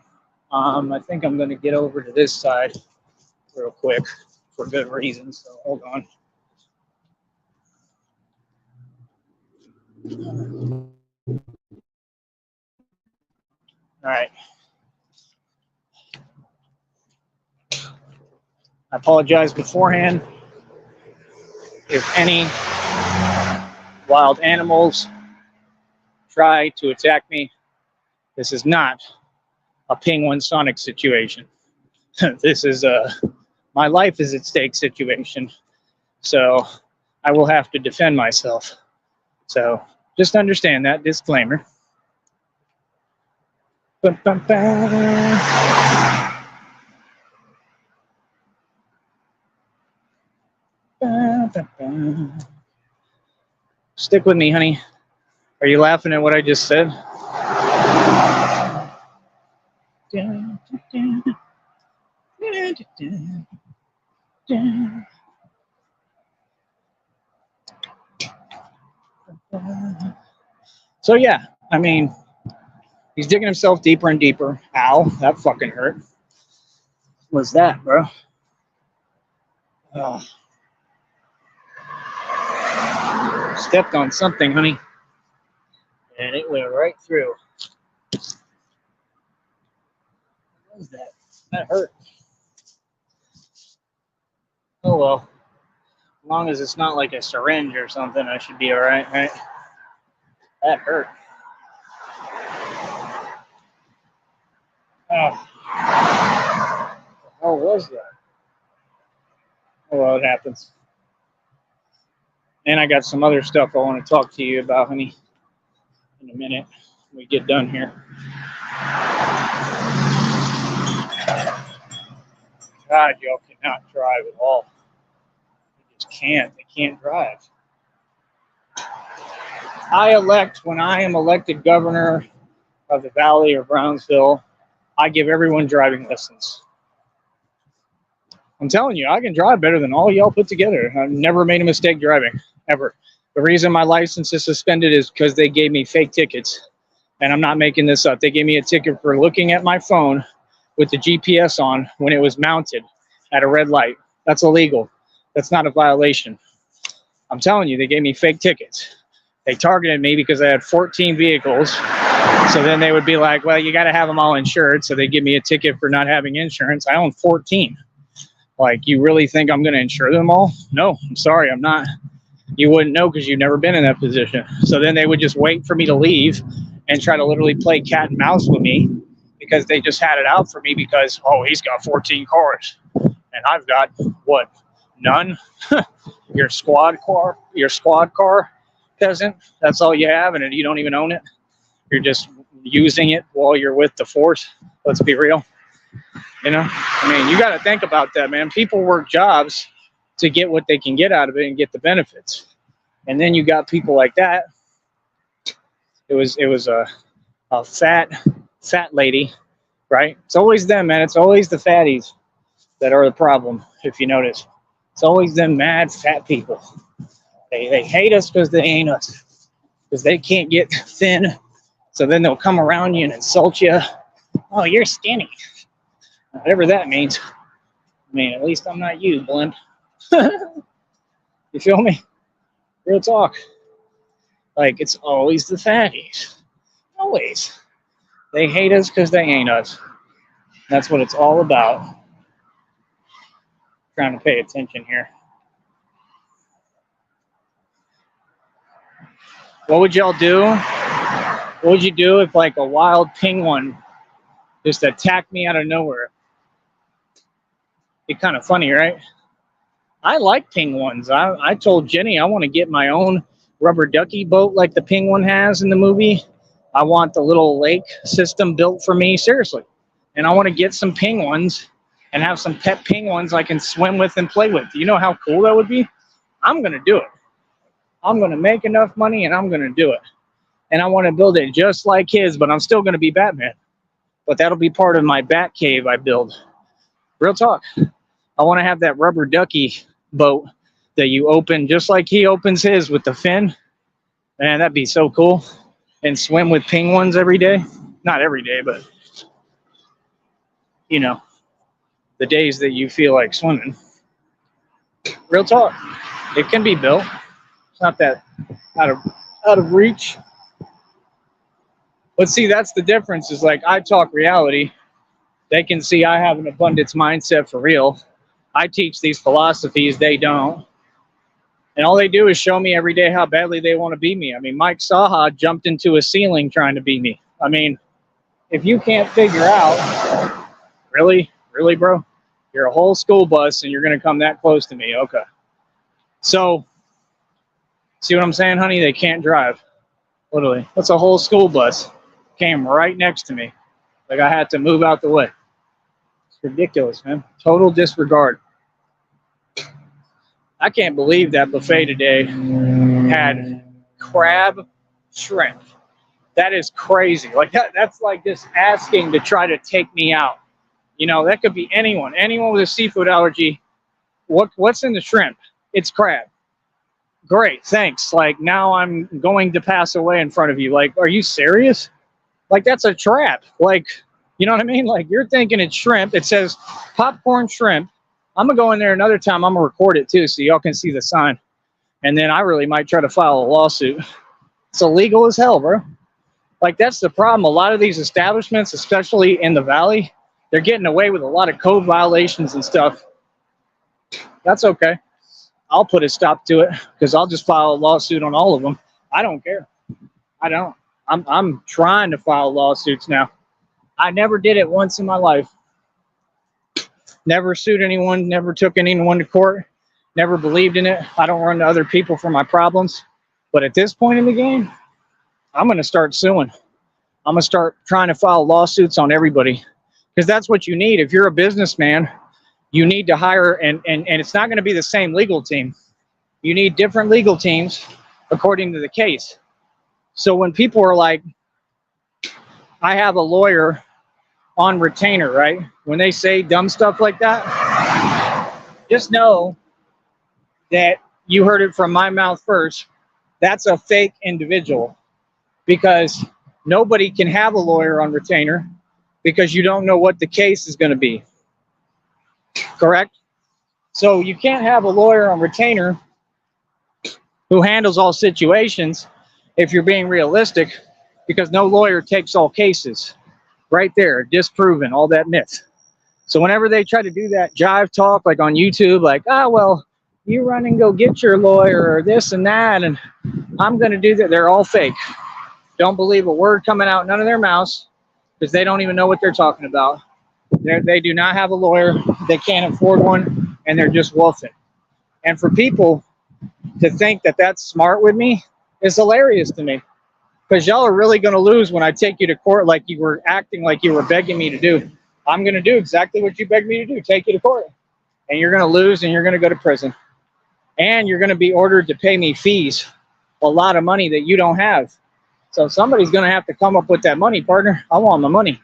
I think I'm gonna get over to this side real quick for good reasons. So hold on. All right. I apologize beforehand if any wild animals try to attack me. This is not a penguin Sonic situation. This is my life is at stake situation. So I will have to defend myself. So just understand that disclaimer. Bum, bum, bum. Stick with me, honey. Are you laughing at what I just said? So yeah, I mean, he's digging himself deeper and deeper. Ow, that fucking hurt. What's that, bro? Oh. Stepped on something, honey. And it went right through. What was that? That hurt. Oh well. As long as it's not like a syringe or something, I should be alright, right? That hurt. Oh. How was that? Oh well, it happens. And I got some other stuff I want to talk to you about, honey, in a minute when we get done here. God, y'all cannot drive at all. They just can't. They can't drive. When I am elected governor of the Valley or Brownsville, I give everyone driving lessons. I'm telling you, I can drive better than all y'all put together. I've never made a mistake driving, ever. The reason my license is suspended is because they gave me fake tickets. And I'm not making this up. They gave me a ticket for looking at my phone with the GPS on when it was mounted at a red light. That's illegal. That's not a violation. I'm telling you, they gave me fake tickets. They targeted me because I had 14 vehicles. So then they would be like, well, you got to have them all insured. So they give me a ticket for not having insurance. I own 14. Like, you really think I'm going to insure them all? No, I'm sorry, I'm not. You wouldn't know because you've never been in that position. So then they would just wait for me to leave and try to literally play cat and mouse with me because they just had it out for me because, oh, he's got 14 cars. And I've got, what, none? Your squad car, peasant, that's all you have, and you don't even own it. You're just using it while you're with the force. Let's be real. You know, I mean, you got to think about that, man. People work jobs to get what they can get out of it and get the benefits. And then you got people like that. It was a fat lady, right? It's always them, man. It's always the fatties that are the problem, if you notice. It's always them mad fat people. They hate us because they ain't us. Because they can't get thin. So then they'll come around you and insult you. Oh, you're skinny. Whatever that means. I mean, at least I'm not you, blimp. You feel me? Real talk. Like, it's always the fatties. Always. They hate us because they ain't us. That's what it's all about. Trying to pay attention here. What would y'all do? What would you do if like a wild penguin just attacked me out of nowhere? Be kind of funny, right? I like penguins. I told Jenny I want to get my own rubber ducky boat like the penguin has in the movie. I want the little lake system built for me, seriously. And I want to get some penguins and have some pet penguins I can swim with and play with. You know how cool that would be? I'm going to do it. I'm going to make enough money and I'm going to do it. And I want to build it just like his, but I'm still going to be Batman. But that'll be part of my bat cave I build. Real talk. I want to have that rubber ducky boat that you open just like he opens his with the fin. Man, that'd be so cool. And swim with penguins every day. Not every day, but you know, the days that you feel like swimming. Real talk. It can be built. It's not that out of reach. But see, that's the difference, is like I talk reality. They can see I have an abundance mindset for real. I teach these philosophies, they don't. And all they do is show me every day how badly they want to be me. I mean, Mike Saha jumped into a ceiling trying to be me. I mean, if you can't figure out, really, bro? You're a whole school bus and you're going to come that close to me. Okay. So, see what I'm saying, honey? They can't drive. Literally. That's a whole school bus. Came right next to me. Like I had to move out the way. It's ridiculous, man. Total disregard. I can't believe that buffet today had crab shrimp. That is crazy. Like that's like just asking to try to take me out. You know, that could be anyone with a seafood allergy. What's in the shrimp? It's crab. Great, thanks. Like now I'm going to pass away in front of you. Like, are you serious? Like that's a trap. Like, you know what I mean? Like you're thinking it's shrimp. It says popcorn shrimp. I'm gonna go in there another time. I'm gonna record it too, so y'all can see the sign. And then I really might try to file a lawsuit. It's illegal as hell, bro. Like that's the problem. A lot of these establishments, especially in the valley, they're getting away with a lot of code violations and stuff. That's okay. I'll put a stop to it because I'll just file a lawsuit on all of them. I don't care. I don't. I'm trying to file lawsuits now. I never did it once in my life. Never sued anyone, never took anyone to court, never believed in it. I don't run to other people for my problems. But at this point in the game, I'm going to start suing. I'm going to start trying to file lawsuits on everybody because that's what you need. If you're a businessman, you need to hire, and it's not going to be the same legal team. You need different legal teams according to the case. So when people are like, I have a lawyer on retainer, right? When they say dumb stuff like that, just know that you heard it from my mouth first. That's a fake individual because nobody can have a lawyer on retainer because you don't know what the case is going to be. Correct? So you can't have a lawyer on retainer who handles all situations if you're being realistic, because no lawyer takes all cases. Right there, disproven all that myth. So whenever they try to do that jive talk, like on YouTube, like, well, you run and go get your lawyer or this and that, and I'm going to do that. They're all fake. Don't believe a word coming out none of their mouths because they don't even know what they're talking about. They do not have a lawyer. They can't afford one, and they're just wolfing. And for people to think that that's smart with me is hilarious to me. Because y'all are really going to lose when I take you to court like you were acting like you were begging me to do. I'm going to do exactly what you begged me to do, take you to court. And you're going to lose and you're going to go to prison. And you're going to be ordered to pay me fees, a lot of money that you don't have. So somebody's going to have to come up with that money, partner. I want my money.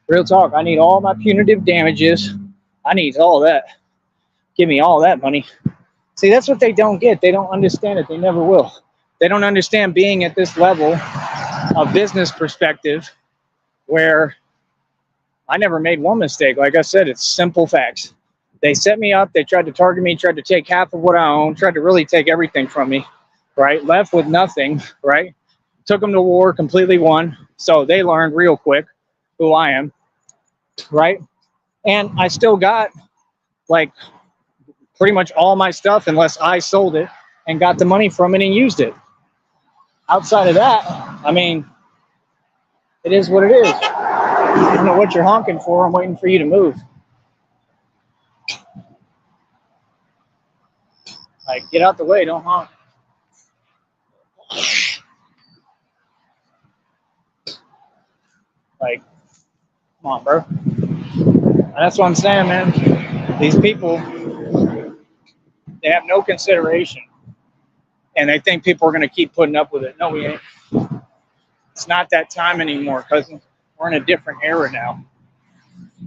Real talk. I need all my punitive damages. I need all that. Give me all that money. See, that's what they don't get. They don't understand it. They never will. They don't understand being at this level of business perspective where I never made one mistake. Like I said, it's simple facts. They set me up. They tried to target me, tried to take half of what I own, tried to really take everything from me, right? Left with nothing, right? Took them to war, completely won. So they learned real quick who I am, right? And I still got like pretty much all my stuff unless I sold it and got the money from it and used it. Outside of that, I mean, it is what it is. I don't know what you're honking for. I'm waiting for you to move. Like, get out the way, don't honk. Like, come on, bro. And that's what I'm saying, man. These people, they have no consideration. And they think people are going to keep putting up with it. No, we ain't. It's not that time anymore, cousin. We're in a different era now.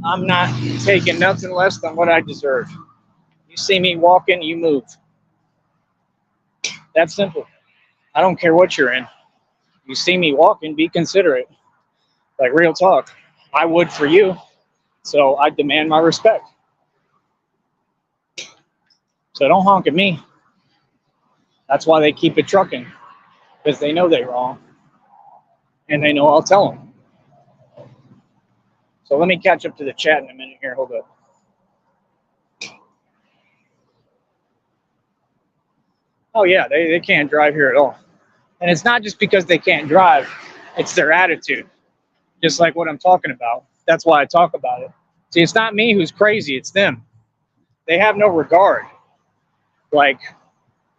I'm not taking nothing less than what I deserve. You see me walking, you move. That's simple. I don't care what you're in. You see me walking, be considerate. Like, real talk. I would for you, so I demand my respect. So don't honk at me. That's why they keep it trucking, because they know they're wrong, and they know I'll tell them. So let me catch up to the chat in a minute here. Hold up. Oh, yeah, they can't drive here at all. And it's not just because they can't drive. It's their attitude, just like what I'm talking about. That's why I talk about it. See, it's not me who's crazy. It's them. They have no regard. Like,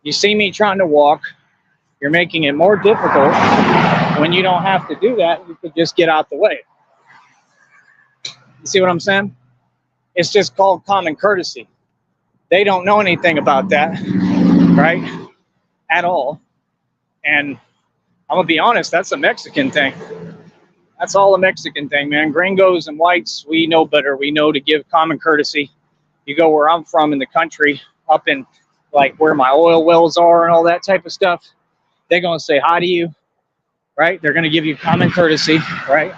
you see me trying to walk. You're making it more difficult. When you don't have to do that, you could just get out the way. You see what I'm saying? It's just called common courtesy. They don't know anything about that, right? At all. And I'm going to be honest, that's a Mexican thing. That's all a Mexican thing, man. Gringos and whites, we know better. We know to give common courtesy. You go where I'm from in the country, up in like where my oil wells are and all that type of stuff, they're going to say hi to you, right? They're going to give you common courtesy, right?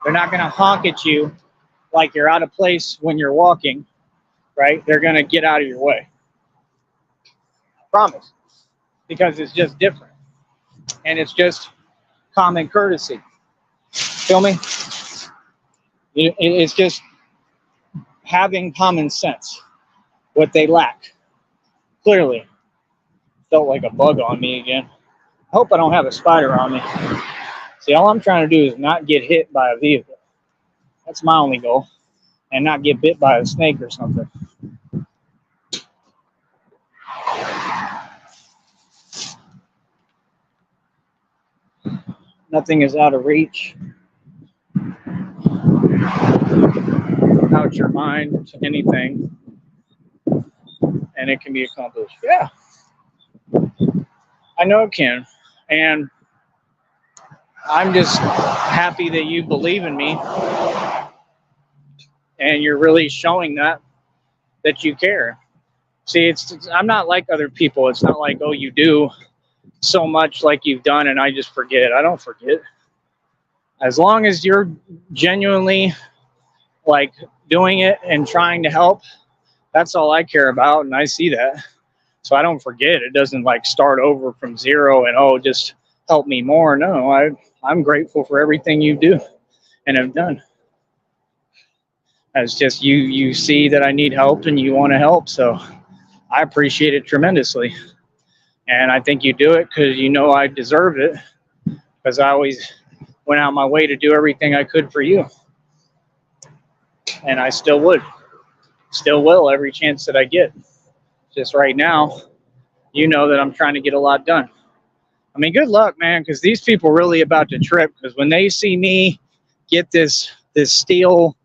They're not going to honk at you like you're out of place when you're walking, right? They're going to get out of your way. I promise. Because it's just different. And it's just common courtesy. Feel me? It's just having common sense. What they lack. Clearly. Felt like a bug on me again. I hope I don't have a spider on me. See, all I'm trying to do is not get hit by a vehicle. That's my only goal. And not get bit by a snake or something. Nothing is out of reach. Out your mind to anything. And it can be accomplished. Yeah. I know it can. And I'm just happy that you believe in me. And you're really showing that you care. See, I'm not like other people. It's not like, oh, you do so much like you've done and I just forget. I don't forget. As long as you're genuinely like doing it and trying to help, that's all I care about, and I see that. So I don't forget. It doesn't like start over from zero and, oh, just help me more. No, I'm grateful for everything you do and have done. It's just you see that I need help and you want to help, so I appreciate it tremendously. And I think you do it because you know I deserve it, because I always went out my way to do everything I could for you. And I still would. Still will every chance that I get. Just right now, you know that I'm trying to get a lot done. I mean, good luck, man, because these people are really about to trip, because when they see me get this steel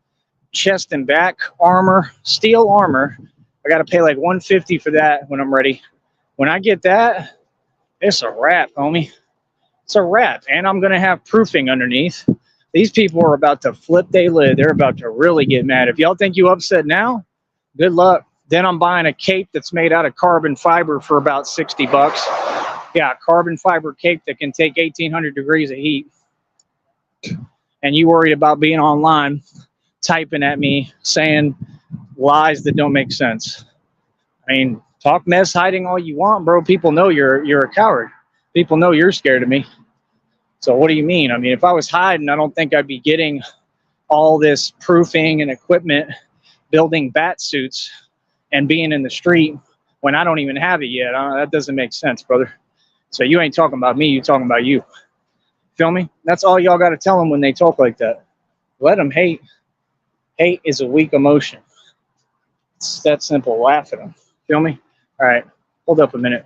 chest and back armor, steel armor, I got to pay like $150 for that when I'm ready. When I get that, it's a wrap, homie. It's a wrap. And I'm going to have proofing underneath. These people are about to flip their lid. They're about to really get mad. If y'all think you upset now, Good luck. Then I'm buying a cape that's made out of carbon fiber for about 60 bucks. Yeah, carbon fiber cape that can take 1800 degrees of heat. And you worried about being online, typing at me, saying lies that don't make sense. I mean, talk mess hiding all you want, bro. People know you're a coward. People know you're scared of me. So what do you mean? I mean, if I was hiding, I don't think I'd be getting all this proofing and equipment, building bat suits, and being in the street when I don't even have it yet. That doesn't make sense, brother. So you ain't talking about me, you talking about you. Feel me? That's all y'all got to tell them when they talk like that. Let them hate. Hate is a weak emotion. It's that simple. Laugh at them. Feel me? All right. Hold up a minute.